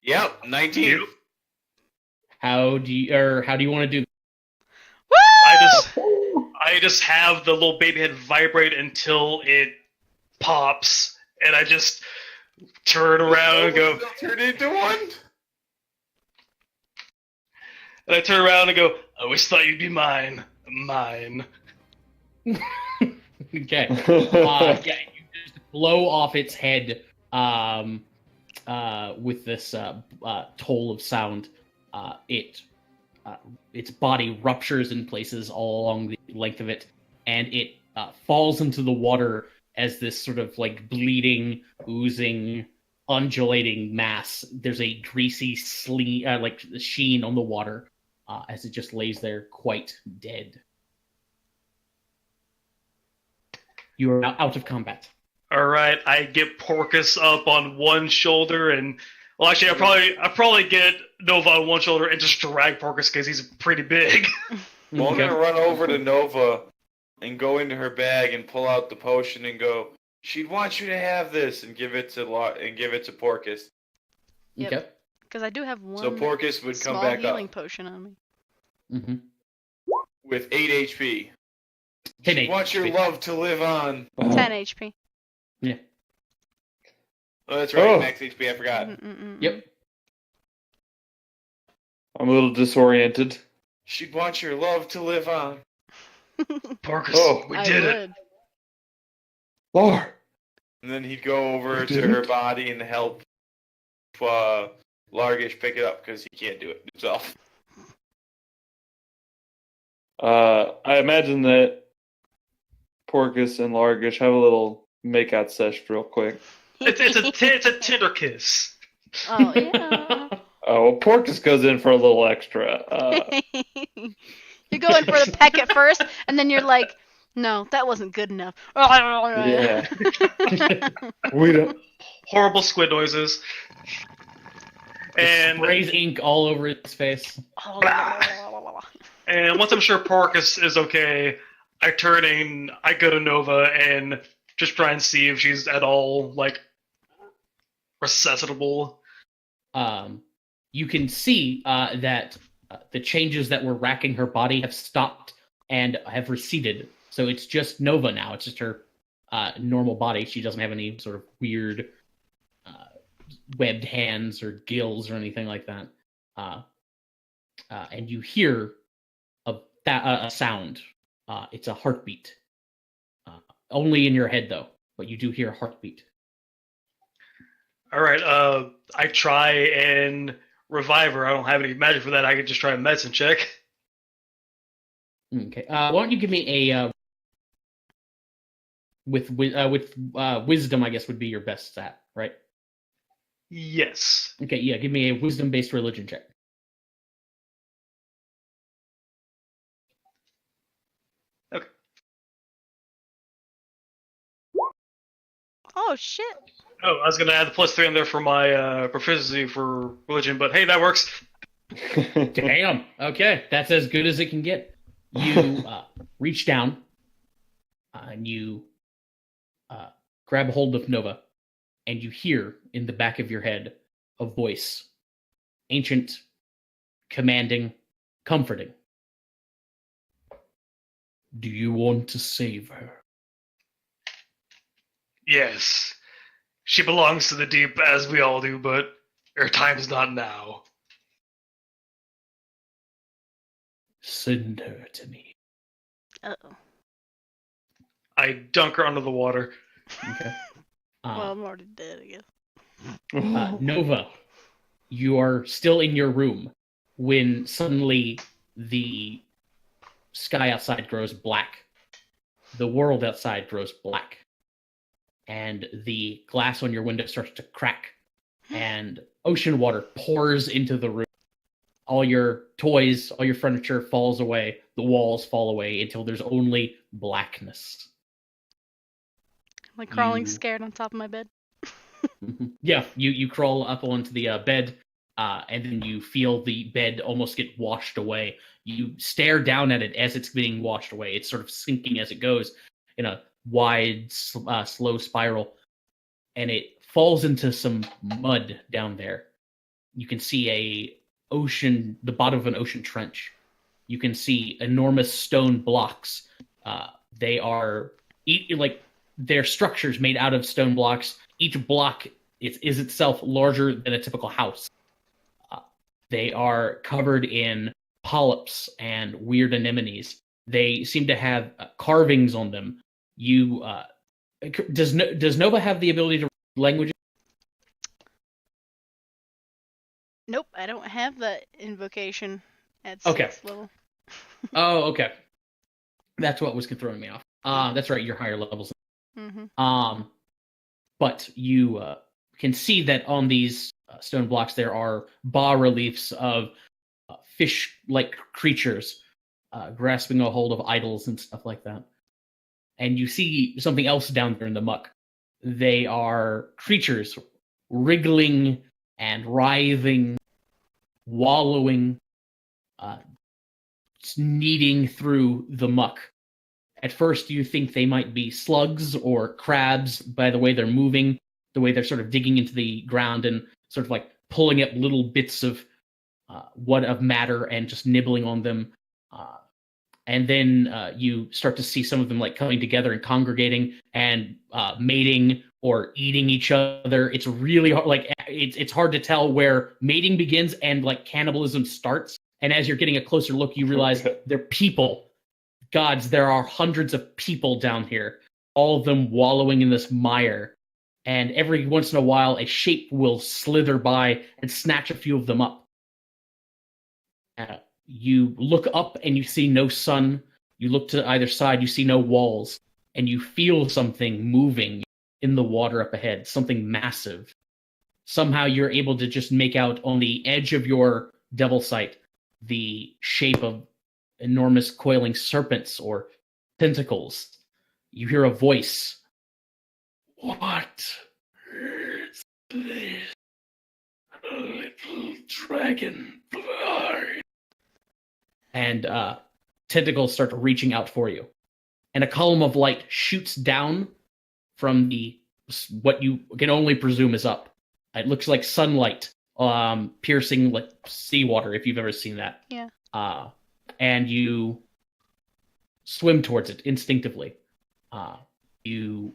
Yep, 19. Yep. How do you want to do? I just have the little baby head vibrate until it pops, and I just turn around and go, Turn into one? and I turn around and go, I always thought you'd be mine. Mine. Okay. Yeah, you just blow off its head with this toll of sound. Its body ruptures in places all along the length of it, and it falls into the water as this sort of like bleeding, oozing, undulating mass. There's a greasy like sheen on the water as it just lays there quite dead. You are now out of combat. All right, I get Porcus up on one shoulder, and well, actually, I probably get Nova on one shoulder and just drag Porcus because he's pretty big. Well, I'm gonna run over to Nova and go into her bag and pull out the potion and go, she'd want you to have this, and give it to Porcus. Yep. Okay. Because I do have one So Porcus would come small back healing up potion on me. Mm-hmm. with 8 HP. Hit She 8 wants your HP. love to live on. 10 HP. Yeah. Oh, that's right, Oh. max HP, I forgot. Yep. I'm a little disoriented. She'd want your love to live on. Porcus, Oh. we did it. Lar! And then he'd go over You to did her it? body and help Largish pick it up because he can't do it himself. I imagine that Porcus and Largish have a little makeout sesh real quick. It's a tender kiss. Oh, yeah. Oh, well, Porcus goes in for a little extra. You're going for the peck at first, and then you're like, no, that wasn't good enough. Yeah. We don't. Horrible squid noises. And Sprays ink all over his face. And once I'm sure Porcus is okay, I turn and I go to Nova and just try and see if she's at all, like, resuscitable. You can see that the changes that were racking her body have stopped and have receded. So it's just Nova now. It's just her normal body. She doesn't have any sort of weird webbed hands or gills or anything like that. And you hear a sound. It's a heartbeat. Only in your head, though. But you do hear a heartbeat. All right, I try and revive her. I don't have any magic for that. I can just try a medicine check. Okay. Why don't you give me a with wisdom? I guess would be your best stat, right? Yes. Okay. Yeah. Give me a wisdom-based religion check. Okay. Oh, shit. Oh, I was gonna add the +3 in there for my proficiency for religion, but hey, that works. Damn. Okay, that's as good as it can get. You reach down and you grab a hold of Nova, and you hear in the back of your head a voice, ancient, commanding, comforting. Do you want to save her? Yes. She belongs to the deep, as we all do, but her time is not now. Send her to me. Uh-oh. I dunk her under the water. Okay. Well, I'm already dead, I guess. Nova, you are still in your room. when suddenly the sky outside grows black. The world outside grows black. And the glass on your window starts to crack. And ocean water pours into the room. All your toys, all your furniture falls away. The walls fall away until there's only blackness. Like crawling scared on top of my bed. Yeah, you crawl up onto the bed, and then you feel the bed almost get washed away. You stare down at it as it's being washed away. It's sort of sinking as it goes in a wide, slow spiral, and it falls into some mud down there. You can see the bottom of an ocean trench. You can see enormous stone blocks. They are they're structures made out of stone blocks. Each block is itself larger than a typical house. They are covered in polyps and weird anemones. They seem to have carvings on them. Does Nova have the ability to read languages? Nope, I don't have that invocation at 6th level. Oh, okay. That's what was throwing me off. That's right, you're higher levels. Mm-hmm. But you can see that on these stone blocks there are bas-reliefs of fish-like creatures grasping a hold of idols and stuff like that. And you see something else down there in the muck. They are creatures wriggling and writhing, wallowing, kneading through the muck. At first, you think they might be slugs or crabs by the way they're moving, the way they're sort of digging into the ground and sort of like pulling up little bits of of matter and just nibbling on them. And then you start to see some of them like coming together and congregating and mating or eating each other. It's really hard, it's hard to tell where mating begins and like cannibalism starts. And as you're getting a closer look, you realize they're people. Gods, there are hundreds of people down here, all of them wallowing in this mire. And every once in a while, a shape will slither by and snatch a few of them up. You look up and you see no sun. You look to either side, you see no walls. And you feel something moving in the water up ahead, something massive. Somehow you're able to just make out on the edge of your devil sight the shape of enormous coiling serpents or tentacles. You hear a voice. What is this? A little dragonfly. And tentacles start reaching out for you. And a column of light shoots down from what you can only presume is up. It looks like sunlight piercing like seawater, if you've ever seen that. Yeah. And you swim towards it instinctively. You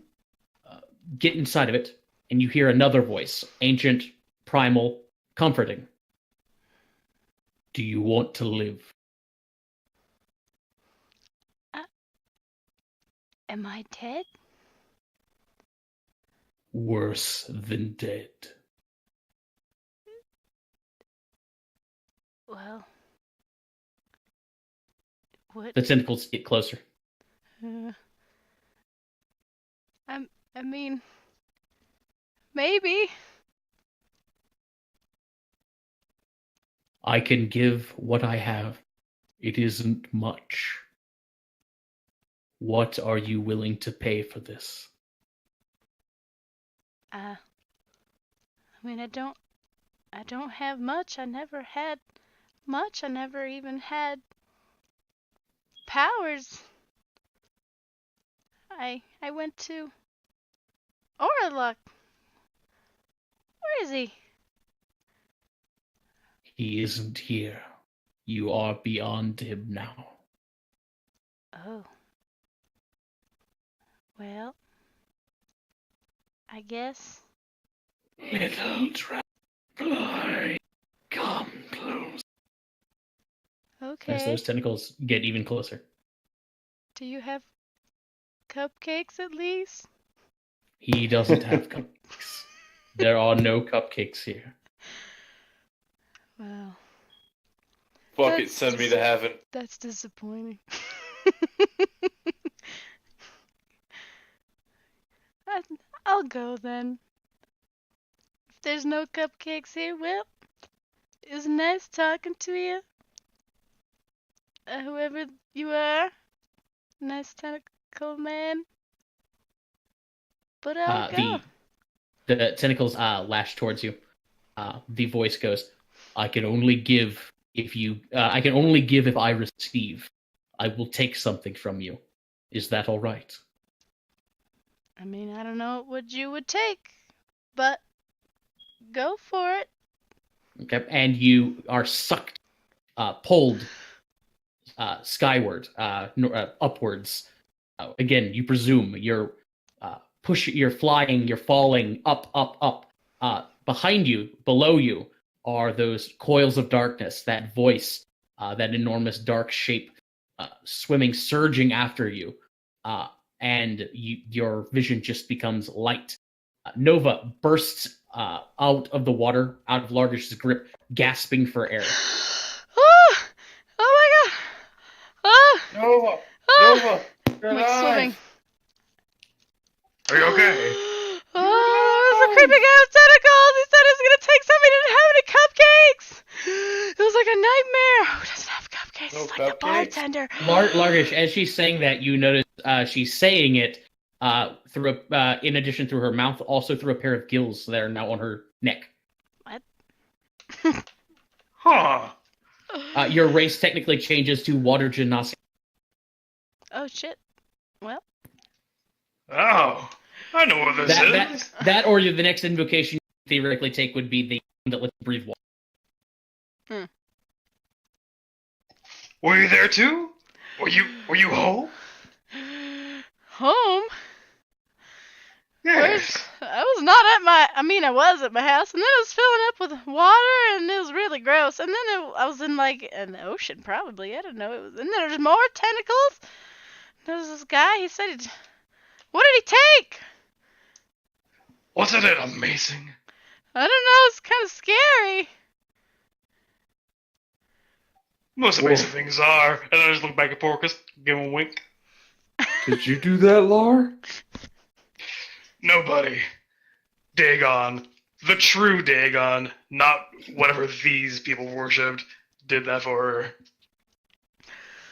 get inside of it, and you hear another voice, ancient, primal, comforting. Do you want to live? Am I dead? Worse than dead. Well, what? The tentacles get closer. I mean, maybe. I can give what I have. It isn't much. What are you willing to pay for this? I mean, I don't have much. I never had much. I never even had powers. I went to Orlok. Where is he? He isn't here. You are beyond him now. Oh. Well, I guess. Little dragonfly, come close. Okay. As those tentacles get even closer. Do you have cupcakes at least? He doesn't have cupcakes. There are no cupcakes here. Well, Fuck it, send me to heaven. That's disappointing. I'll go then. If there's no cupcakes here, well, it was nice talking to you. Whoever you are, nice tentacle man. But I'll go. The tentacles lash towards you. The voice goes, I can only give if I receive. I will take something from you. Is that all right? I mean, I don't know what you would take, but go for it. Okay, and you are sucked, pulled skyward, upwards. Again, you presume you're you're flying, you're falling up, up, up. Behind you, below you, are those coils of darkness, that voice, that enormous dark shape, swimming, surging after you. And your vision just becomes light. Nova bursts out of the water, out of Largish's grip, gasping for air. Oh my god! Nova! Ah! Nova! You're I'm like alive! swimming. Are you okay? Oh, there's a creepy guy with tentacles! He said he was gonna take something, he didn't have any cupcakes! It was like a nightmare! Who doesn't have cupcakes? No It's like the cupcakes? bartender. Largish, as she's saying that, you notice she's saying it through in addition through her mouth, also through a pair of gills that are now on her neck. What? Huh. Your race technically changes to water gymnastics. Oh shit. Well, Oh, I know what this is. That or the next invocation you theoretically take would be the one that lets you breathe water. Were you there too? Were you home? home? Yes. I was not at my. I mean, I was at my house, and then it was filling up with water, and it was really gross. And then I was in like an ocean, probably. I don't know. It was, and there's more tentacles. There's this guy. He said, "What did he take?" Wasn't it amazing? I don't know. It's kind of scary. Most amazing things are. And I just look back at Porcus, give him a wink. Did you do that, Lar? Nobody. Dagon, the true Dagon, not whatever these people worshipped, did that for her.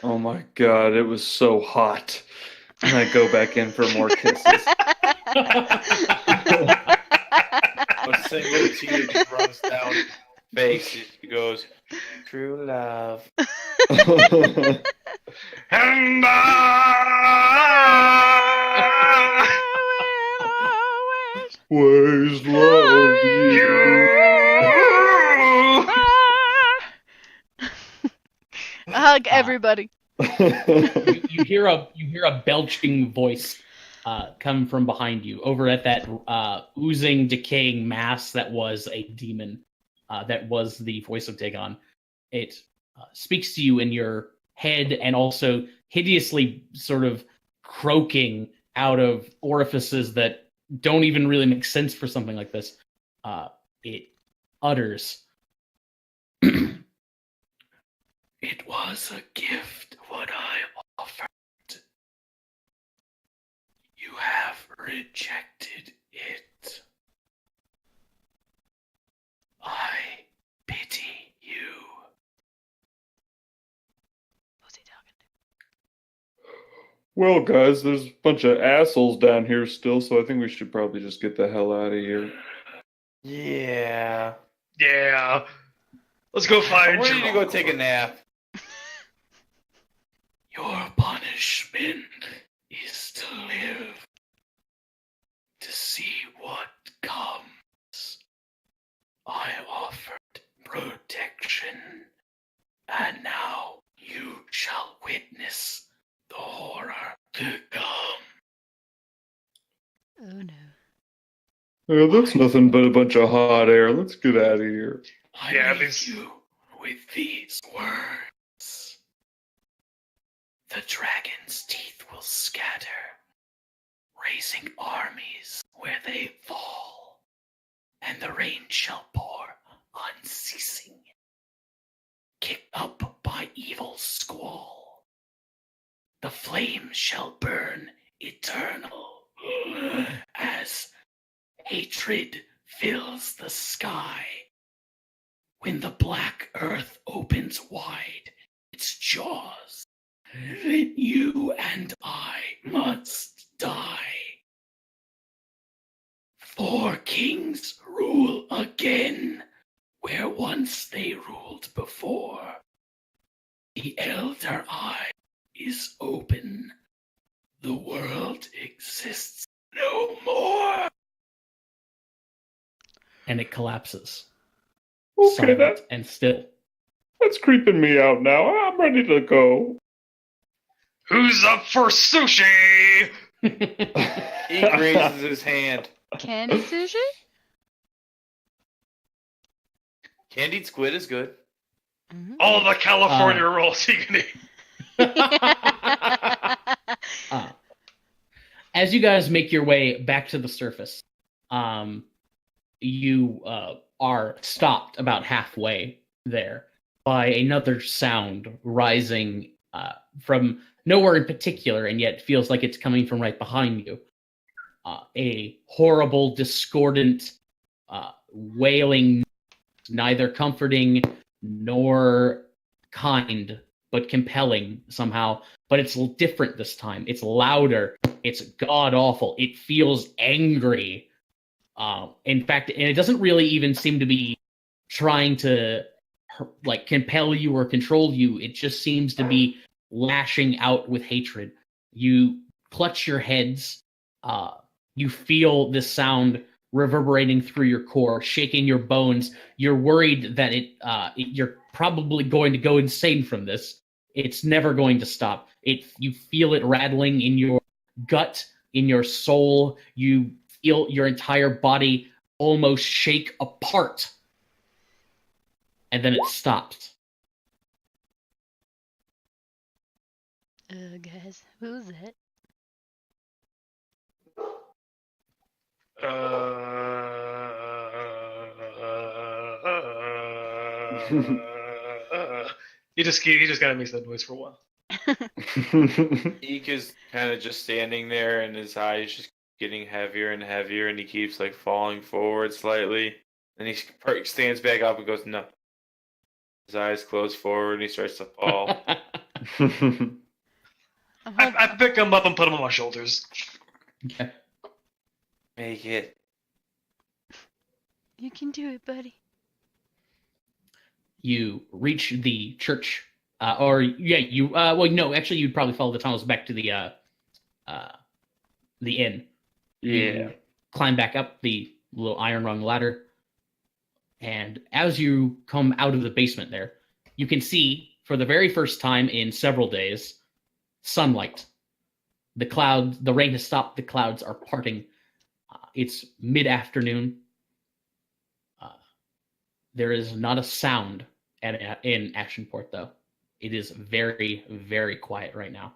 Oh my god, it was so hot. And I go back in for more kisses. A single tear just runs down his face. He goes, true love. And Always loved you. Hug everybody. you hear a belching voice come from behind you, over at that oozing, decaying mass that was a demon, that was the voice of Dagon. It speaks to you in your head, and also hideously sort of croaking out of orifices that don't even really make sense for something like this. It utters, "It was a gift what I offered. You have rejected it. I pity you." Who's he talking to? Well, guys, there's a bunch of assholes down here still, so I think we should probably just get the hell out of here. Yeah. yeah. Let's go find We're ready to go take a nap. Your punishment is to live, to see what comes. I offered protection, and now you shall witness the horror to come. Oh no. Yeah, that's nothing but a bunch of hot air. Let's get out of here. I Yeah, leave these- you with these words. The dragon's teeth will scatter, raising armies where they fall, and the rain shall pour unceasing. kicked up by evil squall. The flame shall burn eternal as hatred fills the sky. When the black earth opens wide its jaws, you and I must die. 4 kings rule again, where once they ruled before. The elder eye is open. The world exists no more. And it collapses. Okay, Silent and still. that's creeping me out now. I'm ready to go. Who's up for sushi? He raises his hand. Candy sushi? Candied squid is good. Mhm. All the California rolls you can eat. As you guys make your way back to the surface, you are stopped about halfway there by another sound rising from nowhere in particular, and yet feels like it's coming from right behind you. A horrible, discordant, wailing, neither comforting nor kind, but compelling somehow. But it's different this time. It's louder. It's god-awful. It feels angry. In fact, and it doesn't really even seem to be trying to like compel you or control you. It just seems to be lashing out with hatred. You clutch your heads. You feel this sound reverberating through your core, shaking your bones. You're worried that you're probably going to go insane from this. It's never going to stop. You feel it rattling in your gut, in your soul. You feel your entire body almost shake apart. And then it stops. Guys, who's that? He just kind of makes that noise for a while. Ika's kind of just standing there, and his eyes just getting heavier and heavier, and he keeps like falling forward slightly. Then he stands back up and goes, "No." His eyes close forward, and he starts to fall. I pick him up and put him on my shoulders. Okay. Make it. You can do it, buddy. You reach the church, you. Well, no, actually, you'd probably follow the tunnels back to the inn. Yeah. You climb back up the little iron rung ladder, and as you come out of the basement there, you can see for the very first time in several days sunlight. The rain has stopped. The clouds are parting. It's mid-afternoon. There is not a sound in Ashenport, though. It is very, very quiet right now.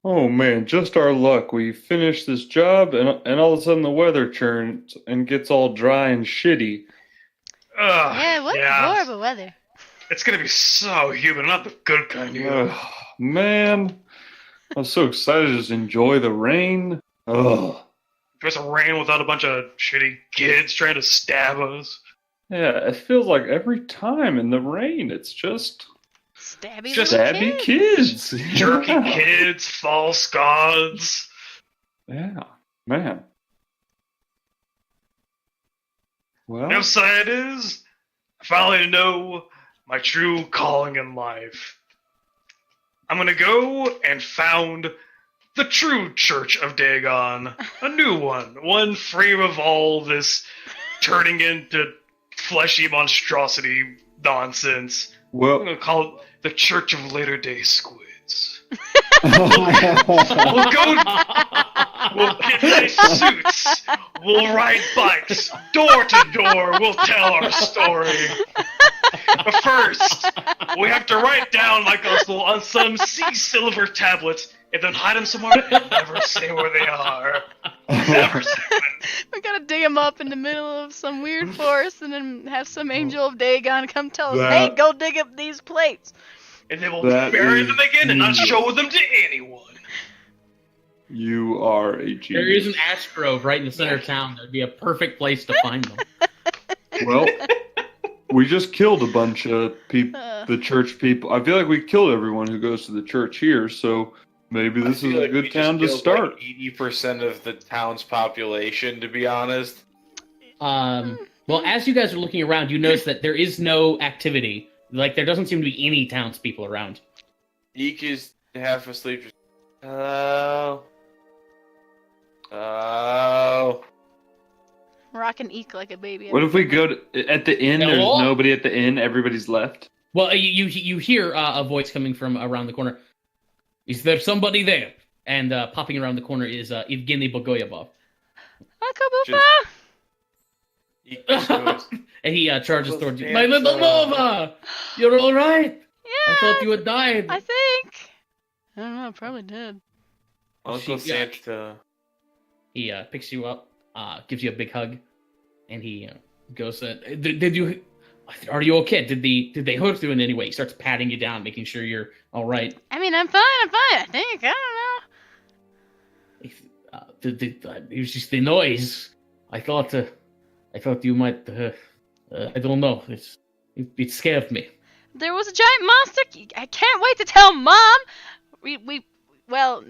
Oh man, just our luck. We finish this job and all of a sudden the weather turns and gets all dry and shitty. Yeah, what horrible weather. It's gonna be so humid, not the good kind of. Man, I was so excited to just enjoy the rain. Ugh. There's a rain without a bunch of shitty kids trying to stab us. Yeah, it feels like every time in the rain, it's just Stabby kids. Jerky kids, false gods. Yeah, man. Well, You know how sad it is? I finally know my true calling in life. I'm gonna go and found the true Church of Dagon. A new one free of all this turning into fleshy monstrosity nonsense. I'm well, gonna call it the Church of Latter-day Squids. We'll go. We'll get nice suits. We'll ride bikes. Door to door, we'll tell our story. But first, we have to write down like those little on some sea silver tablets and then hide them somewhere and never say where they are. Never seen it. We gotta dig him up in the middle of some weird forest and then have some angel of Dagon come tell us, hey, go dig up these plates. And they will That bury is them again and not genius. show them to anyone. You are a genius. There is an ash grove right in the center of town. That'd be a perfect place to find them. Well, we just killed a bunch of people, the church people. I feel like we killed everyone who goes to the church here, so maybe this is a good town to start. 80% of the town's population, to be honest. Well, as you guys are looking around, you notice that there is no activity. Like, there doesn't seem to be any townspeople around. Eek is half asleep. Hello? Oh. Rock and eek like a baby. What if we go to, at the inn? There's Hello? nobody at the inn. Everybody's left. Well, you hear a voice coming from around the corner. Is there somebody there? And popping around the corner is Evgeny Bogoyabov. Uncle Booba! Eek just goes, And he charges towards you. Santa. My little Nova! You're all right? Yeah, I thought you had died. I think. I don't know, probably did. Uncle She- Santa. He picks you up, gives you a big hug, and he goes, did you... Are you okay? Did they hurt you in any way? He starts patting you down, making sure you're all right. I mean, I'm fine, I think. I don't know. It was just the noise. I thought you might. I don't know. It scared me. There was a giant monster. I can't wait to tell Mom. Well,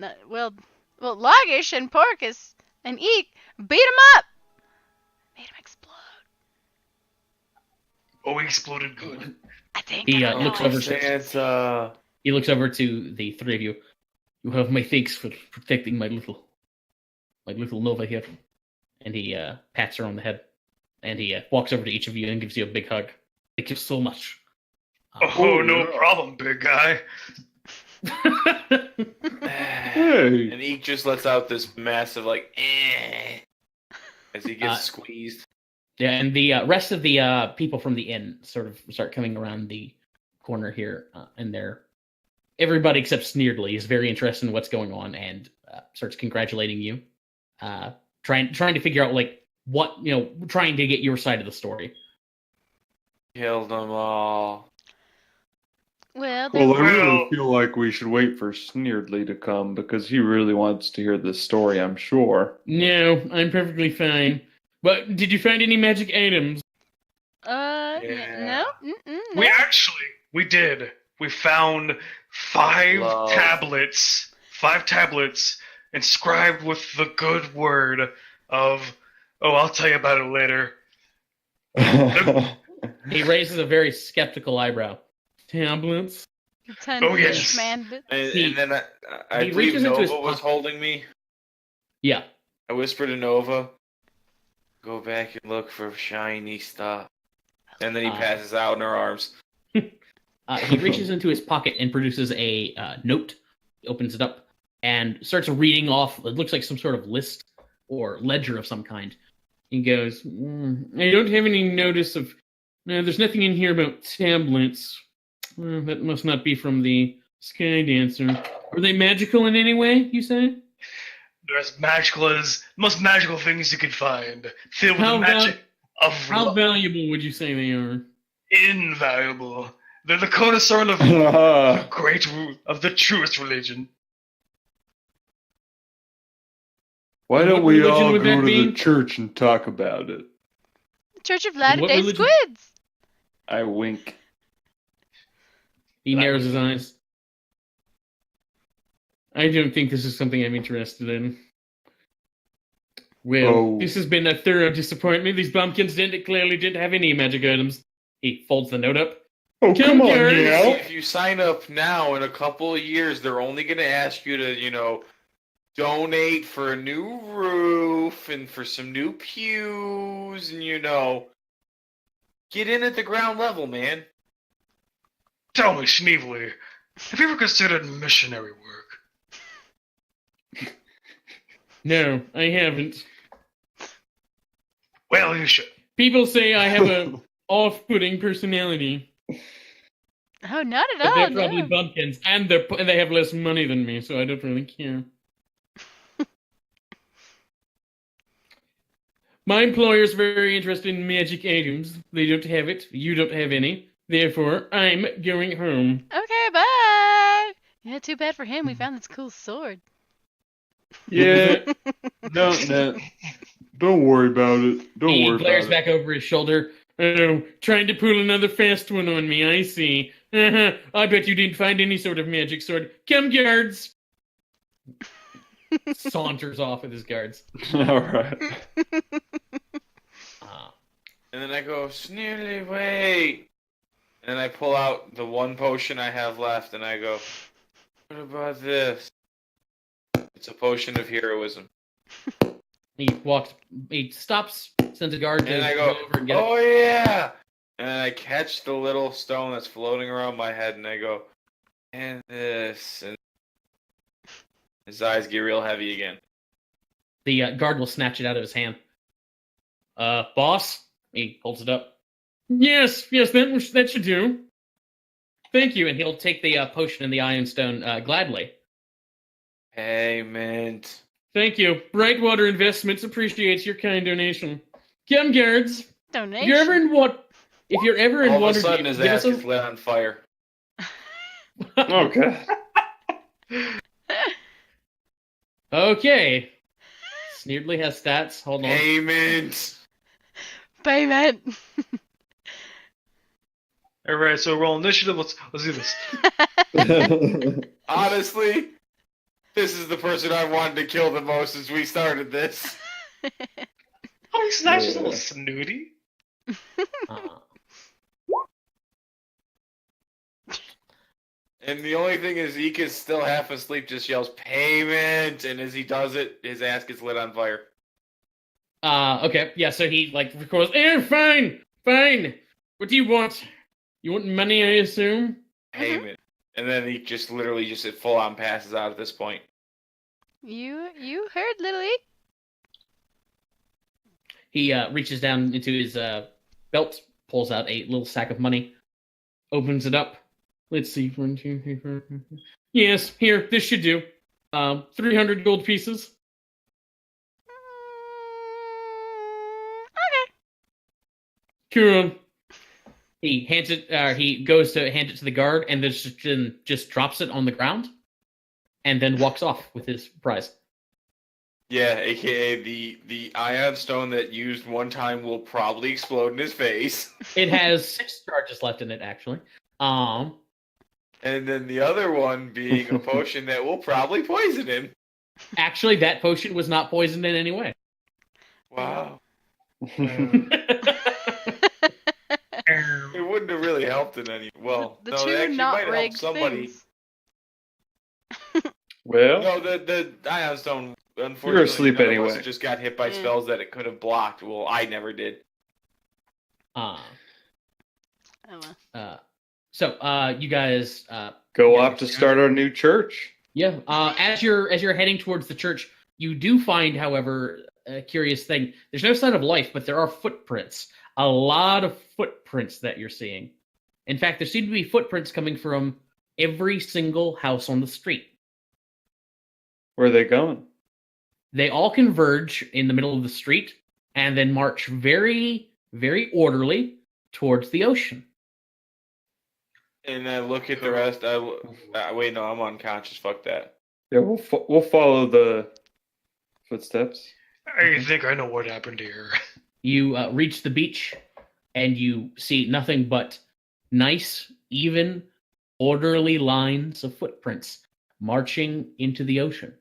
Loggish and Porcus and Eek beat him up. Made him explode. Oh, he exploded good. I think. He I don't looks know. over. Santa. He looks over to the three of you. You have my thanks for protecting my little Nova here. And he pats her on the head. And he walks over to each of you and gives you a big hug. Thank you so much. Oh, no problem, big guy. Hey. And Eek just lets out this massive, like, as he gets squeezed. Yeah, and the rest of the people from the inn sort of start coming around the corner here, and everybody except Sneerdly is very interested in what's going on and starts congratulating you, trying to figure out like what trying to get your side of the story. Killed them all. Well, Well, I really Well- feel like we should wait for Sneerdly to come because he really wants to hear this story, I'm sure. No, I'm perfectly fine. But did you find any magic items? Yeah. No. We did. We found 5 Love. tablets. 5 tablets inscribed with the good word of. Oh, I'll tell you about it later. He raises a very skeptical eyebrow. Tablets? Pretend Oh, yes. Eek man. And then I he believe reaches into his Nova was pocket. holding me. Yeah. I whispered to Nova, go back and look for shiny stuff. And then he passes out in her arms. He reaches into his pocket and produces a note. He opens it up and starts reading off. It looks like some sort of list or ledger of some kind. He goes, I don't have any notice of... No, there's nothing in here about tablets. That must not be from the Sky Dancer. Are they magical in any way, you say? They're as magical as most magical things you could find. Filled with How the magic of How valuable would you say they are? invaluable. They're the cornerstone of the truest religion. Why What don't we religion all would go that to be? the church and talk about it? Church of Latter What Day religion? Squids. I wink. He narrows his eyes. I don't think this is something I'm interested in. Well, Oh. this has been a thorough disappointment. These bumpkins clearly didn't have any magic items. He folds the note up. Oh, Come come on, here. now. If you sign up now, in a couple of years, they're only going to ask you to, donate for a new roof and for some new pews and, get in at the ground level, man. Tell me, Schneebly, have you ever considered missionary work? No, I haven't. Well, you should. People say I have a off-putting personality, Oh, not at but all. they're probably No. bumpkins, and they have less money than me, so I don't really care. My employer's very interested in magic items. They don't have it. You don't have any. Therefore, I'm going home. Okay, bye. Yeah, too bad for him. We found this cool sword. Yeah. No. Don't worry about it. He glares back over his shoulder. Oh, trying to pull another fast one on me, I see. I bet you didn't find any sort of magic sword. Come, guards! Saunters off with his guards. All right. And then I go, Sneerly, wait! And I pull out the one potion I have left, and I go, what about this? It's a potion of heroism. He stops, sends a guard to And I go, over and get oh yeah! And I catch the little stone that's floating around my head, and I go, and this, and his eyes get real heavy again. The guard will snatch it out of his hand. Boss? He holds it up. Yes, that should do. Thank you, and he'll take the potion and the Iron Stone gladly. Payment. Thank you. Brightwater Investments appreciates your kind donation. Come, guards. Donation. If you're ever in All of a water, sudden his ass gets lit on fire. Okay. Okay. Sneerdly has stats. Hold on. Payment. Payment. All right, so roll initiative. Let's do this. Honestly, this is the person I wanted to kill the most as we started this. Oh, he's not just a little snooty. And the only thing is, Ika's still half asleep, just yells, payment! And as he does it, his ass gets lit on fire. Okay. Yeah, so he, records, fine. What do you want? You want money, I assume? Payment. And then he just literally just full on passes out at this point. You heard, Lily. He reaches down into his belt, pulls out a little sack of money, opens it up. Let's see. 1, 2, 3, 4, 5, 6. Yes, here, this should do. 300 gold pieces. Okay. Cool. He hands it. He goes to hand it to the guard, and then just drops it on the ground, and then walks off with his prize. Yeah, aka the ion stone that used one time will probably explode in his face. It has 6 charges left in it, actually. And then the other one being a potion that will probably poison him. Actually, that potion was not poisoned in any way. Wow. It wouldn't have really helped in any. Well, the no, two it actually not might have helped rigged somebody. things. Well, No, the ion stone. Unfortunately, you're asleep none of anyway. us just got hit by spells that it could have blocked. Well, I never did. Oh well. So, you guys go off to start our new church. Yeah. As you're heading towards the church, you do find, however, a curious thing. There's no sign of life, but there are footprints. A lot of footprints that you're seeing. In fact, there seem to be footprints coming from every single house on the street. Where are they going? They all converge in the middle of the street and then march very, very orderly towards the ocean. And I look at the rest. Wait, no, I'm unconscious. Fuck that. Yeah, we'll follow the footsteps. I think I know what happened here. You reach the beach, and you see nothing but nice, even, orderly lines of footprints marching into the ocean.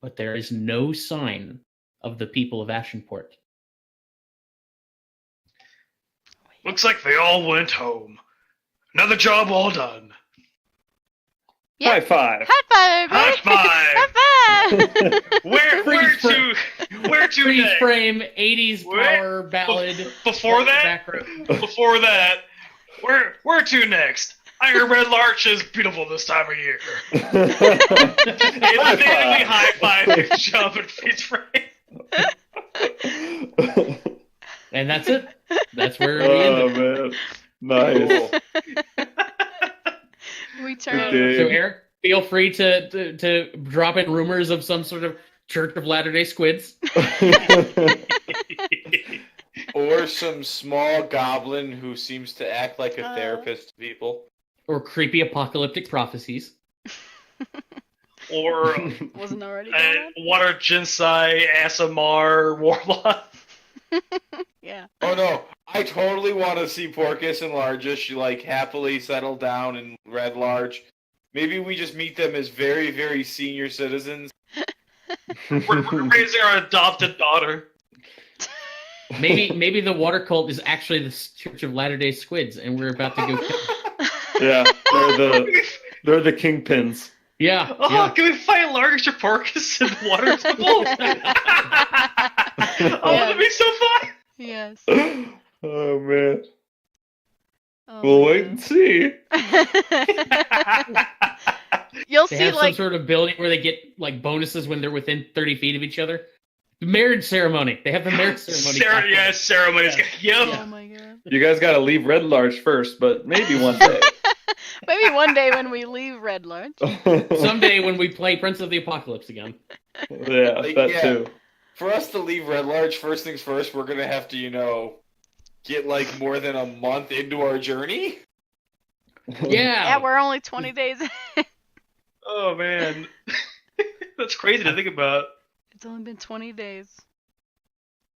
But there is no sign of the people of Ashenport. Looks like they all went home. Another job all done. Yep. High five. High five, High everybody! High five! Where to Freeze next? frame, 80s power ballad. Before that, background. before that, where to next? I heard Red Larch is beautiful this time of year. They high five, jump, and freeze frame. And that's it. That's where we Oh ended. man, nice. We turn. Okay. So Eric, feel free to drop in rumors of some sort of Church of Latter-day Squids. Or some small goblin who seems to act like a therapist to people. Or creepy apocalyptic prophecies. Or Wasn't already going on? Water Jinsai ASMR Warlock. Yeah. Oh no, I totally want to see Porcus and Largish like happily settle down in Red Large. Maybe we just meet them as very, very senior citizens. We're raising our adopted daughter. Maybe the water cult is actually the Church of Latter-day Squids, and we're about to go. Yeah, they're the kingpins. Yeah. Oh, yeah. can we fight Largish or Porcus in the water temple? Oh, that'd be so fun! Yes. Oh man, Oh, we'll my wait and see. You'll They see, have some like, sort of building where they get like bonuses when they're within 30 feet of each other. The marriage ceremony. They have the marriage ceremony. Ceremonies. Yeah. Yep. oh my god. You guys got to leave Red Large first, but maybe one day. Maybe one day when we leave Red Large. Someday when we play Prince of the Apocalypse again. Yeah, that too. For us to leave Red Large, first things first, we're gonna have to, get like more than a month into our journey. Yeah, we're only 20 days in. Oh man, that's crazy to think about. It's only been 20 days.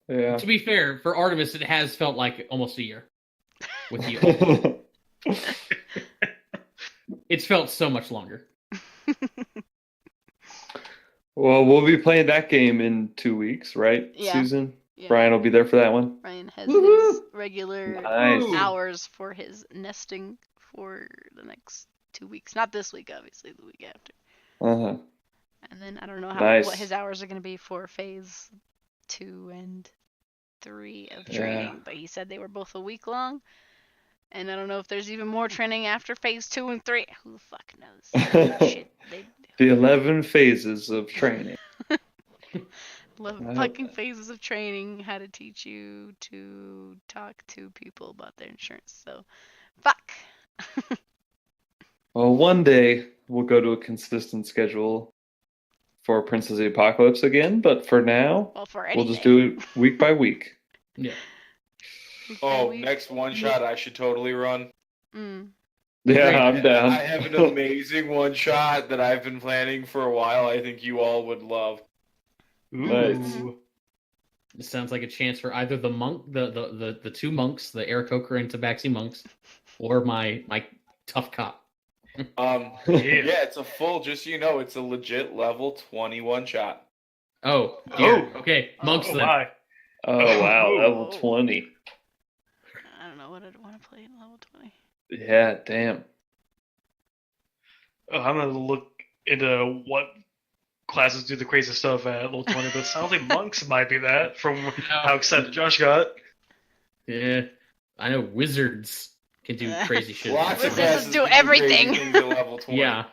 Yeah. To be fair, for Artemis, it has felt like almost a year with you. It's felt so much longer. Well, we'll be playing that game in 2 weeks, right, Yeah. Susan? Yeah. Brian will be there for that one. Ryan has Woohoo! his regular Nice. hours for his nesting for the next 2 weeks. Not this week, obviously, the week after. Uh-huh. And then I don't know Nice. what his hours are going to be for phase 2 and 3 of Yeah. training, but he said they were both a week long. And I don't know if there's even more training after phase 2 and 3. Who the fuck knows? Shit, The 11 phases of training. 11 fucking phases of training, how to teach you to talk to people about their insurance. So, fuck. Well, one day we'll go to a consistent schedule for Prince of the Apocalypse again, but for now, Well, for we'll just do it week by week. Yeah. Oh, next one shot I should totally run. Mm. Yeah, Great. I'm down. I have an amazing one shot that I've been planning for a while. I think you all would love. Nice. Ooh. This sounds like a chance for either the monk, the two monks, the Aarakocra and Tabaxi monks, or my tough cop. Yeah, it's a full. Just so you know, it's a legit level 21 shot. Oh, dear. Okay, monks then. My. Oh, wow, level 20. I don't know what I'd want to play at level 20. Yeah, damn. Oh, I'm gonna look into what classes do the crazy stuff at level 20, but it sounds like monks might be that from how excited Josh got. Yeah, I know wizards can do crazy shit. Lots of Wizards classes do can everything. crazy things at level 20. Yeah.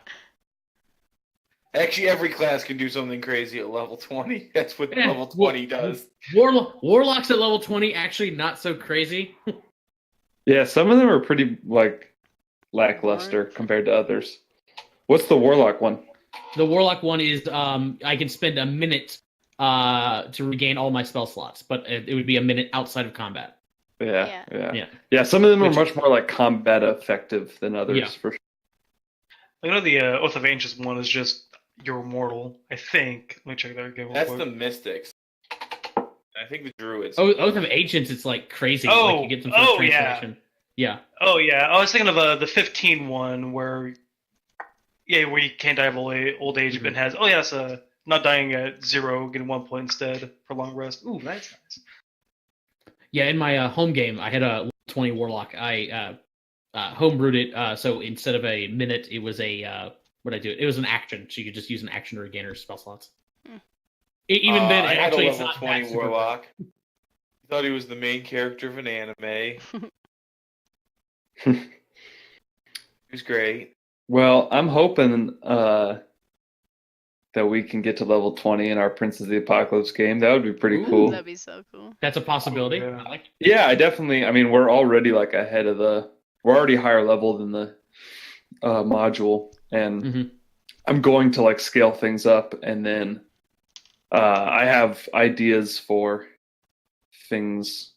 Actually, every class can do something crazy at level 20. That's what Yeah, level 20 does. Warlocks at level 20 actually not so crazy. Yeah, some of them are pretty, lackluster compared to others. What's the Warlock one? The Warlock one is I can spend a minute to regain all my spell slots, but it would be a minute outside of combat. Yeah. Yeah, some of them are much more combat effective than others, Yeah. for sure. I know the Oath of Ancients one is just you're immortal, I think. Let me check that again. That's the Mystics. I think the Druids. Oh, Oath of Ancients, it's crazy. Oh, you get some sort of translation. Yeah. Oh yeah, I was thinking of the 15 one where where you can't die of old age, but has it's not dying at 0, getting 1 point instead for long rest. Ooh, that's nice. Yeah, in my home game, I had a level 20 Warlock. I homebrewed it, so instead of a minute, it was what I do? It was an action, so you could just use an action to regain her spell slots. Even then, I had actually, a it's level not 20 that super Warlock. I thought he was the main character of an anime. He was great. Well, I'm hoping that we can get to level 20 in our Prince of the Apocalypse game. That would be pretty Ooh, cool. That'd be so cool. That's a possibility. Oh, yeah. I like it. Yeah, I mean, we're already ahead of we're already higher level than the module, and Mhm. I'm going to scale things up, and then I have ideas for things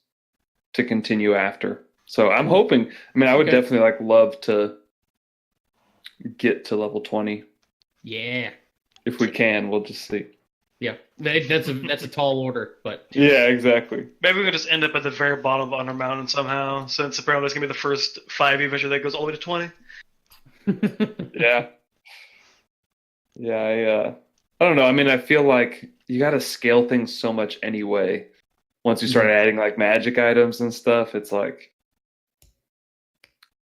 to continue after. So I'm hoping. I mean, I would definitely like love to get to level 20. Yeah. If we can, we'll just see. Yeah, that's a tall order, but yeah, exactly. Maybe we could just end up at the very bottom of Under Mountain somehow, since apparently it's gonna be the first 5 eventually that goes all the way to 20. Yeah. Yeah, I don't know. I mean, I feel like you got to scale things so much anyway. Once you start adding like magic items and stuff, it's like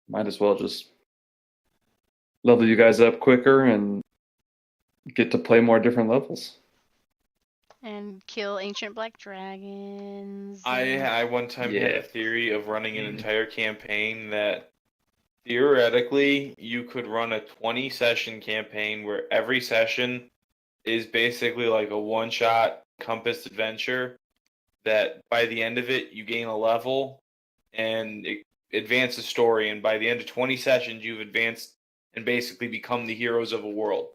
might as well just level you guys up quicker and get to play more different levels. And kill ancient black dragons. I one time had a theory of running an entire campaign that theoretically you could run a 20-session campaign where every session is basically like a one-shot compassed adventure that by the end of it you gain a level and it advance the story, and by the end of 20 sessions you've advanced and basically become the heroes of a world.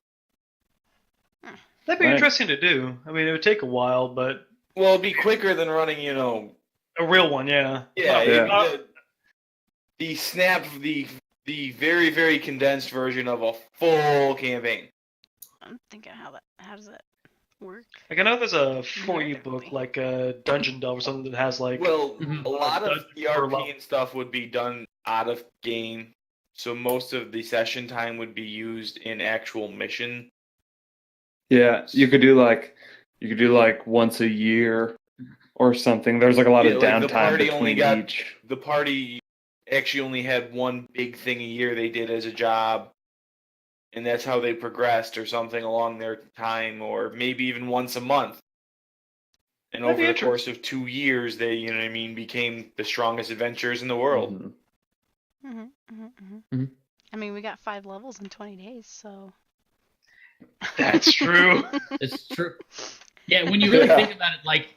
That'd be interesting to do. I mean, it would take a while, but... Well, it'd be quicker than running, a real one, yeah. Yeah, the very, very condensed version of a full campaign. I'm thinking how does that work? Like, I know there's a 4E book, like a Dungeon Delve or something that has, like... Well, a lot of ERP and stuff would be done out of game, so most of the session time would be used in actual mission. Yeah, you could do like once a year or something. There's like a lot of downtime between each. The party actually only had one big thing a year they did as a job, and that's how they progressed or something along their time, or maybe even once a month. And over the course of 2 years, they, became the strongest adventurers in the world. I mean, we got 5 levels in 20 days, so... That's true. It's true. Yeah, when you really think about it, like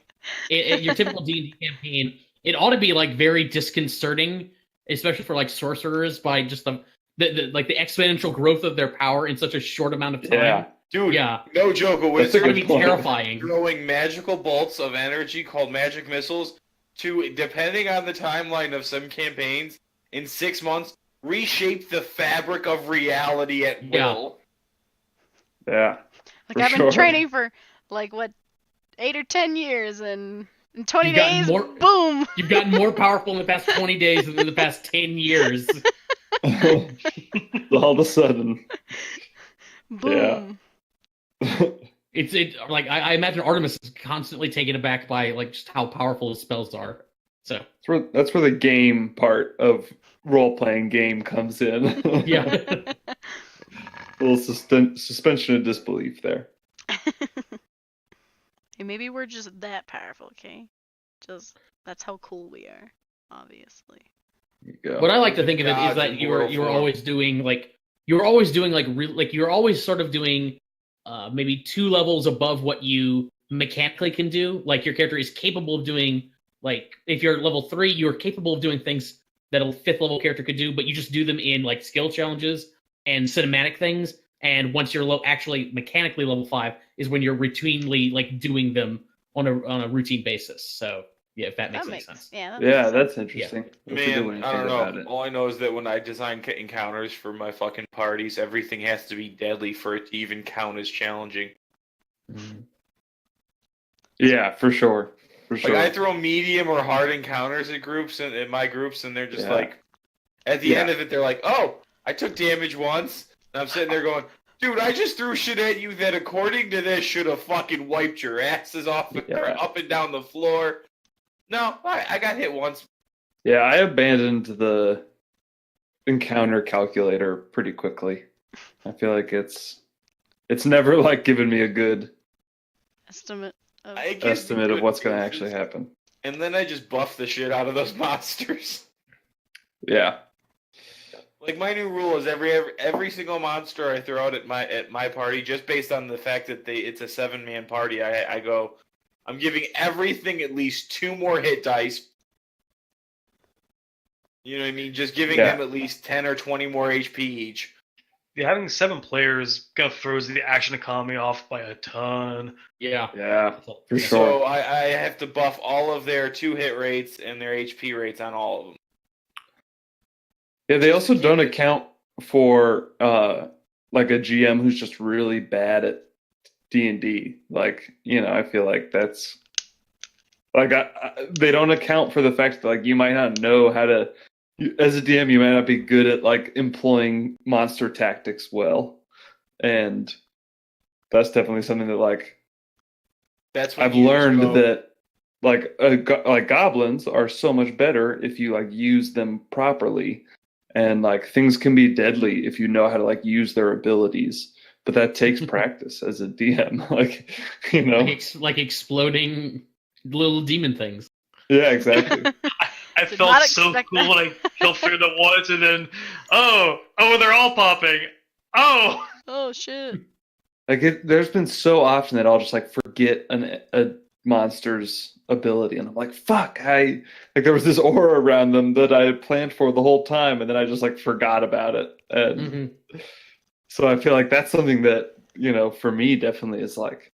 your typical D&D campaign, it ought to be like very disconcerting, especially for like sorcerers, by just the exponential growth of their power in such a short amount of time. Yeah, dude. Yeah, no joke. A wizard would be terrifying. Throwing magical bolts of energy called magic missiles to, depending on the timeline of some campaigns, in 6 months, reshape the fabric of reality at will. Yeah. Like, I've been training for, 8 or 10 years, and in 20 days, boom! You've gotten more powerful in the past 20 days than in the past 10 years. All of a sudden. Boom. Yeah. I imagine Artemis is constantly taken aback by, just how powerful his spells are. So that's where the game part of role-playing game comes in. Yeah. A little suspension of disbelief there. Hey, maybe we're just that powerful, okay? That's how cool we are, obviously. There you go. What I like to think of it is that you were always doing maybe 2 levels above what you mechanically can do. Like, your character is capable of doing, if you're level 3, you're capable of doing things that a 5th level character could do, but you just do them in skill challenges and cinematic things, and once you're actually mechanically level 5 is when you're routinely doing them on a routine basis. So yeah, if that makes any sense. Yeah, that's interesting. Yeah. Man, I don't know. All I know is that when I design encounters for my fucking parties, everything has to be deadly for it to even count as challenging. Mm-hmm. Yeah, for sure. I throw medium or hard encounters at groups in my groups, and they're just at the end of it, they're like, "Oh, I took damage once." And I'm sitting there going, "Dude, I just threw shit at you that, according to this, should have fucking wiped your asses off up and down the floor." No, I got hit once. Yeah, I abandoned the encounter calculator pretty quickly. I feel like it's never given me a good estimate of what's going to actually happen. And then I just buff the shit out of those monsters. Yeah. My new rule is every single monster I throw out at my party, just based on the fact that it's a 7-man party, I go, I'm giving everything at least 2 more hit dice. You know what I mean? Just giving them at least 10 or 20 more HP each. Yeah, having 7 players kind of throws the action economy off by a ton. Yeah. Yeah, for sure. So I have to buff all of their 2 hit rates and their HP rates on all of them. Yeah, they also don't account for like a GM who's just really bad at D&D. Like, I feel like that's like they don't account for the fact that like you might not know how to, as a DM, you might not be good at like employing monster tactics well, and that's definitely something that like That's when I've you learned go- that like goblins are so much better if you like use them properly, and like things can be deadly if you know how to like use their abilities, but that takes practice as a DM. Like, Like exploding little demon things. Yeah, exactly. I Did felt not so expect cool that. when I killed through the woods, and then oh, they're all popping. Oh, Oh shit. Like there's been so often that I'll just like forget a monster's ability, and I'm like, fuck, like there was this aura around them that I had planned for the whole time, and then I just like forgot about it. And so I feel like that's something that, for me definitely is like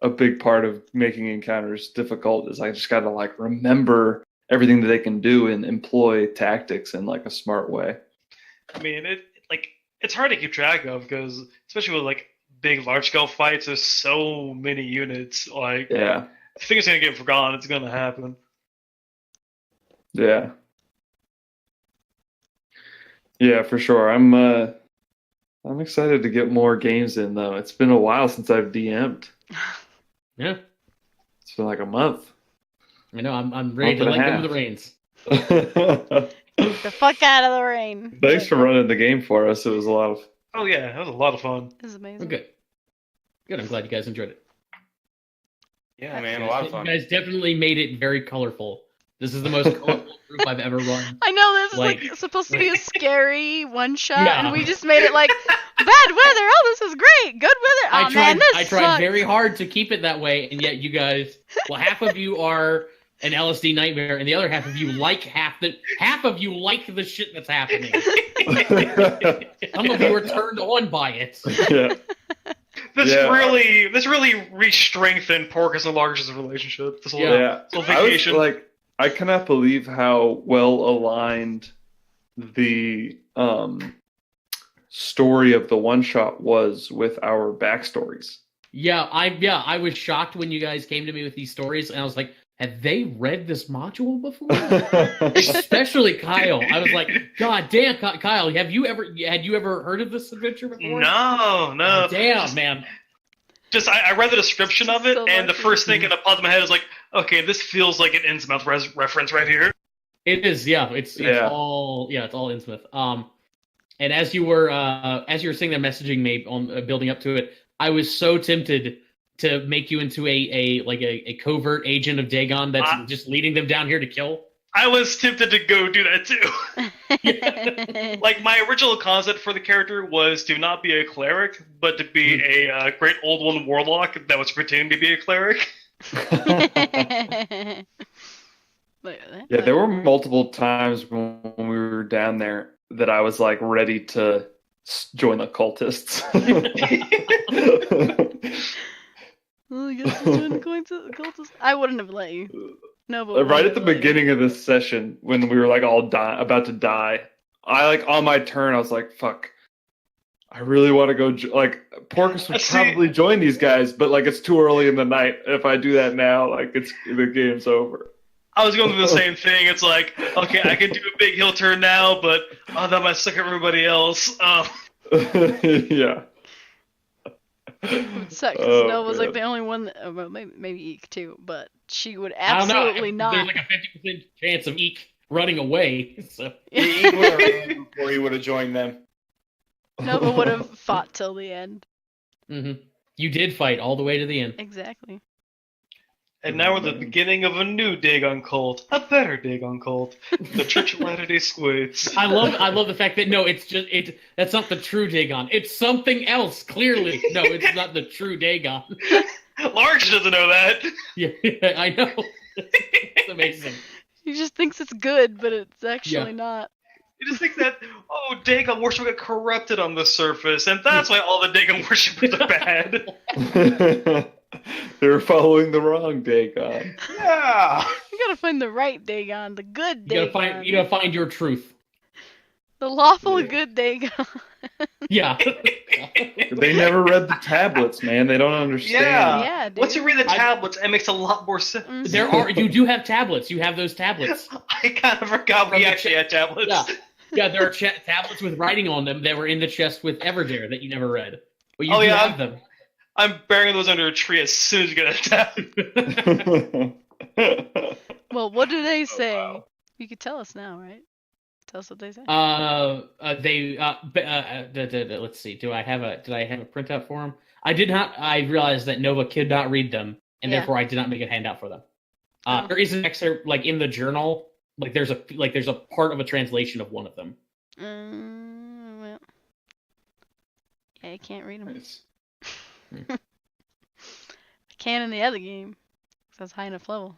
a big part of making encounters difficult, is I just gotta like remember everything that they can do and employ tactics in like a smart way. I mean, it's hard to keep track of because, especially with like big, large scale fights, there's so many units. Like, Yeah. if things gonna get forgotten, it's gonna happen. Yeah. Yeah, for sure. I'm excited to get more games in though. It's been a while since I've DM'd. Yeah. It's been like a month. I know. I'm ready to Month let and go a of the reins. Get the fuck out of the rain. Thanks for running the game for us. It was a lot of Oh yeah, that was a lot of fun. This is amazing. We're good. Good. I'm glad you guys enjoyed it. Yeah, man, a lot of You fun. guys definitely made it very colorful. This is the most colorful group I've ever run. I know this is Like- like supposed to be a scary one shot, Yeah. and we just made it like bad weather. Oh, this is great. Good weather. Oh man, this I tried sucks. very hard to keep it that way, and yet you guys, well, half of you are an LSD nightmare, and the other half of you like half of you like the shit that's happening. Some of you are turned on by it. yeah. This Yeah. really re-strengthened Porcus and Larg's relationship. This whole, Yeah. this whole I was vacation. like, I cannot believe how well aligned the story of the one shot was with our backstories. Yeah, I was shocked when you guys came to me with these stories, and I was like, have they read this module before? Especially Kyle. I was like, God damn, Kyle, had you ever heard of this adventure before? No. Oh, damn, man. Just I read the description of it, So and the lucky. first thing that popped in my head is like, okay, this feels like an Innsmouth reference right here. It is, yeah. It's Yeah. all Innsmouth. And as you were saying that, messaging me on building up to it, I was so tempted to make you into a covert agent of Dagon that's just leading them down here to kill. I was tempted to go do that too. Like, my original concept for the character was to not be a cleric, but to be a great old one warlock that was pretending to be a cleric. Yeah, there were multiple times when we were down there that I was like ready to join the cultists. Well, I guess we're going to the cultist. I wouldn't have let you. No, but Right at the beginning of this session, when we were like all about to die, I like on my turn, I was like, "Fuck, I really want to go." Like Porcus would See- probably join these guys, but like it's too early in the night. If I do that now, like the game's over. I was going through the same thing. It's like, okay, I can do a big hill turn now, but that might suck everybody else. Yeah. It would suck because Oh, Nova's like man. the only one that, well, maybe Eek too, but she would I don't know. absolutely not. There's like a 50% chance of Eek running away. So He would have ran before he would have joined them. Nova would have fought till the end. you did fight all the way to the end. Exactly. And now we're at the beginning of a new Dagon cult, a better Dagon cult, the Church of Latter-day Squids. I love the fact that that's not the true Dagon. It's something else. Clearly, no, it's not the true Dagon. Large doesn't know that. Yeah, I know. It's amazing. He just thinks it's good, but it's actually not. You just think that, Dagon worship got corrupted on the surface, and that's why all the Dagon worshippers are bad. They were following the wrong Dagon. Yeah. You gotta find the right Dagon, the good You Dagon. gotta find your truth. The lawful good Dagon. Yeah. They never read the tablets, man. They don't understand. Yeah, dude. Once you read the tablets, it makes a lot more sense. You do have tablets. You have those tablets. I kind of forgot we actually had tablets. Yeah, there are tablets with writing on them that were in the chest with Everdare that you never read. But you have them. I'm burying those under a tree as soon as you get a tab. Well, what do they say? Wow. You could tell us now, right? Tell us what they say. Let's see. Did I have a printout for them? I did not. I realized that Nova could not read them, and therefore I did not make a handout for them. There is an excerpt, like in the journal. There's a part of a translation of one of them. Well, yeah, I can't read them. Nice. I can in the other game. That's high enough level.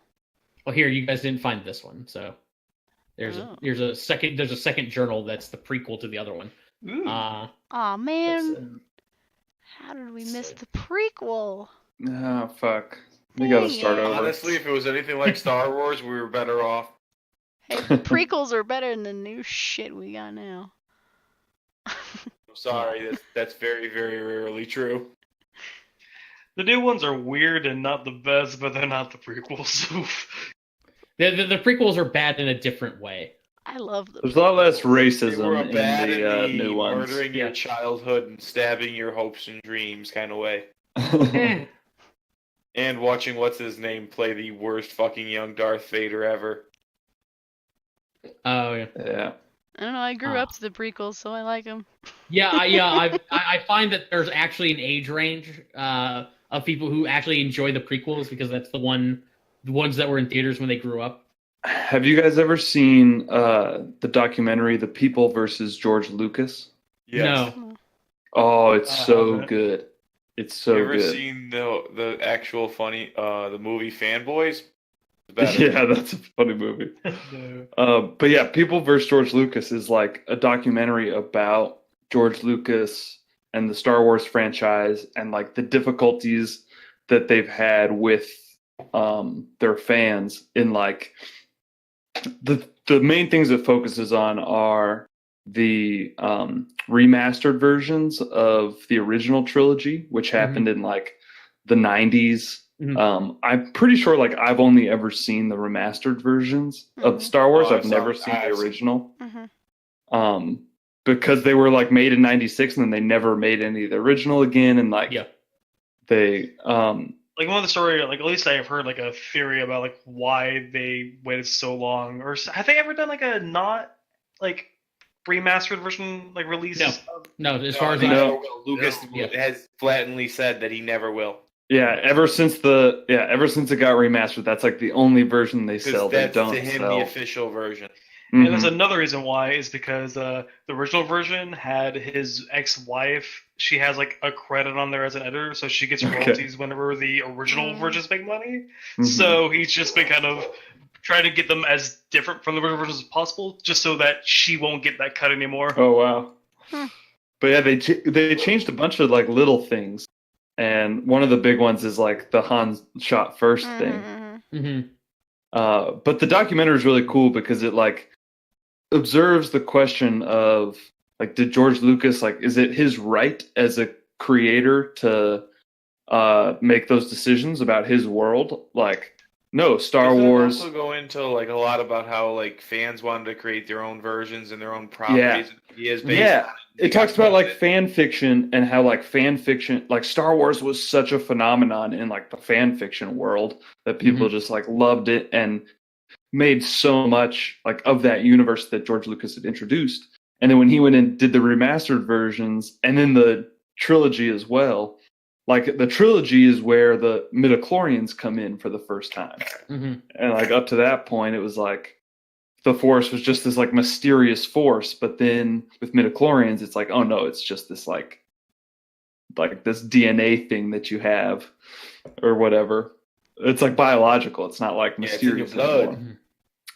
Well, here you guys didn't find this one, so there's a second journal that's the prequel to the other one. Aw, man, how did we miss the prequel? Oh fuck, we gotta start over. Honestly, if it was anything like Star Wars, we were better off. Hey, the prequels are better than the new shit we got now. I'm sorry, that's very, very rarely true. The new ones are weird and not the best, but they're not the prequels. The prequels are bad in a different way. I love them. There's a lot less racism in bad the new ones. Murdering your childhood and stabbing your hopes and dreams kind of way. And watching what's his name play the worst fucking young Darth Vader ever. Oh yeah. Yeah. I don't know. I grew up to the prequels, so I like them. I find that there's actually an age range of people who actually enjoy the prequels because that's the ones that were in theaters when they grew up. Have you guys ever seen the documentary "The People versus George Lucas"? Yes. No. Oh, it's so good. It's so good. You ever seen the actual funny the movie Fanboys? Yeah, that's a funny movie. But yeah, People vs. George Lucas is like a documentary about George Lucas and the Star Wars franchise and like the difficulties that they've had with their fans in like the main things it focuses on are the remastered versions of the original trilogy, which happened in like the 90s. I'm pretty sure like I've only ever seen the remastered versions of Star Wars. I've never seen the original. Because they were like made in 96 and then they never made any of the original again. And like, they, like one of the story, like at least I have heard like a theory about like why they waited so long, or have they ever done like a not like remastered version like release? No. As far as I know, Lucas has flatly said that he never will. Yeah, ever since it got remastered, that's like the only version they sell. They don't to him sell the official version. And there's another reason why is because the original version had his ex-wife. She has like a credit on there as an editor, so she gets royalties whenever the original versions make money. So he's just been kind of trying to get them as different from the original versions as possible, just so that she won't get that cut anymore. Oh wow! But yeah, they changed a bunch of like little things, and one of the big ones is like the Han shot first thing. But the documentary is really cool because it like observes the question of like, did George Lucas, like, is it his right as a creator to make those decisions about his world? Like, no, Star Wars. Also go into like a lot about how like fans wanted to create their own versions and their own properties. It talks about like fan fiction and how like fan fiction, like Star Wars was such a phenomenon in like the fan fiction world that people just like loved it and made so much like of that universe that George Lucas had introduced. And then when he went and did the remastered versions and then the trilogy as well, like the trilogy is where the midichlorians come in for the first time. And like up to that point, it was like the Force was just this like mysterious force. But then with midichlorians, it's like, oh no, it's just this like this DNA thing that you have or whatever. It's like biological. It's not like mysterious anymore.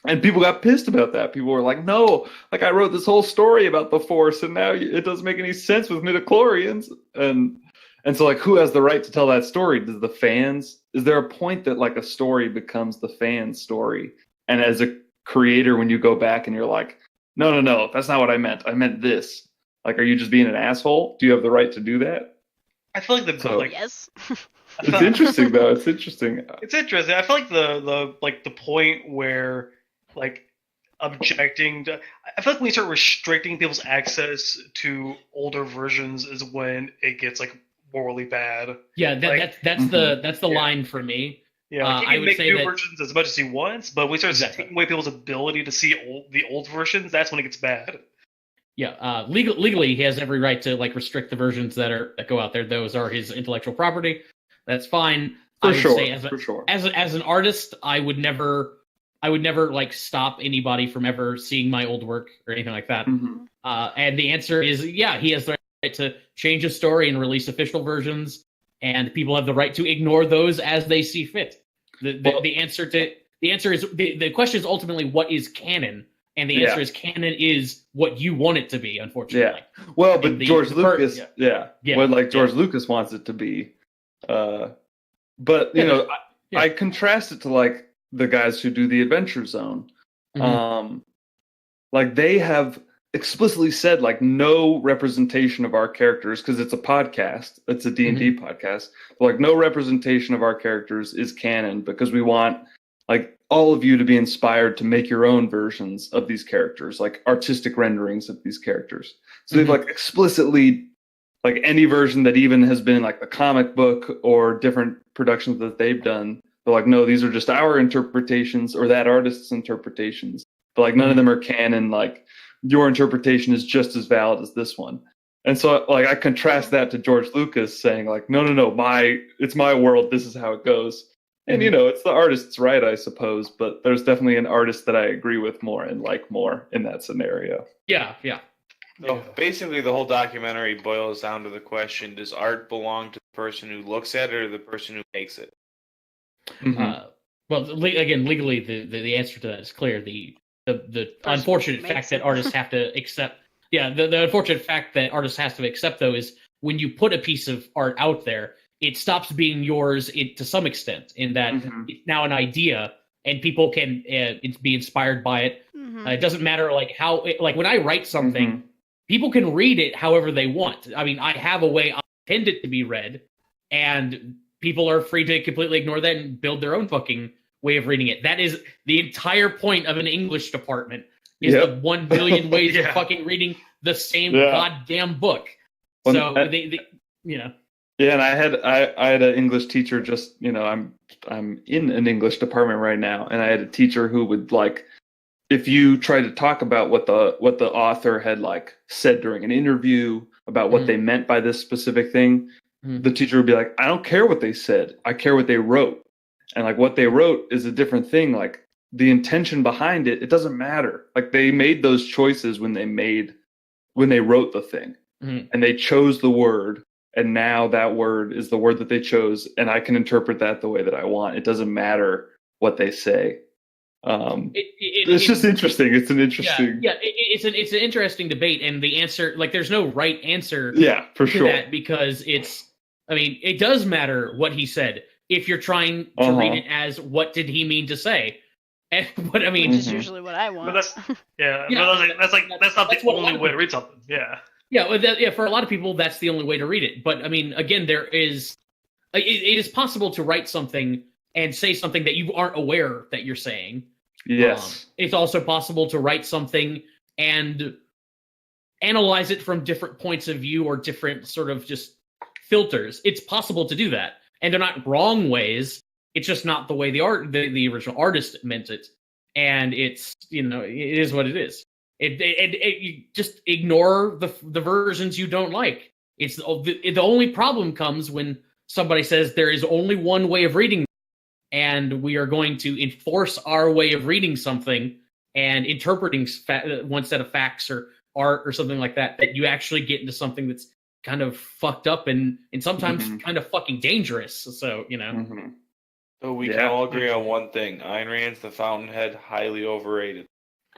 And people got pissed about that. People were like, no, like I wrote this whole story about the Force and now it doesn't make any sense with midichlorians. And so like who has the right to tell that story? Does the fans? Is there a point that like a story becomes the fan's story? And as a creator, when you go back and you're like, no, that's not what I meant. I meant this. Like, are you just being an asshole? Do you have the right to do that? I feel like Yes. It's interesting though. It's interesting. It's interesting. I feel like the point where like objecting to, I feel like when you start restricting people's access to older versions is when it gets like morally bad. Yeah, that's the Yeah. line for me. Yeah, like, I he can would make say new that- versions as much as he wants, but when we start taking away people's ability to see the old versions, that's when it gets bad. Yeah, legally, he has every right to like restrict the versions that go out there. Those are his intellectual property. That's fine. I would say as an artist, I would never like stop anybody from ever seeing my old work or anything like that. Mm-hmm. And the answer is yeah, he has the right to change his story and release official versions, and people have the right to ignore those as they see fit. The question is ultimately what is canon. And the answer is canon is what you want it to be, unfortunately. Yeah. Well, but George Lucas, George Lucas wants it to be. But, you know, I contrast it to, like, the guys who do the Adventure Zone. Mm-hmm. Like, they have explicitly said, like, no representation of our characters, because it's a podcast. It's a D&D podcast. But, like, no representation of our characters is canon, because we want, like, all of you to be inspired to make your own versions of these characters, like artistic renderings of these characters. So they've like explicitly, like any version that even has been like a comic book or different productions that they've done, they're like, no, these are just our interpretations or that artist's interpretations. But like none of them are canon. Like your interpretation is just as valid as this one. And so like I contrast that to George Lucas saying like, no, it's my world. This is how it goes. And, you know, it's the artist's right, I suppose, but there's definitely an artist that I agree with more and like more in that scenario. Yeah. So basically, the whole documentary boils down to the question, does art belong to the person who looks at it or the person who makes it? Mm-hmm. Again, legally, the answer to that is clear. The unfortunate fact that artists have to accept... Yeah, the unfortunate fact that artists have to accept, though, is when you put a piece of art out there, it stops being yours to some extent in that it's now an idea and people can be inspired by it. It doesn't matter like how, like when I write something, people can read it however they want. I mean, I have a way I intend it to be read, and people are free to completely ignore that and build their own fucking way of reading it. That is the entire point of an English department is the 1 billion ways of fucking reading the same goddamn book. Well, so they you know. Yeah, and I had an English teacher. Just I'm in an English department right now, and I had a teacher who would like, if you try to talk about what the author had like said during an interview about what they meant by this specific thing, the teacher would be like, I don't care what they said, I care what they wrote, and like what they wrote is a different thing. Like the intention behind it doesn't matter. Like they made those choices when they wrote the thing, and they chose the word. And now that word is the word that they chose, and I can interpret that the way that I want. It doesn't matter what they say. It's just interesting. It's an interesting. Yeah, it's an interesting debate, and the answer, like, there's no right answer. Yeah, for sure. That because it does matter what he said if you're trying to read it as what did he mean to say. And, but I mean, which is usually what I want. But that's not the only way to read something. Yeah. Yeah, for a lot of people, that's the only way to read it. But I mean, again, it is possible to write something and say something that you aren't aware that you're saying. Yes. It's also possible to write something and analyze it from different points of view or different sort of just filters. It's possible to do that. And they're not wrong ways. It's just not the way the original artist meant it. And it's, it is what it is. You just ignore the versions you don't like. It's the only problem comes when somebody says there is only one way of reading, and we are going to enforce our way of reading something and interpreting one set of facts or art or something like that. That you actually get into something that's kind of fucked up and sometimes kind of fucking dangerous. So So we can all agree on one thing: Ayn Rand's The Fountainhead, highly overrated.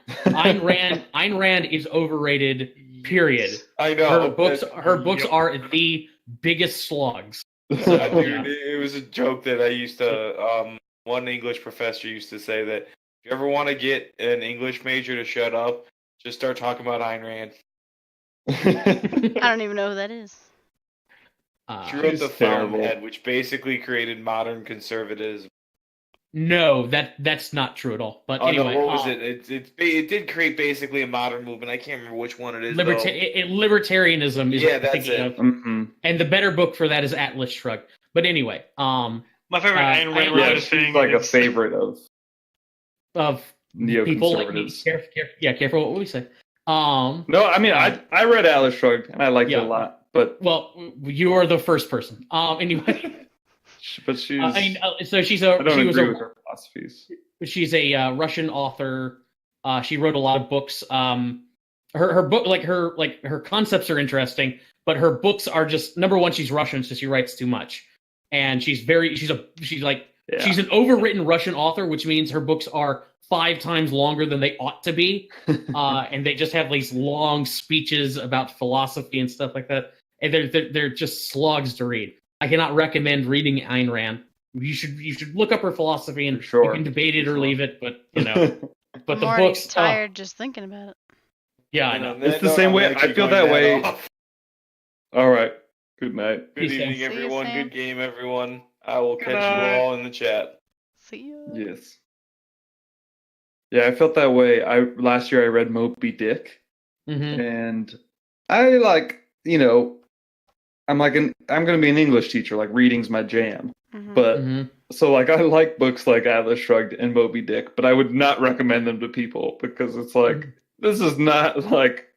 Ayn Rand is overrated. Period. I know. Her books are the biggest slugs. So, dude, it was a joke that I used to. One English professor used to say that if you ever want to get an English major to shut up, just start talking about Ayn Rand. I don't even know who that is. She wrote The Fountainhead, which basically created modern conservatism. No, that's not true at all. But anyway, no, what was it? It did create basically a modern movement. I can't remember which one it is. Libertarianism is what I'm thinking of. Mm-hmm. And the better book for that is Atlas Shrugged. But anyway, my favorite Ayn Rand related thing, like a favorite of neoconservatives. People, careful what we say. No, I mean I read Atlas Shrugged and I liked it a lot. But you are the first person. Anyway. But she's. She's I don't agree with her philosophies. She's a Russian author. She wrote a lot of books. Her book, her concepts are interesting, but her books are just number one. She's Russian, so she writes too much, and she's an overwritten Russian author, which means her books are 5 times longer than they ought to be, and they just have these long speeches about philosophy and stuff like that, and they're just slogs to read. I cannot recommend reading Ayn Rand. You should look up her philosophy and you can debate it or leave it, but but the books. Tired just thinking about it. Yeah, I know. It's the same way. I feel that way. All right. Good night. Good evening, everyone. Good game, everyone. I will catch you all in the chat. See you. Yes. Yeah, I felt that way. Last year I read Moby Dick, and I I'm going to be an English teacher. Like, reading's my jam. But, so, I like books like Atlas Shrugged and Moby Dick, but I would not recommend them to people because it's this is not,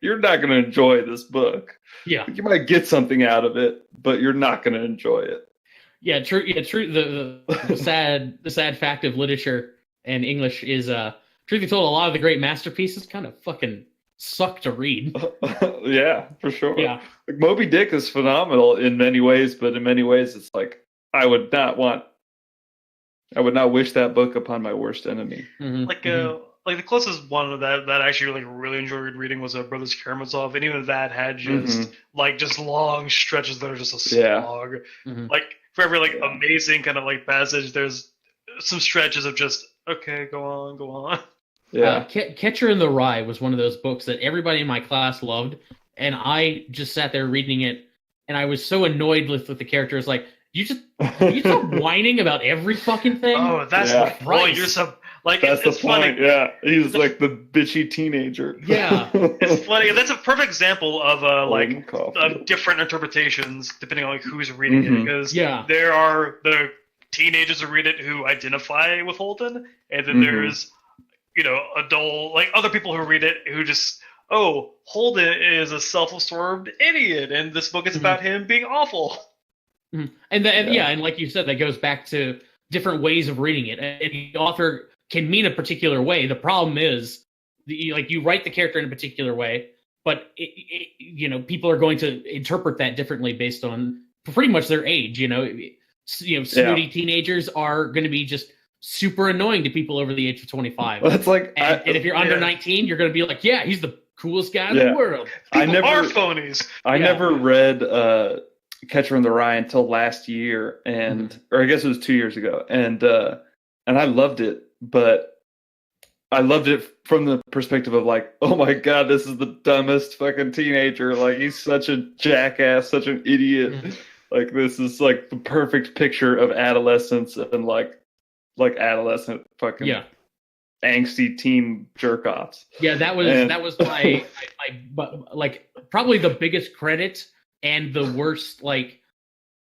you're not going to enjoy this book. Yeah. You might get something out of it, but you're not going to enjoy it. Yeah, true. Yeah, true. The sad fact of literature and English is, truth be told, a lot of the great masterpieces kind of fucking suck to read. Yeah, for sure. Yeah. Moby Dick is phenomenal in many ways, but in many ways it's I would not wish that book upon my worst enemy. The closest one that I actually really enjoyed reading was Brothers Karamazov, and even that had just just long stretches that are just a slog. For every amazing kind of passage, there's some stretches of just go on. Yeah, Catcher in the Rye was one of those books that everybody in my class loved, and I just sat there reading it, and I was so annoyed with the characters. You stop whining about every fucking thing. Oh, that's the point. You're so that's the funny. Point. Yeah, he's the bitchy teenager. Yeah, it's funny. That's a perfect example of different interpretations depending on who's reading it. Because there are the teenagers who read it who identify with Holden, and then there's adult, other people who read it who just, Holden is a self-absorbed idiot, and this book is about him being awful. And like you said, that goes back to different ways of reading it. And the author can mean a particular way. The problem is, you write the character in a particular way, but people are going to interpret that differently based on pretty much their age. Snooty teenagers are going to be just super annoying to people over the age of 25. Well, that's and if you're under 19, you're going to be like, yeah, he's the coolest guy in the world. People are phonies. I never read Catcher in the Rye until last year, or I guess it was 2 years ago, and I loved it, but I loved it from the perspective of oh my god, this is the dumbest fucking teenager. He's such a jackass, such an idiot. This is the perfect picture of adolescence and adolescent fucking angsty teen jerk offs. Yeah, that was my probably the biggest credit and the worst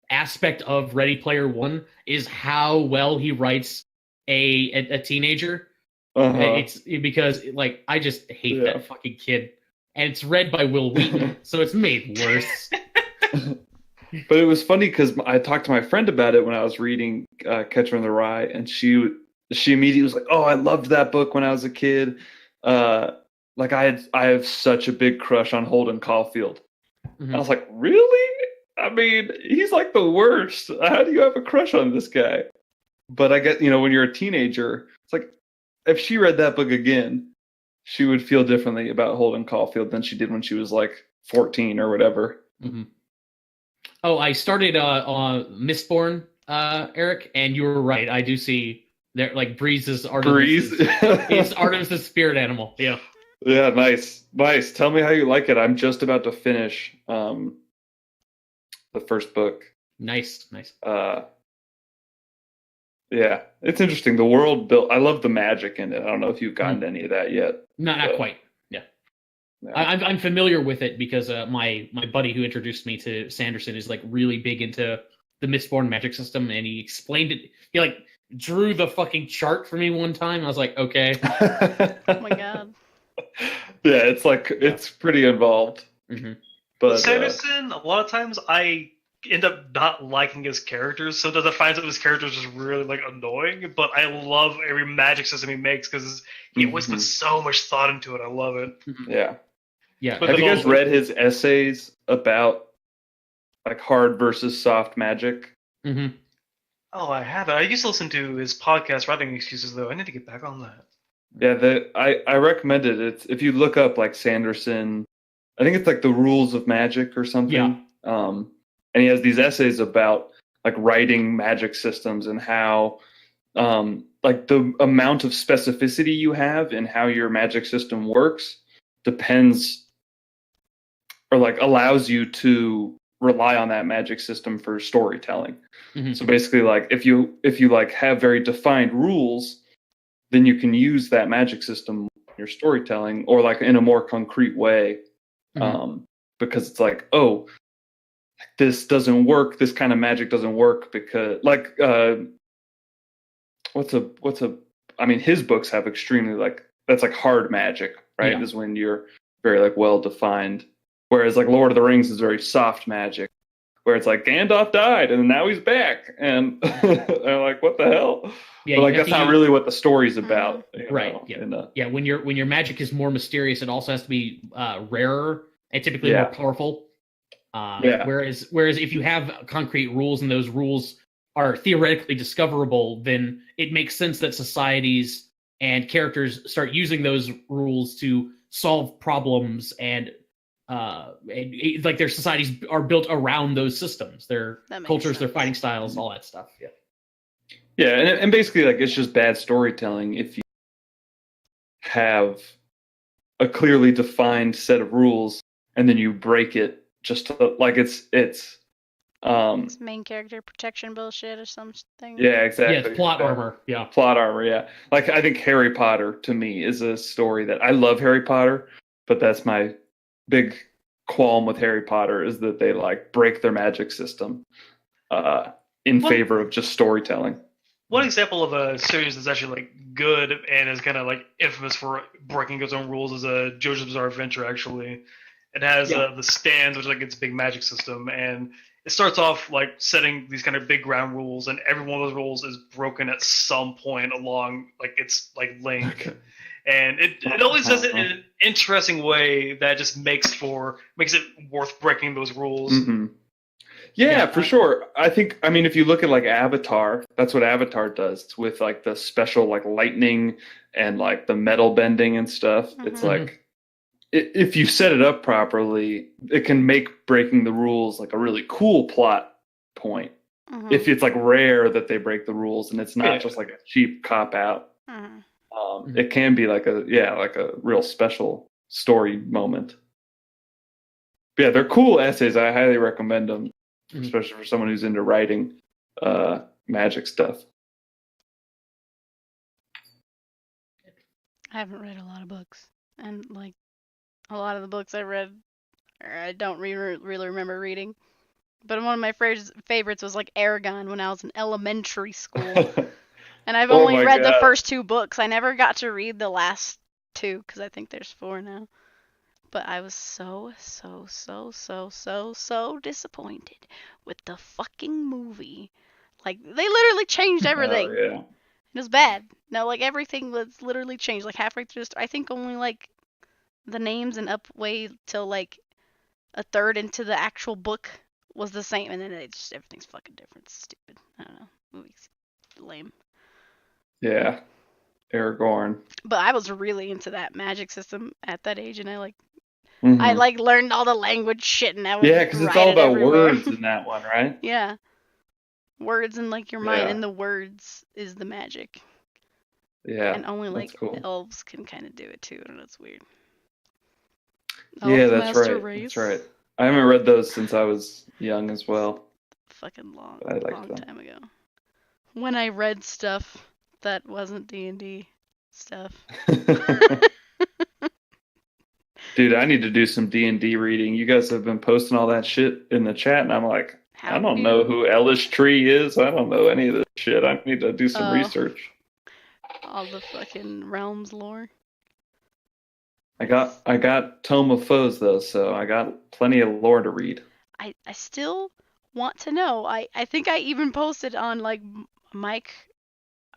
aspect of Ready Player One is how well he writes a teenager. It's because I just hate that fucking kid, and it's read by Will Wheaton, so it's made worse. But it was funny because I talked to my friend about it when I was reading Catcher in the Rye, and she immediately was like, "Oh, I loved that book when I was a kid. I have such a big crush on Holden Caulfield." I was like, "Really? I mean, he's the worst. How do you have a crush on this guy?" But I get, when you're a teenager, it's like if she read that book again, she would feel differently about Holden Caulfield than she did when she was like 14 or whatever. Mm-hmm. Oh, I started on Mistborn, Eric, and you were right. I do see there, like Breeze is Artemis. It's Artemis' spirit animal. Yeah. Yeah, nice. Tell me how you like it. I'm just about to finish the first book. Nice. Yeah, it's interesting. The world built. I love the magic in it. I don't know if you've gotten any of that yet. Not quite. Yeah. I'm familiar with it because my buddy who introduced me to Sanderson is like really big into the Mistborn magic system, and he explained it. He like drew the fucking chart for me one time. I was like, okay. Oh my god. Yeah, it's like it's pretty involved. Mm-hmm. But Sanderson, a lot of times I end up not liking his characters. Sometimes I find some of his characters just really like annoying, but I love every magic system he makes because he always puts so much thought into it. I love it. Yeah. But have you guys read his essays about like hard versus soft magic? Mm-hmm. Oh, I haven't. I used to listen to his podcast, Writing Excuses, though. I need to get back on that. Yeah, I recommend it. It's if you look up like Sanderson, I think it's like the Rules of Magic or something. Yeah. And he has these essays about like writing magic systems and how like the amount of specificity you have in how your magic system works depends or like allows you to rely on that magic system for storytelling. Mm-hmm. So basically like if you like have very defined rules, then you can use that magic system in your storytelling or like in a more concrete way. Mm-hmm. Because it's like, oh, this doesn't work. This kind of magic doesn't work because like, I mean, his books have extremely like, that's like hard magic, right? Yeah. Is when you're very like well-defined. Whereas like Lord of the Rings is very soft magic where it's like Gandalf died and now he's back. And I'm like, what the hell? Yeah, but like that's not really what the story's about. Right. Yeah. When your magic is more mysterious, it also has to be rarer and typically more powerful. Whereas if you have concrete rules and those rules are theoretically discoverable, then it makes sense that societies and characters start using those rules to solve problems and like their societies are built around those systems, their cultures, their fighting styles, all that stuff. Yeah. Yeah, and basically like it's just bad storytelling if you have a clearly defined set of rules and then you break it just to, like it's main character protection bullshit or something. Yeah, exactly. Yeah, it's plot armor. Yeah. Plot armor, yeah. Like I think Harry Potter to me is a story that I love Harry Potter, but that's my big qualm with Harry Potter is that they like break their magic system in favor of just storytelling. One example of a series that's actually like good and is kind of like infamous for breaking its own rules is JoJo's Bizarre Adventure. Actually, it has the Stands, which is like its big magic system, and it starts off like setting these kind of big ground rules, and every one of those rules is broken at some point along like its like link. Okay. And it always does it in an interesting way that just makes it worth breaking those rules. Mm-hmm. Yeah, for sure. I mean, if you look at like Avatar, that's what Avatar does with like the special like lightning and like the metal bending and stuff. Mm-hmm. It's like if you set it up properly, it can make breaking the rules like a really cool plot point. Mm-hmm. If it's like rare that they break the rules and it's not just like a cheap cop out. Mm-hmm. It can be like a real special story moment. But yeah, they're cool essays. I highly recommend them, especially for someone who's into writing magic stuff. I haven't read a lot of books, and like a lot of the books I read, I don't really remember reading. But one of my favorites was like Aragon when I was in elementary school. And I've only read the first 2 books. I never got to read the last 2 because I think there's 4 now. But I was so disappointed with the fucking movie. Like, they literally changed everything. Oh, yeah. It was bad. No, like, everything was literally changed. Like, halfway through I think only, like, the names and up way till, like, a third into the actual book was the same. And then everything's fucking different. It's stupid. I don't know. Movies. lame. Yeah. Aragorn. But I was really into that magic system at that age, and I Mhm. like learned all the language shit, and I would Yeah, because it's write all it about everywhere. words in that one, right? Yeah, words in like your mind, Yeah. and the words is the magic, Yeah. and only That's like cool. elves can kind of do it too, and that's weird. Yeah, Elf that's master right. race. That's right. I haven't read those since I was young as well. Fucking long, But I liked long them. time ago. When I read stuff that wasn't D&D stuff. Dude, I need to do some D&D reading. You guys have been posting all that shit in the chat, and I'm like, I don't know who Elish Tree is. I don't know any of this shit. I need to do some research. All the fucking realms lore. I got Tome of Foes though, so I got plenty of lore to read. I still want to know. I think I even posted on like Mike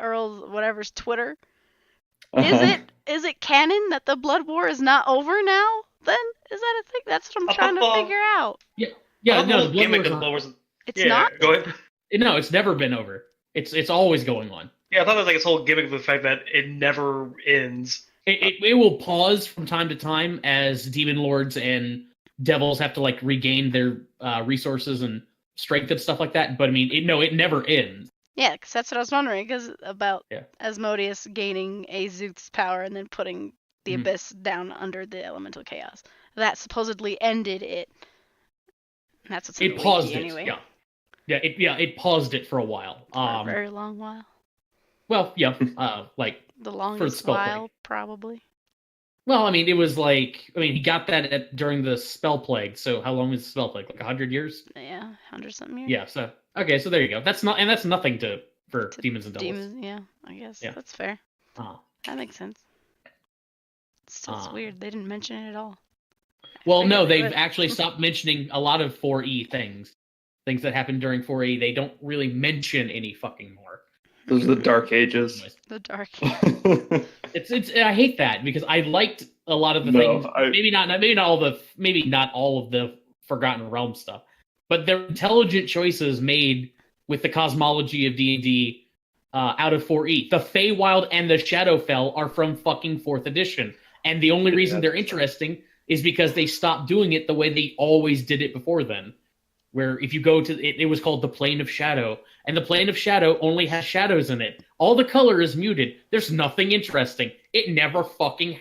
Earl whatever's Twitter. Is it canon that the Blood War is not over now? Then is that a thing? That's what I'm trying to figure out. Yeah. No, the gimmick Blood of the War. Blood Wars. It's not. Go ahead. No, it's never been over. It's always going on. Yeah, I thought that was like this whole gimmick of the fact that it never ends. It will pause from time to time as demon lords and devils have to like regain their resources and strength and stuff like that. But I mean, it never ends. Yeah, because that's what I was wondering. Because about Yeah. Asmodeus gaining Azuth's power and then putting the abyss down under the elemental chaos. That supposedly ended it. And that's what's in It the paused wiki it. anyway. It paused it for a while. For a very long while. Well, yeah, like The longest spell while, plague. probably. Well, I mean, it was like he got that during the spell plague. So how long was the spell plague? Like 100 years? Yeah, 100-something years. Yeah. So okay, so there you go. That's nothing for demons and devils. Demons, yeah, I guess. Yeah. That's fair. Oh. That makes sense. Still, it's weird. They didn't mention it at all. Well, no, they they've would. actually stopped mentioning a lot of 4E things that happened during 4E. They don't really mention any fucking more. Those are the Dark Ages. The Dark. It's I hate that because I liked a lot of the things. Maybe not all of the Forgotten Realm stuff, but they're intelligent choices made with the cosmology of D&D out of 4E. The Feywild and the Shadowfell are from fucking 4th edition, and the only reason they're interesting is because they stopped doing it the way they always did it before then. Where if you go to it, it was called the Plane of Shadow, and the Plane of Shadow only has shadows in it. All the color is muted. There's nothing interesting. It never fucking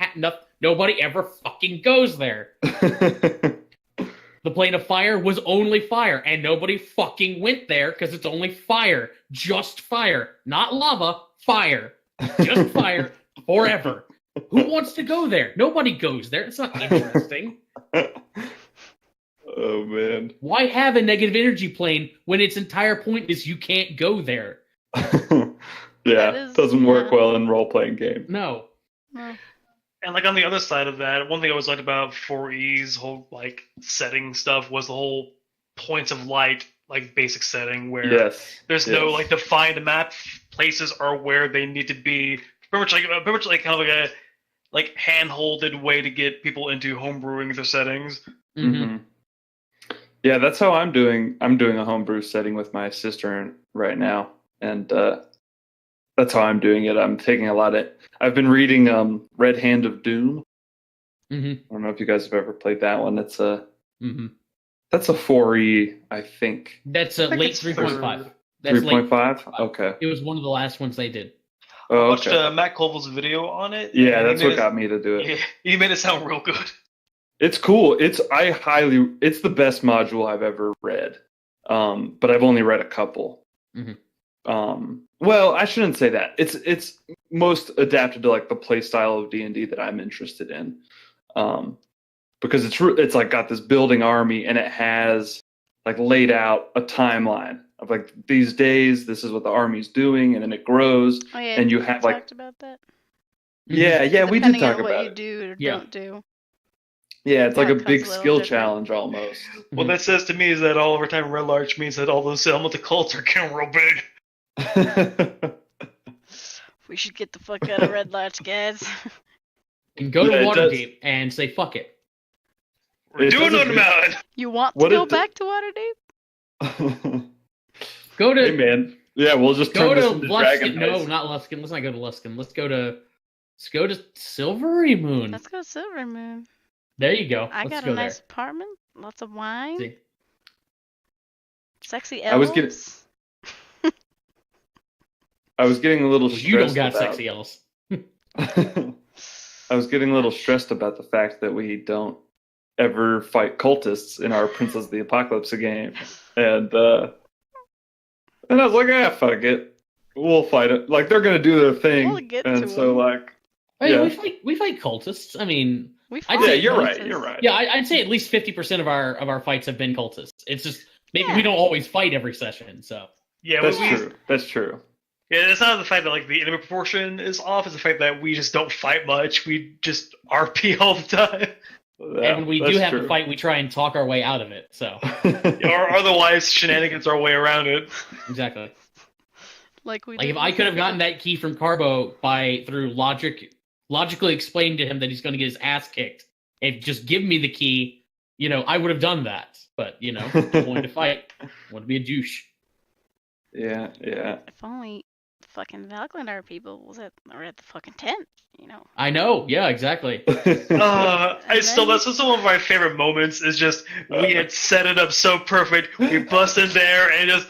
nobody ever fucking goes there. The Plane of Fire was only fire, and nobody fucking went there because it's only fire. Just fire. Not lava, fire. Just fire forever. Who wants to go there? Nobody goes there. It's not interesting. Oh, man. Why have a negative energy plane when its entire point is you can't go there? Yeah, doesn't work well in role-playing games. No. And like on the other side of that, one thing I always liked about 4E's whole like setting stuff was the whole points of light, like basic setting where there's no like defined map. Places are where they need to be. Pretty much like kind of like a hand-holded way to get people into homebrewing their settings. Mm-hmm. Yeah, that's how I'm doing. I'm doing a homebrew setting with my sister right now, and that's how I'm doing it. I'm taking a lot of. I've been reading Red Hand of Doom. Mm-hmm. I don't know if you guys have ever played that one. It's a that's a 4E, I think. That's a late 3.5. 3.5. Okay. It was one of the last ones they did. Oh, I watched Matt Colville's video on it. Yeah, that's what got me to do it. He made it sound real good. It's cool. It's the best module I've ever read. But I've only read a couple. Mm-hmm. Well, I shouldn't say that. It's most adapted to like the play style of D&D that I'm interested in. Because it's like got this building army and it has like laid out a timeline of like these days, this is what the army's doing, and then it grows. Oh, yeah, and you have like talked about that. Yeah, we did talk Depending on about what you it. do or don't do. Yeah, it's like Yeah, a it big becomes a skill little different. challenge almost. What that says to me is that all over time Red Larch means that all those elemental cults are getting real big. We should get the fuck out of Red Latch, guys. And go to Yeah, it Waterdeep and say fuck it. We're doing it on the mountain. You want to What go it- back to Waterdeep? Go to Hey man, Yeah, we'll just Go turn to this into Dragon Luskin. No, Heist. not Luskin. Let's not go to Luskin. Let's go to Silvery Moon. Let's go Silver Moon. There you go. I Let's got go a nice there. apartment, lots of wine, See. sexy I was elves. I was getting a little Well, stressed you don't got about... sexy elves. I was getting a little stressed about the fact that we don't ever fight cultists in our Princess of the Apocalypse game. And I was like, fuck it. We'll fight it. Like, they're going to do their thing. We'll get and to so, them. like... Hey, Yeah. we fight cultists. I mean, We I'd fought say- You're right. cultists. You're right. yeah, I'd say at least 50% of our fights have been cultists. It's just maybe Yeah. we don't always fight every session. So Yeah, That's we, true. That's true. yeah, it's not the fact that like the enemy proportion is off. It's the fact that we just don't fight much. We just RP all the time, Yeah, and when we that's do have true. to fight, we try and talk our way out of it. So or otherwise shenanigans our way around it. exactly. Like we Like did if I with could have the- gotten that key from Carbo through logically explaining to him that he's going to get his ass kicked, and just give me the key, I would have done that. But I wanted to fight, I wanted to be a douche. Yeah. If only fucking Valglandar people were at the fucking tent, I know, yeah, exactly. That's still one of my favorite moments. Is just we had set it up so perfect. We busted there and just,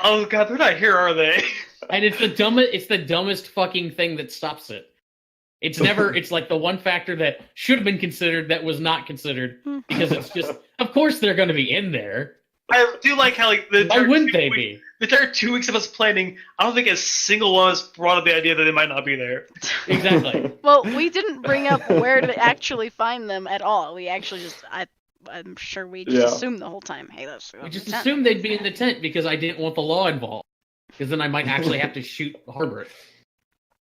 oh god, they're not here, are they? And it's the dumbest fucking thing that stops it. It's like the one factor that should have been considered that was not considered, because it's just, of course they're going to be in there. I do like how like Why wouldn't they be? The entire 2 weeks of us planning, I don't think a single one of us brought up the idea that they might not be there. Exactly. Well, we didn't bring up where to actually find them at all. We actually I'm sure we just assumed the whole time, hey, let's go. We to just the tent. assumed they'd be in the tent because I didn't want the law involved. Because then I might actually have to shoot Harbor.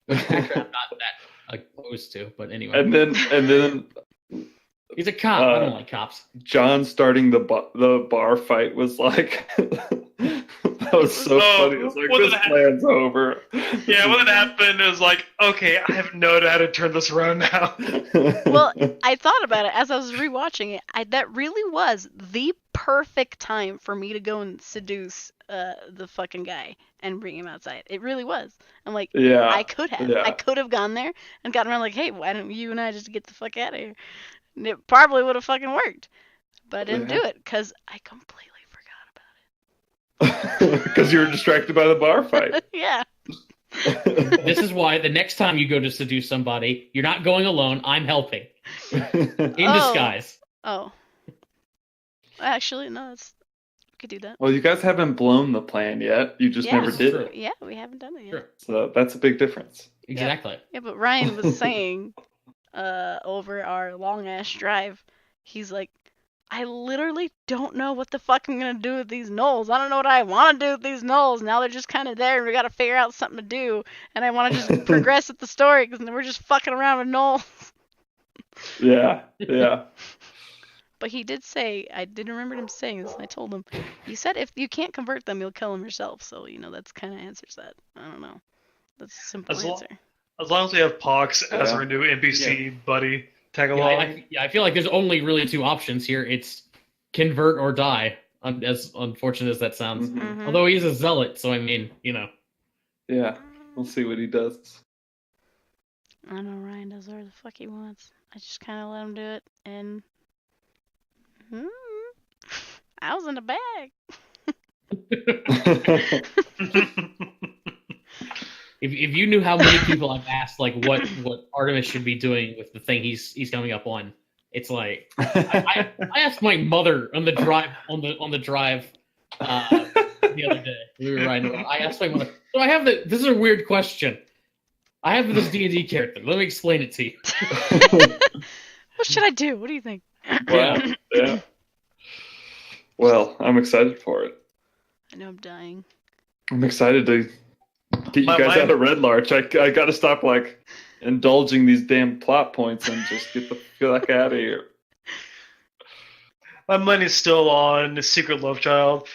Which actually I'm not that opposed to, but anyway. And then He's a cop. I don't like cops. John starting the bar fight was like that was so funny. It was like, what this did I- plan's over. Yeah, what had happened is like, okay, I have no idea how to turn this around now. Well, I thought about it as I was rewatching it. That really was the perfect time for me to go and seduce the fucking guy and bring him outside. It really was. I'm like, Yeah. I could have. Yeah. I could have gone there and gotten around like, hey, why don't you and I just get the fuck out of here? And it probably would have fucking worked. But I didn't Yeah. do it because I completely forgot about Because you were distracted by the bar fight. it. Yeah. This is why the next time you go to seduce somebody, you're not going alone. I'm helping. In Oh. disguise. Oh. Actually, no, we could do that. Well, you guys haven't blown the plan yet. You just Yeah. never did True. it. Yeah, we haven't done it yet. Sure. So that's a big difference. Exactly. Yeah, but Ryan was saying over our long ass drive, he's like, I literally don't know what the fuck I'm gonna do with these gnolls. I don't know what I want to do with these gnolls. Now they're just kind of there, and we gotta figure out something to do. And I want to just progress with the story because we're just fucking around with gnolls. Yeah. Yeah. But he did say, I did remember him saying this, and I told him, you said if you can't convert them, you'll kill them yourself. So that's kind of answers that. I don't know. That's a simple As answer. As long as we have Pox as Yeah. our new NPC buddy, tag Yeah, along. I feel like there's only really two options here. It's convert or die, as unfortunate as that sounds. Mhm. Mhm. Although he's a zealot, so I mean, Yeah. We'll see what he does. I know Ryan does whatever the fuck he wants. I just kind of let him do it, and I was in the bag. If you knew how many people I've asked, like what Artemis should be doing with the thing he's coming up on, it's like I asked my mother on the drive the other day. We were riding around. I asked my mother. So I have this is a weird question. I have this D&D character. Let me explain it to you. What should I do? What do you think? Wow. Yeah. Well, I'm excited for it. I know I'm dying. I'm excited to get you My guys mind- out of Red Larch. I got to stop like indulging these damn plot points and just get the fuck out of here. My money's still on the Secret Love Child.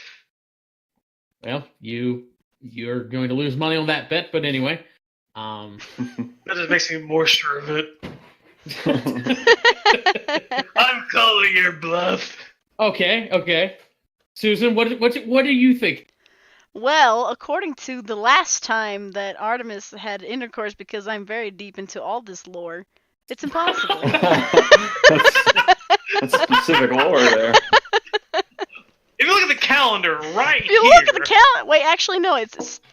Well, you're going to lose money on that bet, but anyway. That just makes me more sure of it. I'm calling your bluff. Okay. Susan, what do you think? Well, according to the last time that Artemis had intercourse, because I'm very deep into all this lore, it's impossible. That's specific lore there. If you look at the calendar right If you here. look at the calendar. Wait, actually, no.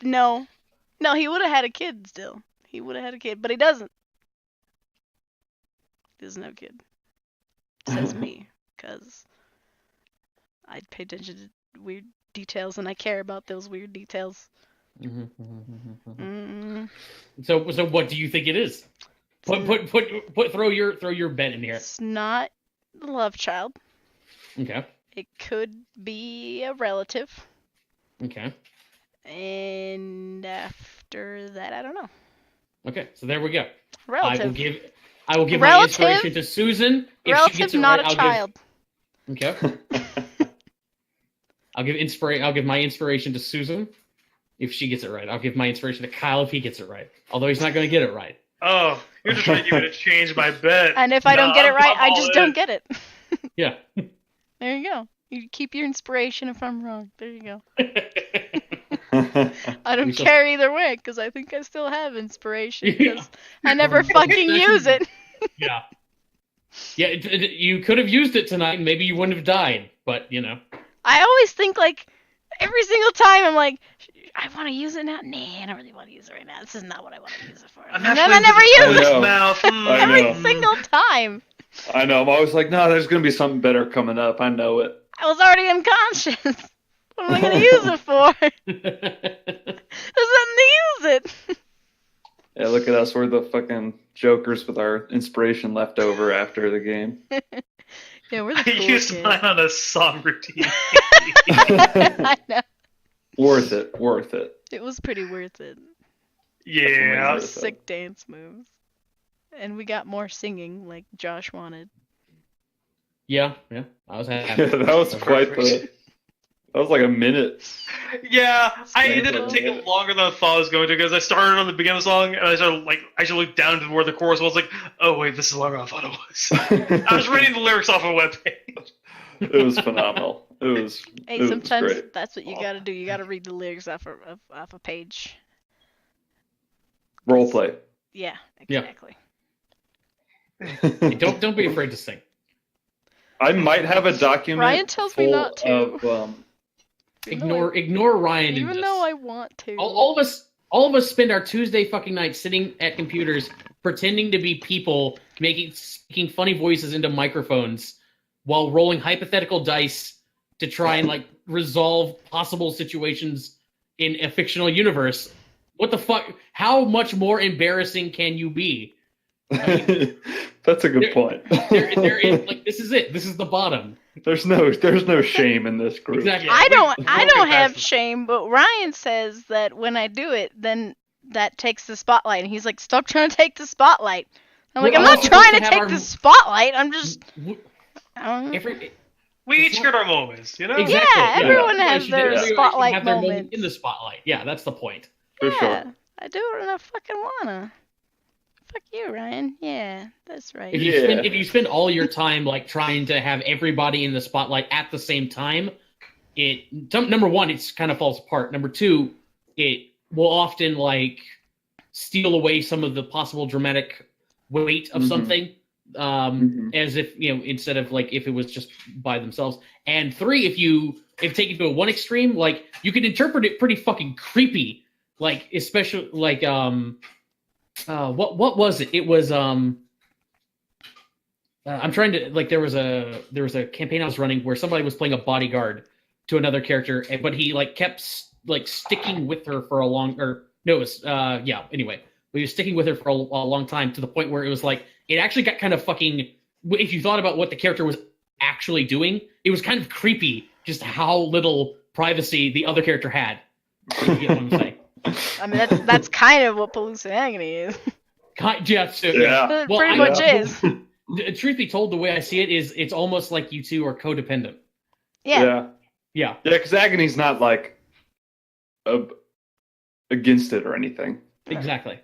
No. He would have had a kid still. He would have had a kid, but he doesn't. He doesn't have a kid. Says me, because I pay attention to weird details and I care about those weird details. So what do you think it is? Throw your bet in here. It's not the love child. Okay. It could be a relative. Okay. And after that, I don't know. Okay, so there we go. Relative. I will give Relative? my inspiration to Susan. If Relative, she gets it not right, a child. Okay. I'll give my inspiration to Susan if she gets it right. I'll give my inspiration to Kyle if he gets it right. Although he's not going to get it right. Oh, you're just trying to get me to change my bet. And if I don't get it right, I just don't get it. Yeah. There you go. You keep your inspiration if I'm wrong. There you go. I don't care either way, because I think I still have inspiration, because I never fucking use it. Yeah. Yeah, you could have used it tonight, and maybe you wouldn't have died, but, you know. I always think, like, every single time I'm like, I want to use it now. Nah, I don't really want to use it right now. This is not what I want to use it for. And then I never use it. Every single time. I know. I'm always like, no, there's going to be something better coming up. I know it. I was already unconscious. What am I going to use it for? There's nothing to use it. Yeah, look at us. We're the fucking jokers with our inspiration left over after the game. Yeah, we're the cool I used kids. mine on a song routine. I know. Worth it. It was pretty worth it. Yeah. Sick dance moves. And we got more singing, like Josh wanted. Yeah. I was happy. Yeah, that was quite the... That was like a minute. Yeah, I ended up taking longer than I thought I was going to, because I started on the beginning of the song, and I started looked down to where the chorus was, like, oh wait, this is longer than I thought it was. I was reading the lyrics off a webpage. It was phenomenal. Hey, sometimes that's what you gotta do. You gotta read the lyrics off a page. Roleplay. Yeah, exactly. Hey, don't be afraid to sing. I might have a document. Ryan tells me not to. Ignore Ryan. Even though I want to. All of us spend our Tuesday fucking night sitting at computers pretending to be people, speaking funny voices into microphones while rolling hypothetical dice to try and like resolve possible situations in a fictional universe. What the fuck? How much more embarrassing can you be? I mean, that's a good point. Like, this is it. This is the bottom. There's no shame in this group. Exactly. I don't have shame, but Ryan says that when I do it, then that takes the spotlight, and he's like, "Stop trying to take the spotlight." I'm like, "I'm not trying to take the spotlight. I'm just." We each get our moments, you know. Exactly. Yeah, everyone has their spotlight have their moment in the spotlight. Yeah, that's the point. For sure. I do it when I fucking wanna. Fuck you, Ryan. Yeah, that's right. If you spend all your time like trying to have everybody in the spotlight at the same time, number one, it's kind of falls apart. Number two, it will often like steal away some of the possible dramatic weight of something, as if instead of like if it was just by themselves. And three, if taken to one extreme, like you could interpret it pretty fucking creepy, like especially like what was it? It was I'm trying to like there was a campaign I was running where somebody was playing a bodyguard to another character, but he like kept like sticking with her for a long anyway, he was sticking with her for a long time to the point where it was like it actually got kind of fucking, if you thought about what the character was actually doing, it was kind of creepy just how little privacy the other character had. You get what I'm saying? I mean, that's kind of what hallucinagony is. Yeah. Well, pretty much is. Truth be told, the way I see it is it's almost like you two are codependent. Yeah. Yeah, because Agony's not like against it or anything. Exactly.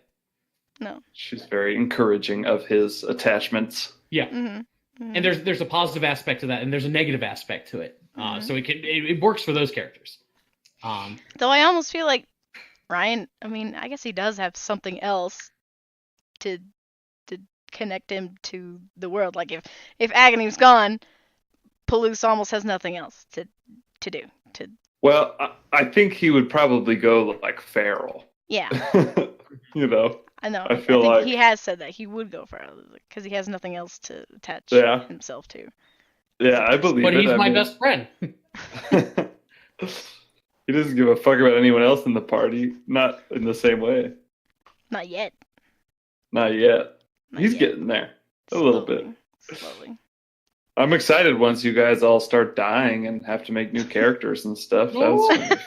No. She's very encouraging of his attachments. Yeah. And there's a positive aspect to that, and there's a negative aspect to it. So it works for those characters. Though I almost feel like Ryan, I mean, I guess he does have something else to connect him to the world. Like if Agony's gone, Palouse almost has nothing else to do. Well, I think he would probably go like feral. Yeah. You know. I know. I I feel think like he has said that he would go feral because he has nothing else to attach himself to. Yeah, I believe but it. he's my best friend. He doesn't give a fuck about anyone else in the party. Not in the same way. Not yet. Not yet. He's yet. getting there. A little bit. Slowly. I'm excited once you guys all start dying and have to make new characters and stuff. That's gonna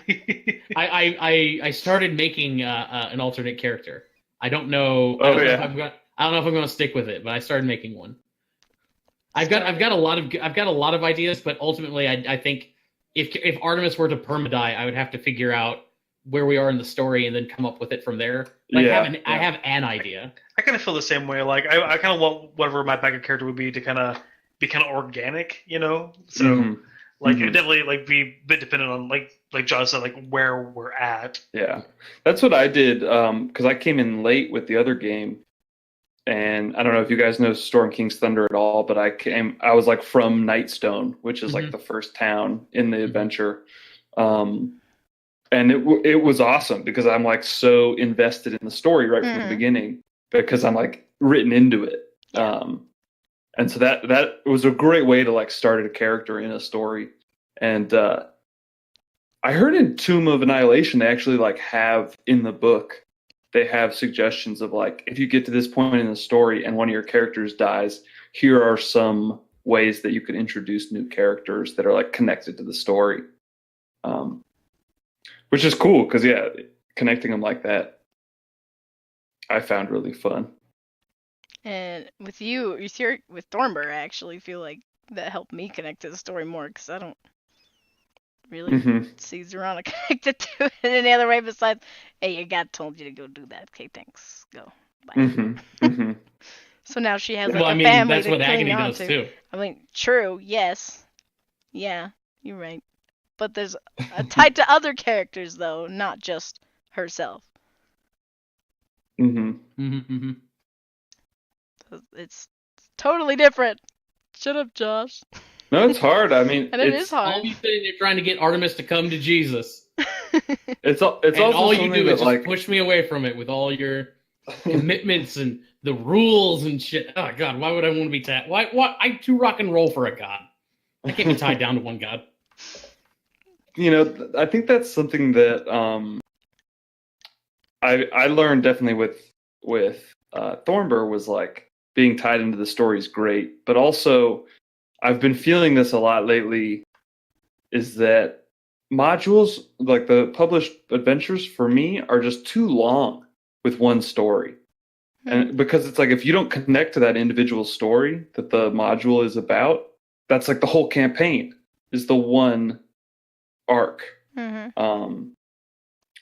be fun. I started making an alternate character. I don't know. Oh, I don't know if I'm going to stick with it, but I started making one. I've got a lot of ideas, but ultimately, I think if Artemis were to permadie, I would have to figure out where we are in the story and then come up with it from there. But I have an idea. I kind of feel the same way. Like I kind of want whatever my backup character would be to kind of be kind of organic, you know. So it would definitely like be a bit dependent on like John said, like where we're at. Yeah, that's what I did because I came in late with the other game, and I don't know if you guys know Storm King's Thunder at all, but I was like from Nightstone, which is like the first town in the adventure. And it was awesome because I'm like so invested in the story right from the beginning because I'm like written into it. And so that was a great way to like start a character in a story. And I heard in Tomb of Annihilation they actually like have in the book they have suggestions of like if you get to this point in the story and one of your characters dies, here are some ways that you could introduce new characters that are like connected to the story. Which is cool because connecting them like that, I found really fun. And with Thornburg, I actually feel like that helped me connect to the story more because I don't really see Zorana connected to it in any other way besides, hey, your God told you to go do that. Okay, thanks. Go. Bye. So now she has like a family that's to what cling Agony on does to. too. I mean, true, yes. Yeah, you're right. But there's a tied to other characters though, not just herself. It's totally different. Shut up, Josh. No, it's hard. I mean, and it is hard. All you saying you're trying to get Artemis to come to Jesus. It's also all you do is just like push me away from it with all your commitments and the rules and shit. Oh God, why would I want to be tied? Why? I'm too rock and roll for a god. I can't be tied down to one god. You know, I think that's something that I learned definitely with Thornburg was like being tied into the story is great, but also I've been feeling this a lot lately. Is that modules like the published adventures for me are just too long with one story, and because it's like if you don't connect to that individual story that the module is about, that's like the whole campaign is the one arc,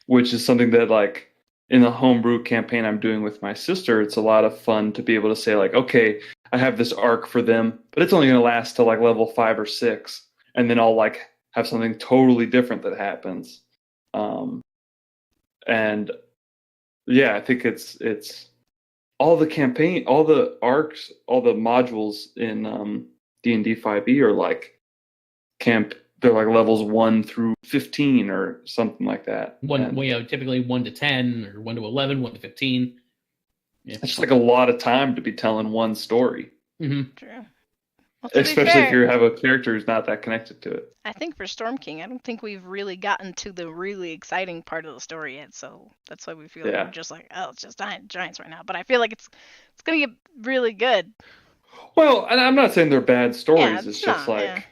which is something that like in the homebrew campaign I'm doing with my sister, it's a lot of fun to be able to say like, okay, I have this arc for them, but it's only going to last till like level 5 or 6, and then I'll like have something totally different that happens. And yeah, I think it's all the campaign, all the arcs, all the modules in D&D 5e are like they're like levels 1 through 15 or something like that. Typically 1 to 10 or 1 to 11, 1 to 15. Yeah. It's just like a lot of time to be telling one story. True. Well, especially if you have a character who's not that connected to it. I think for Storm King, I don't think we've really gotten to the really exciting part of the story yet, so that's why we feel like we're just like, oh, it's just giants right now. But I feel like it's gonna get really good. Well, and I'm not saying they're bad stories. It's just like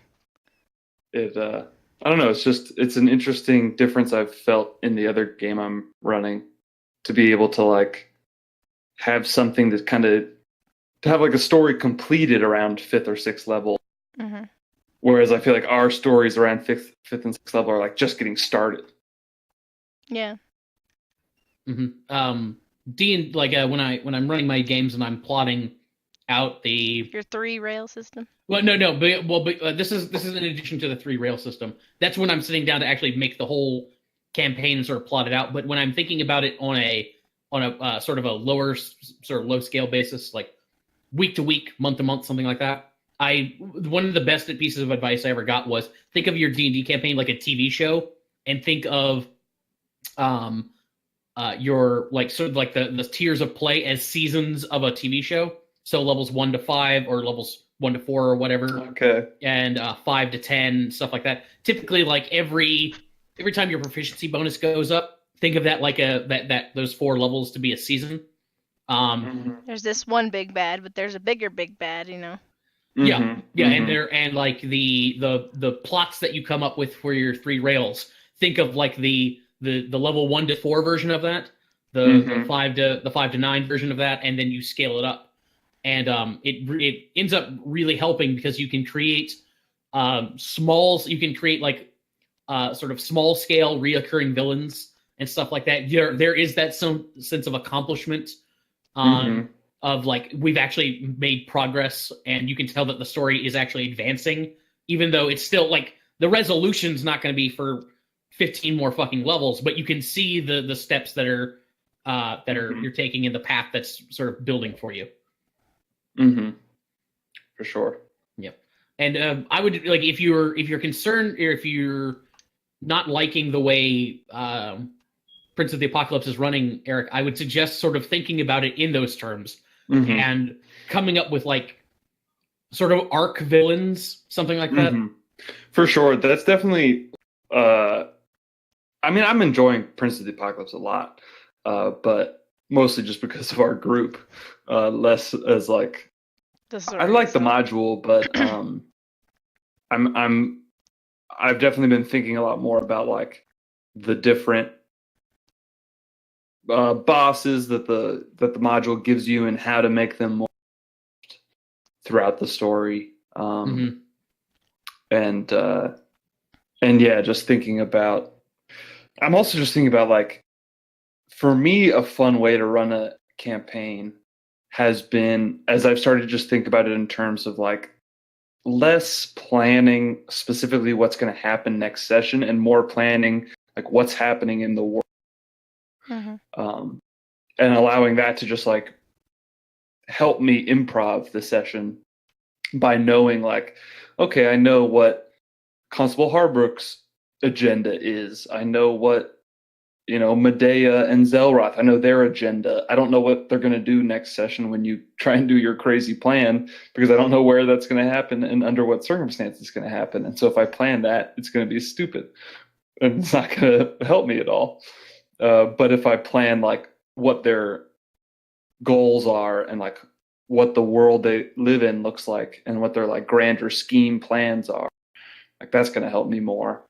it. I don't know. It's an interesting difference I've felt in the other game I'm running to be able to like have something that kind of to have like a story completed around 5th or 6th level. Whereas I feel like our stories around 5th and 6th level are like just getting started. Yeah. When I'm running my games and I'm plotting out your 3 rail system. Well, no, but this is in addition to the 3 rail system. That's when I'm sitting down to actually make the whole campaign and sort of plot it out. But when I'm thinking about it on a sort of a lower, sort of low scale basis, like week to week, month to month, something like that. One of the best pieces of advice I ever got was think of your D&D campaign like a TV show, and think of your like sort of like the tiers of play as seasons of a TV show. So levels 1 to 5 or levels 1 to 4 or whatever. Okay. And 5 to 10, stuff like that. Typically, like every time your proficiency bonus goes up, think of that like those 4 levels to be a season. There's this one big bad, but there's a bigger big bad, you know. Yeah, and like the plots that you come up with for your 3 rails. Think of like the level 1 to 4 version of that, the 5 to 9 version of that, and then you scale it up, and it ends up really helping because you can create you can create like sort of small scale reoccurring villains and stuff like that. There is that some sense of accomplishment. Of like we've actually made progress, and you can tell that the story is actually advancing, even though it's still like the resolution's not going to be for 15 more fucking levels, but you can see the steps that are you're taking in the path that's sort of building for you. For sure. Yep. And I would like if you're concerned or if you're not liking the way Prince of the Apocalypse is running, Eric, I would suggest sort of thinking about it in those terms and coming up with like sort of arc villains, something like that. For sure. That's definitely, I mean, I'm enjoying Prince of the Apocalypse a lot, but mostly just because of our group, less as like, I like the module, but I've definitely been thinking a lot more about like the different bosses that the module gives you and how to make them more throughout the story. And yeah, just thinking about, I'm also just thinking about like, for me, a fun way to run a campaign has been, as I've started to just think about it in terms of like less planning specifically what's going to happen next session and more planning like what's happening in the world. And allowing that to just like help me improv the session by knowing like, okay, I know what Constable Harbrook's agenda is. I know what, you know, Medea and Zelroth, I know their agenda. I don't know what they're going to do next session when you try and do your crazy plan, because I don't know where that's going to happen and under what circumstances it's going to happen. And so if I plan that, it's going to be stupid and it's not going to help me at all. But if I plan like what their goals are and like what the world they live in looks like and what their like grander scheme plans are, like that's going to help me more.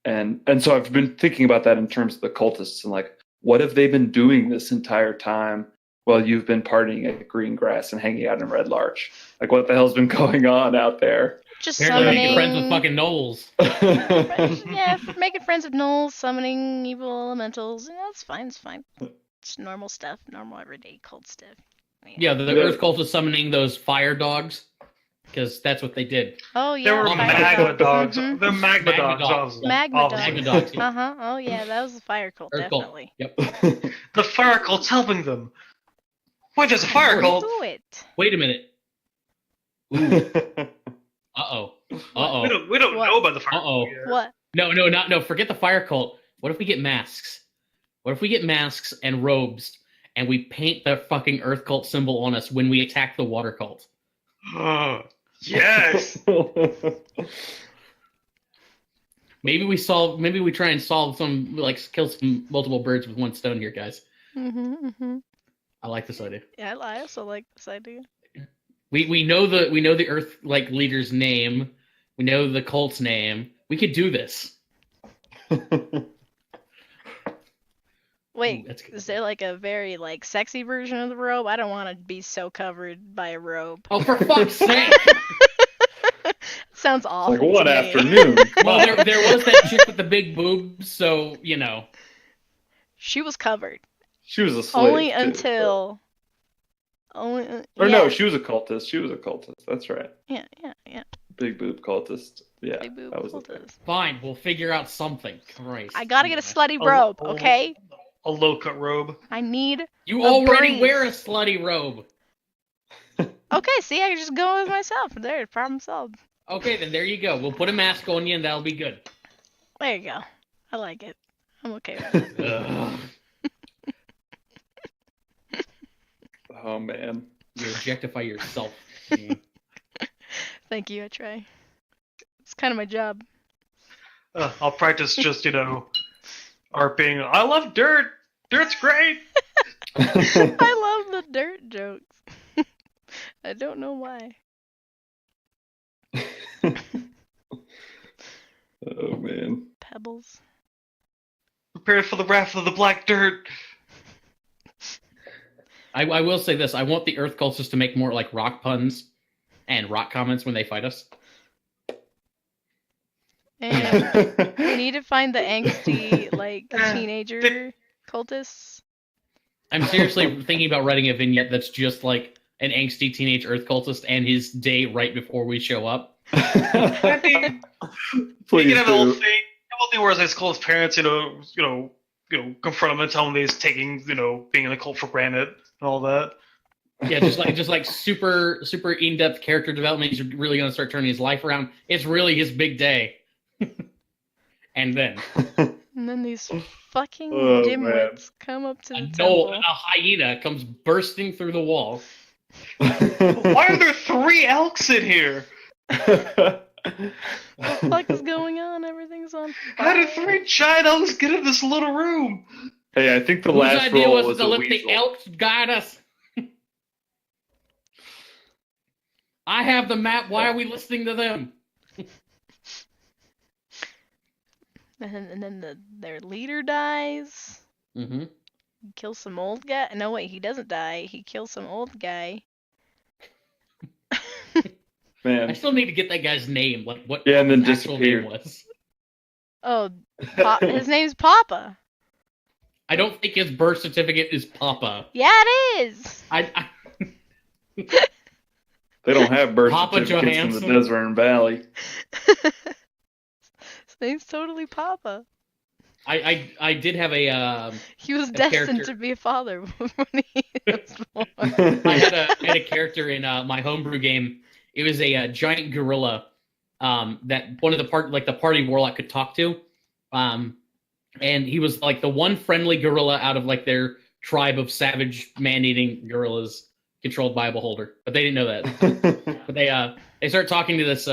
And so I've been thinking about that in terms of the cultists and like, what have they been doing this entire time while you've been partying at Green Grass and hanging out in Red Larch? Like, what the hell's been going on out there? Just apparently summoning. making friends with fucking gnolls. Yeah, making friends with gnolls, summoning evil elementals. Yeah, it's fine. It's fine. It's normal stuff. Normal everyday cult stuff. Yeah, the Earth cult is summoning those fire dogs because that's what they did. Oh yeah, There were magma dogs. They're magma dogs. dogs. Magma Magma dogs. dogs. Yeah. Oh yeah, that was the fire cult, Earth cult. definitely. Yep. The fire cult's helping them. Wait, there's a fire cult. Do it. Wait a minute. Uh-oh. We don't know about the fire Uh-oh. cult yet. What? No, forget the fire cult. What if we get masks? What if we get masks and robes and we paint the fucking Earth cult symbol on us when we attack the water cult? Yes. Maybe we try and solve some, like, kill some multiple birds with one stone here, guys. I like this idea. Yeah, I also like this idea. We know the Earth like leader's name. We know the cult's name. We could do this. Wait, Ooh, that's good. is there like a very like sexy version of the robe? I don't want to be so covered by a robe. Oh, for fuck's sake! Sounds awful. Like, what to me. afternoon? Well, there was that chick with the big boobs, so you know. She was covered. She was a slave. Only too, until Or no, she was a cultist. She was a cultist. That's right. Yeah. Big boob cultist. Yeah, Big boob that was the thing. cultist. Fine, we'll figure out something. Christ. I gotta get a slutty robe, okay? A low-cut robe. I need. You a already breeze. wear a slutty robe. Okay, see, I can just go with myself. There, problem solved. Okay, then there you go. We'll put a mask on you and that'll be good. There you go. I like it. I'm okay with it. Ugh. Oh man. You objectify yourself. Thank you, I try. It's kind of my job. I'll practice just, ARPing. I love dirt. Dirt's great. I love the dirt jokes. I don't know why. Oh man. Pebbles. Prepare for the wrath of the black dirt. I will say this. I want the Earth cultists to make more like rock puns and rock comments when they fight us. And we need to find the angsty, teenager cultists. I'm seriously thinking about writing a vignette that's just like an angsty teenage Earth cultist and his day right before we show up. I mean, Please you can have the whole do. thing. The whole thing where his call his parents, confront him and tell him that he's taking, being in the cult for granted and all that. Yeah, just like super in-depth character development. He's really going to start turning his life around. It's really his big day. And then And then these fucking Oh, dimwits come up to the a temple. hyena comes bursting through the wall. Why are there 3 elks in here? What the fuck is going on? Everything's on How did fire. 3 giant elks get in this little room? Hey, I think the Whose last idea roll was to a let weasel. the elks guide us? I have the map. Why are we listening to them? And then their leader dies. Mm-hmm. He kills some old guy. No, wait, he doesn't die. He kills some old guy. I Man. still need to get that guy's name. Like what Yeah, and then his actual disappeared. name was. Oh, his name's Papa. I don't think his birth certificate is Papa. Yeah, it is. I They don't have birth Papa certificates in Johansson. the Desert Valley. His name's totally Papa. I did have a He was A destined character. to be a father when he was born. I had a character in my homebrew game. It was a giant gorilla that one of the party warlock could talk to, and he was like the one friendly gorilla out of like their tribe of savage man-eating gorillas controlled by a beholder. But they didn't know that. But they start talking to this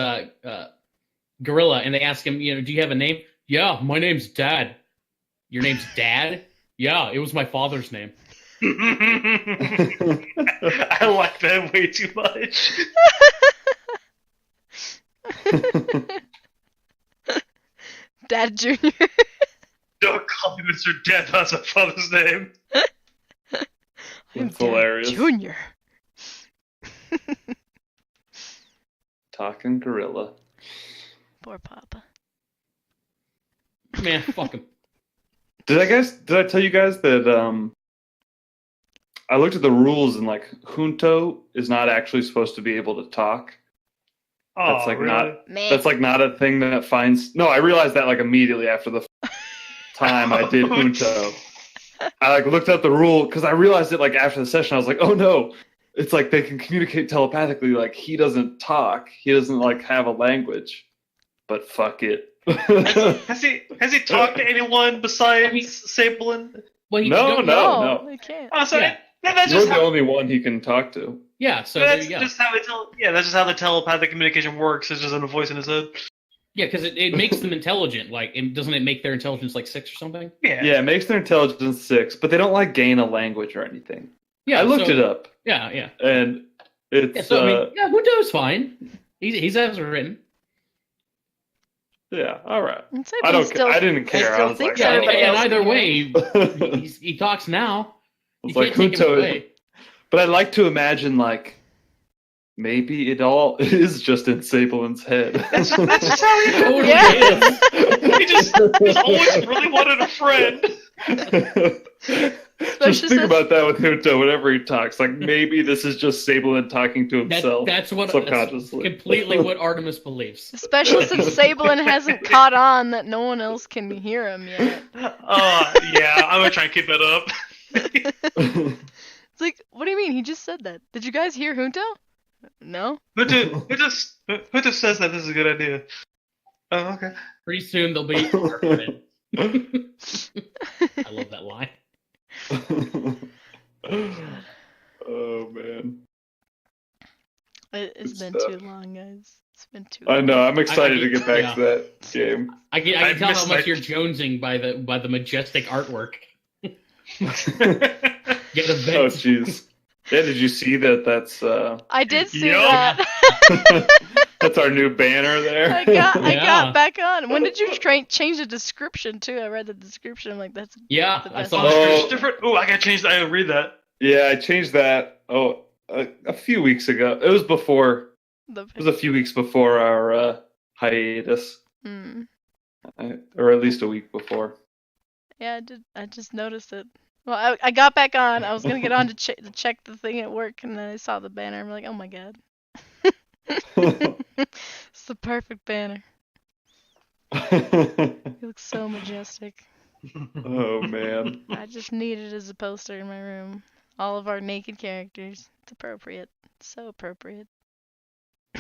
gorilla, and they ask him, do you have a name? Yeah, my name's Dad. Your name's Dad? Yeah, it was my father's name. I like that way too much. Dad Jr. Don't call me Mr. Death, that's my father's name. I'm That's hilarious. Junior. Talking gorilla. Poor Papa. Man, fuck him. Did I tell you guys that I looked at the rules and like Junto is not actually supposed to be able to talk. Oh, That's like really? not Man. that's like not a thing that finds. No, I realized that like immediately after the time I did Junto. I like looked up the rule because I realized it like after the session. I was like, oh no, it's like they can communicate telepathically. Like he doesn't talk. He doesn't like have a language. But fuck it. Has he talked to anyone besides Sablin? Well, he No, don't- no. They can't. Oh, so Yeah. that's You're just the how, only one he can talk to. Yeah, so there that's you go. just how that's just how the telepathic communication works. It's just in a voice in his head. Yeah, because it makes them intelligent. Like, doesn't it make their intelligence like 6 or something? Yeah. Yeah, it makes their intelligence 6, but they don't like gain a language or anything. Yeah, I looked it up, Yeah, yeah. and it's Yeah, so I mean, yeah, Junto's fine. He's as written. yeah, all right. And I don't. still, I didn't care. still I was thinks like, Yeah, and, everybody and else either can. way, he talks now. You it's like can't take him Junto. away. But I'd like to imagine like maybe it all is just in Sablin's head. That's just how he Totally Yeah. is. He just always really wanted a friend. Especially Just she think says, about that with Junto whenever he talks. Like, maybe this is just Sablin talking to himself That's subconsciously. completely what Artemis believes. especially since Sablin hasn't caught on that no one else can hear him yet. Yeah, I'm gonna try and keep that up. It's like, what do you mean? He just said that. Did you guys hear Junto? No? Who just says that this is a good idea? Oh, okay. Pretty soon they'll be. I love that line. Oh man. It's been stuff. too long, guys. It's been too long. I know. I'm excited to get back yeah. to that game. I can I tell miss how much my- you're jonesing by the majestic artwork. Get a Oh vent. jeez. Yeah, did you see that? That's I did see Yup. that. that's our new banner there. I Yeah. got back on. When did you change the description too? I read the description. I'm like, that's Yeah, the I best. saw Oh. that. It's different. Oh, I gotta change that. I gotta read that. Yeah, I changed that. Oh, a few weeks ago. It was before. The, It was a few weeks before our hiatus, mm. or at least a week before. Yeah, I did. I just noticed it. Well, I got back on. I was gonna get on to check the thing at work, and then I saw the banner. I'm like, oh my god. It's the perfect banner. It looks so majestic. Oh man. I just need it as a poster in my room. All of our naked characters. It's appropriate. So appropriate.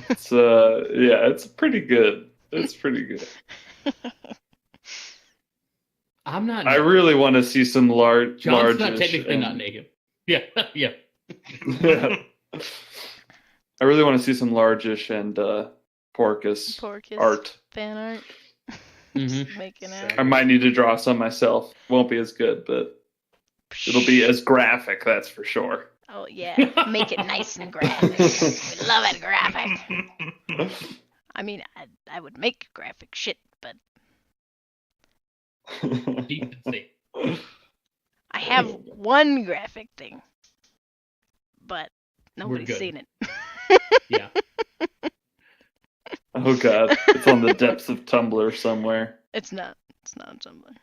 It's yeah, it's pretty good. It's pretty good. I'm not. I really want to see some John's large. not technically not naked. Yeah, yeah. Yeah. I really want to see some largish and Porcus Porcus art. fan art. Mhm. Just making out. I might need to draw some myself. Won't be as good, but it'll be as graphic, that's for sure. Oh yeah, make it nice and graphic. We love it graphic. I mean, I would make graphic shit, but Decency. I have one graphic thing, but nobody's good. seen it. Yeah. Oh god, it's on the depths of Tumblr somewhere. It's not. It's not on Tumblr.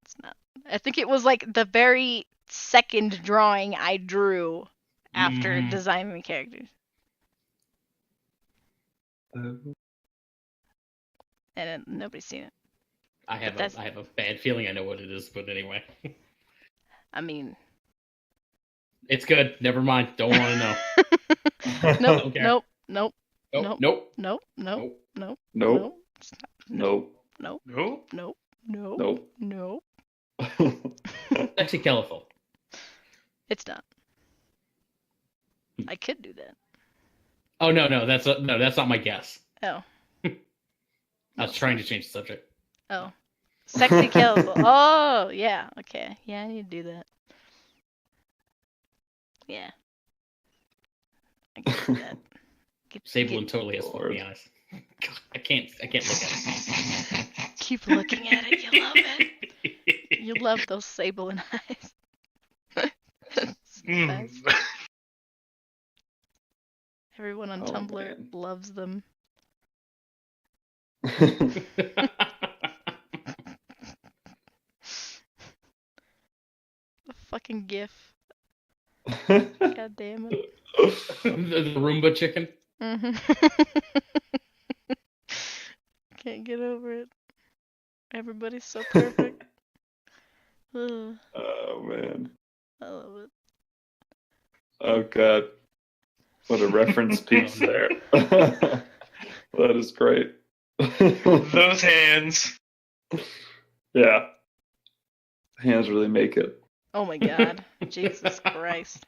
It's not. I think it was like the very second drawing I drew after Mhm. designing the characters, and nobody's seen it. I have That's- I have a bad feeling I know what it is, but anyway. I mean, It's good. Never mind. Don't want to know. nope, Okay. nope, nope, Nope. Nope. Nope. nope, nope, nope, Nope. nope, Nope. nope, Nope. nope, Nope. nope. Sexy Caliphal. It's not. I could do that. Oh no, that's not my guess. Oh, I was trying to change the subject. oh, sexy killable. Oh, yeah. Okay, yeah, I need to do that. Yeah. I can do that. Sablin totally has full eyes. I can't look at it. Keep looking at it. You love it. You love those Sablin eyes. It's the best. Everyone on Oh, Tumblr man. loves them. The fucking GIF. God damn it. the Roomba chicken. Mhm. Can't get over it. Everybody's so perfect. Ugh, Oh man. I love it. Oh god. What a reference piece there. That is great. Those hands. Yeah. Hands really make it. Oh my god. Jesus Christ.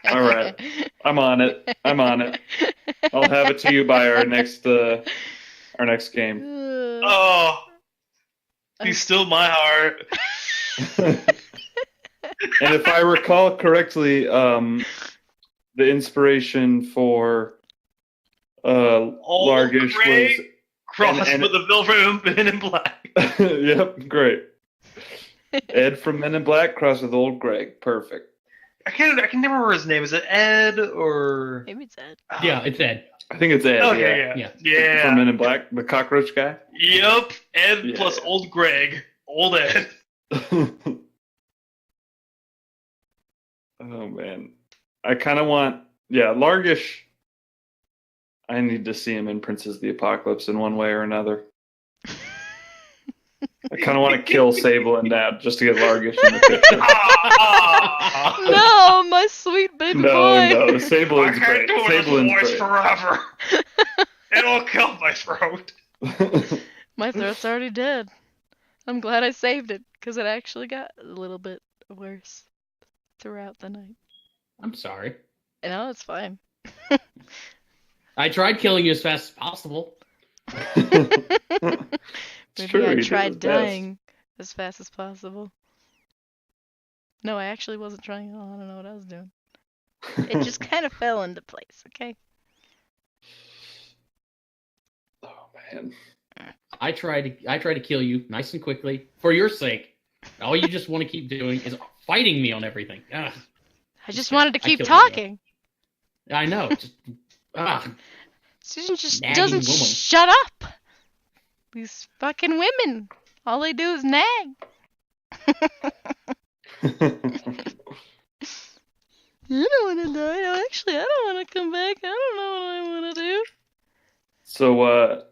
All right. I'm on it. I'm on it. I'll have it to you by our next game. Ugh. Oh, he's still my heart. And if I recall correctly, the inspiration for Old Largish Grey was Cross and- with the bill from Men in Black. yep, great. Ed from Men in Black crossed with Old Greg. Perfect. I can never remember his name. Is it Ed or? Maybe it's Ed. Yeah, it's Ed. I think it's Ed. Okay, Yeah. yeah. From Men in Black, the cockroach guy. Yep. Ed Yeah. plus Old Greg. Old Ed. Oh man, I kind of want. Yeah, Largish. I need to see him in Princess of the Apocalypse in one way or another. I kind of want to kill Sable and Dad just to get Largish in the picture. No, my sweet baby boy. No, Sable I is can't great. do it Sable this is voice forever. It'll kill my throat. great. My throat's already dead. I'm glad I saved it, because it actually got a little bit worse throughout the night. I'm sorry. No, it's fine. I tried killing you as fast as possible. It's Maybe true, I he did tried his best. dying as fast as possible. No, I actually wasn't trying at all. I don't know what I was doing. It just kind of fell into place, okay? Oh man. I tried to kill you nice and quickly for your sake. All you just want to keep doing is fighting me on everything. Ugh. I just wanted to keep killed you, though. talking. I know. Just, Susan just Nagging doesn't woman. shut up. These fucking women. All they do is nag. I don't want to die. No, actually, I don't want to come back. I don't know what I want to do. So,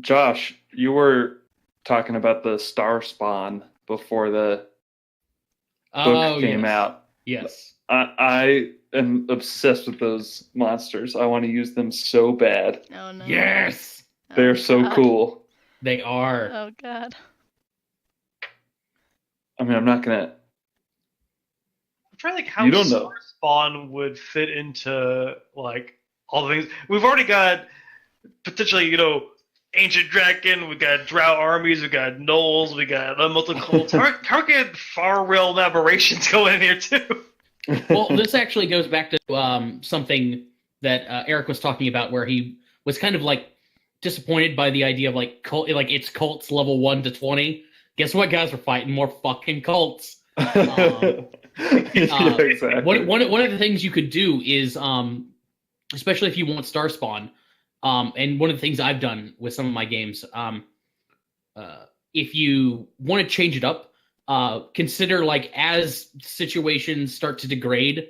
Josh, you were talking about the Star Spawn before the book came out. Yes. I am obsessed with those monsters. I want to use them so bad. Oh, no. Yes. Oh, They're so God. cool. They are. Oh, God. I mean, I'm not gonna. I'm trying to think how You don't know. Spawn would fit into like all the things we've already got. Potentially, ancient dragon. We got drought armies. We got gnolls. We got multiple cults. How can far realm aberrations go in here too? Well, this actually goes back to something that Eric was talking about, where he was kind of like disappointed by the idea of like it's cults level 1 to 20. Guess what, guys? We're fighting more fucking cults. Yeah, exactly. One of the things you could do is, especially if you want Star Spawn, and one of the things I've done with some of my games, if you want to change it up, consider like as situations start to degrade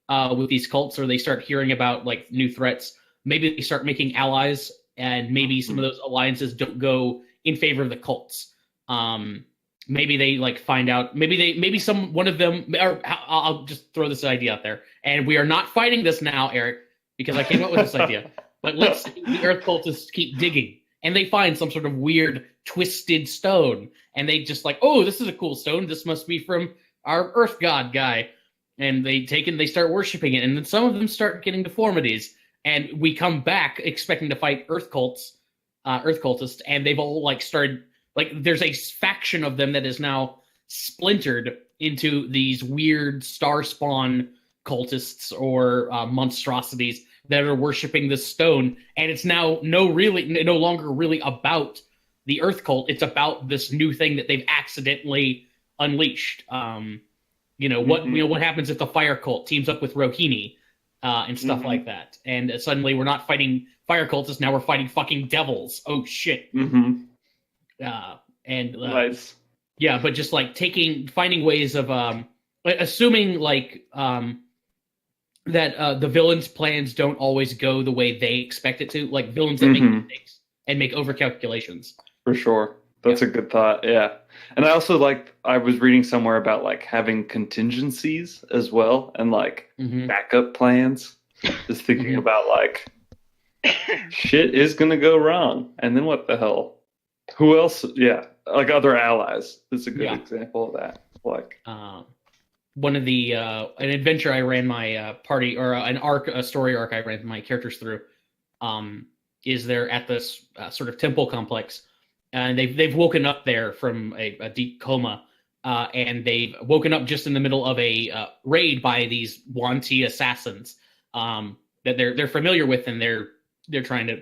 with these cults, or they start hearing about like new threats, maybe they start making allies, and maybe some of those alliances don't go in favor of the cults. Maybe they like find out. Maybe one of them. Or I'll just throw this idea out there, and we are not fighting this now, Eric, because I came up with this idea. But let's the Earth cultists keep digging, and they find some sort of weird twisted stone, and they just like, oh, this is a cool stone. This must be from our Earth god guy, and they start worshiping it, and then some of them start getting deformities, and we come back expecting to fight Earth cultists, and they've all like started. Like, there's a faction of them that is now splintered into these weird Star Spawn cultists or monstrosities that are worshiping this stone, and it's now no longer really about the Earth cult. It's about this new thing that they've accidentally unleashed. What happens if the Fire cult teams up with Rohini and stuff like that, and suddenly we're not fighting fire cultists, now we're fighting fucking devils. Oh shit. Nice. Yeah, but just like finding ways of assuming like that the villains' plans don't always go the way they expect it to, like villains that make mistakes and make overcalculations. For sure. That's a good thought. Yeah. And I also I was reading somewhere about like having contingencies as well, and like backup plans. Just thinking about like shit is gonna go wrong, and then what the hell? Who else? Yeah, like other allies is a good example of that. Like one of the an adventure I ran my party, or a story arc I ran my characters through, is they're at this sort of temple complex, and they've woken up there from a deep coma, and they've woken up just in the middle of a raid by these Wanti assassins that they're familiar with, and they're trying to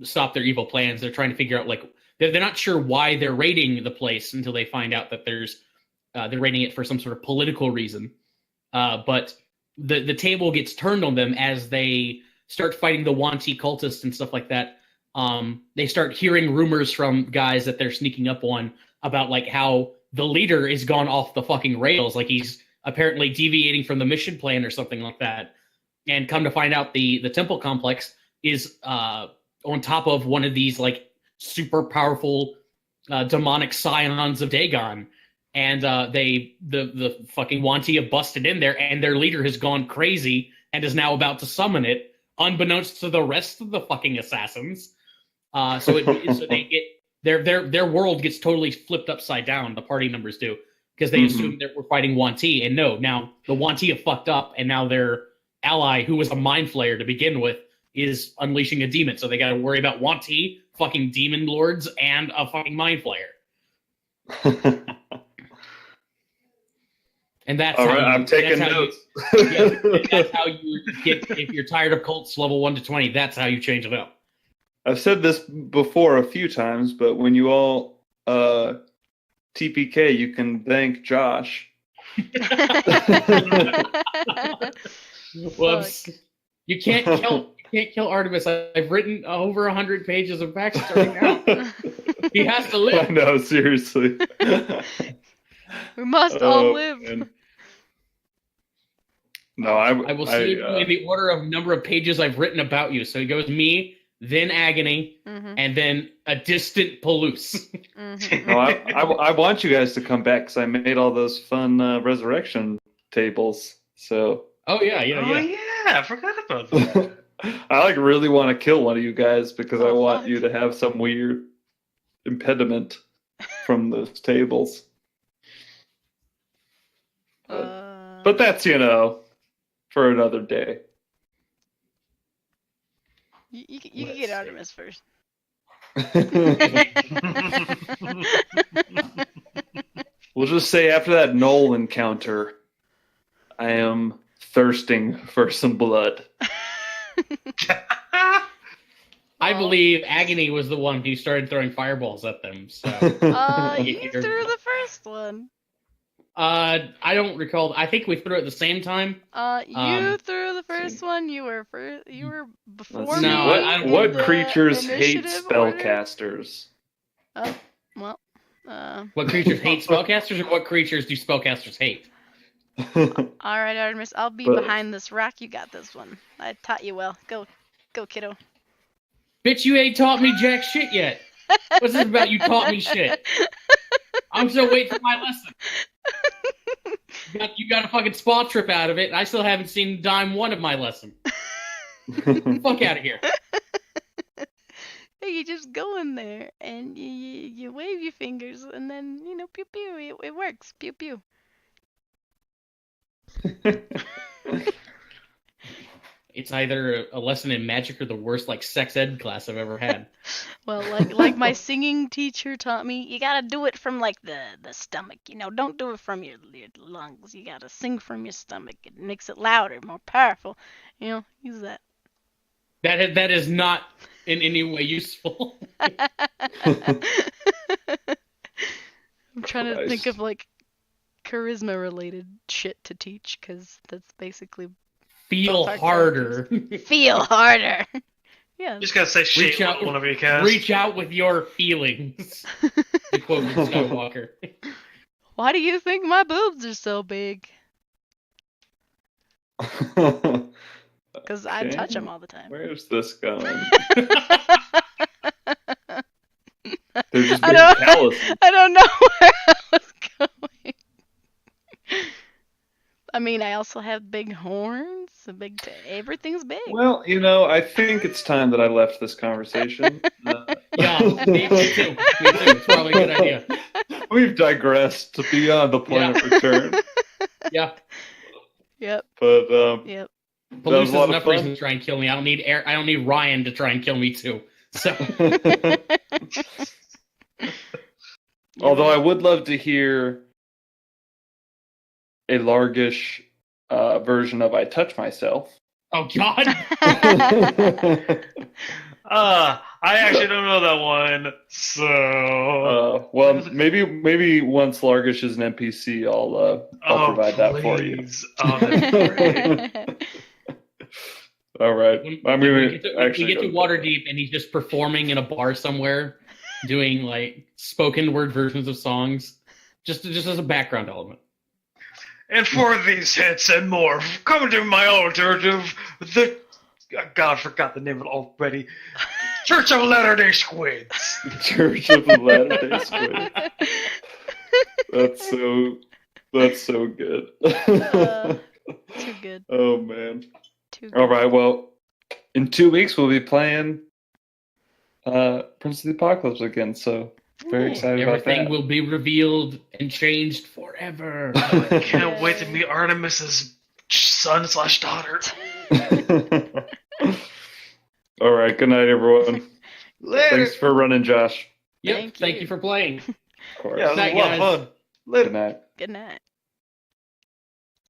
stop their evil plans. They're trying to figure out like they're not sure why they're raiding the place until they find out that they're raiding it for some sort of political reason. But the table gets turned on them as they start fighting the Wanti cultists and stuff like that. They start hearing rumors from guys that they're sneaking up on about like how the leader is gone off the fucking rails. Like he's apparently deviating from the mission plan or something like that. And come to find out, the temple complex is on top of one of these like super powerful demonic scions of Dagon. And the fucking Wanti have busted in there, and their leader has gone crazy and is now about to summon it, unbeknownst to the rest of the fucking assassins. So they get their world gets totally flipped upside down. The party members do, because they assume that we're fighting Wanti, and no, now the Wanti have fucked up, and now their ally, who was a mind flayer to begin with, is unleashing a demon. So they got to worry about Wanti, fucking demon lords, and a fucking mind flayer. And that's all how right. I'm taking notes. That's how you get. If you're tired of cults level 1 to 20, that's how you change it up. I've said this before a few times, but when you all TPK, you can thank Josh. Whoops. You can't kill Artemis. I've written over 100 pages of backstory now. He has to live. No, seriously. We must all live. Man. No, I will see you in the order of number of pages I've written about you. So it goes me, then Agony, and then a distant Palouse. No, I want you guys to come back because I made all those fun resurrection tables. So. Oh yeah, I forgot about that. I really want to kill one of you guys because I want you to have some weird impediment from those tables. But that's, for another day. You can get Artemis first. We'll just say after that Knoll encounter, I am thirsting for some blood. I believe Agony was the one who started throwing fireballs at them. So you threw the first one. I don't recall. I think we threw it at the same time. You threw the first one. You were before me. No, what creatures hate spellcasters? Oh, well. What creatures hate spellcasters, or what creatures do spellcasters hate? All right, Artemis. I'll be behind this rock. You got this one. I taught you well. Go, kiddo. Bitch, you ain't taught me jack shit yet. What's this about? You taught me shit. I'm still waiting for my lesson. You got a fucking spa trip out of it, and I still haven't seen dime one of my lesson. Fuck out of here. Hey, you just go in there and you wave your fingers, and then pew pew. It works. Pew pew. It's either a lesson in magic or the worst sex ed class I've ever had. Well, like my singing teacher taught me, you gotta do it from the stomach. Don't do it from your lungs. You gotta sing from your stomach. It makes it louder, more powerful. Use that. That is not in any way useful. I'm trying to think of charisma related shit to teach, because that's basically feel harder. Feel harder. Yeah. Just gotta say shit whenever you can. Reach out with your feelings. To quote Skywalker. Why do you think my boobs are so big? Because I touch them all the time. Where's this going? They're just big calluses. I don't know where I was going. I mean, I also have big horns. Everything's big. Well, I think it's time that I left this conversation. Yeah, me too. It's probably a good idea. We've digressed beyond the point of return. Yeah. Yep. But yep. Palouse has enough reason to try and kill me. I don't need Ryan to try and kill me too. So. Although I would love to hear a largish version of "I Touch Myself." Oh God! I actually don't know that one. So, well, maybe once Largish is an NPC, I'll provide that for you. Oh, that's great. All right, I'm gonna we get to Waterdeep, and he's just performing in a bar somewhere, doing spoken word versions of songs. Just as a background element. And for these hits and more, come to my altar of the... God, I forgot the name of it already. Church of Latter-day Squids. Church of the Latter-day Squid. That's so good. Too good. Oh man. Too good. All right. Well, in 2 weeks we'll be playing Prince of the Apocalypse again. So very excited about that. Everything will be revealed and changed forever. Can't wait to meet Artemis's son/daughter. All right. Good night, everyone. Later. Thanks for running, Josh. Yep. Thank you for playing. Of course. Yeah, it was Night, a lot of guys. fun. Good night. Good night.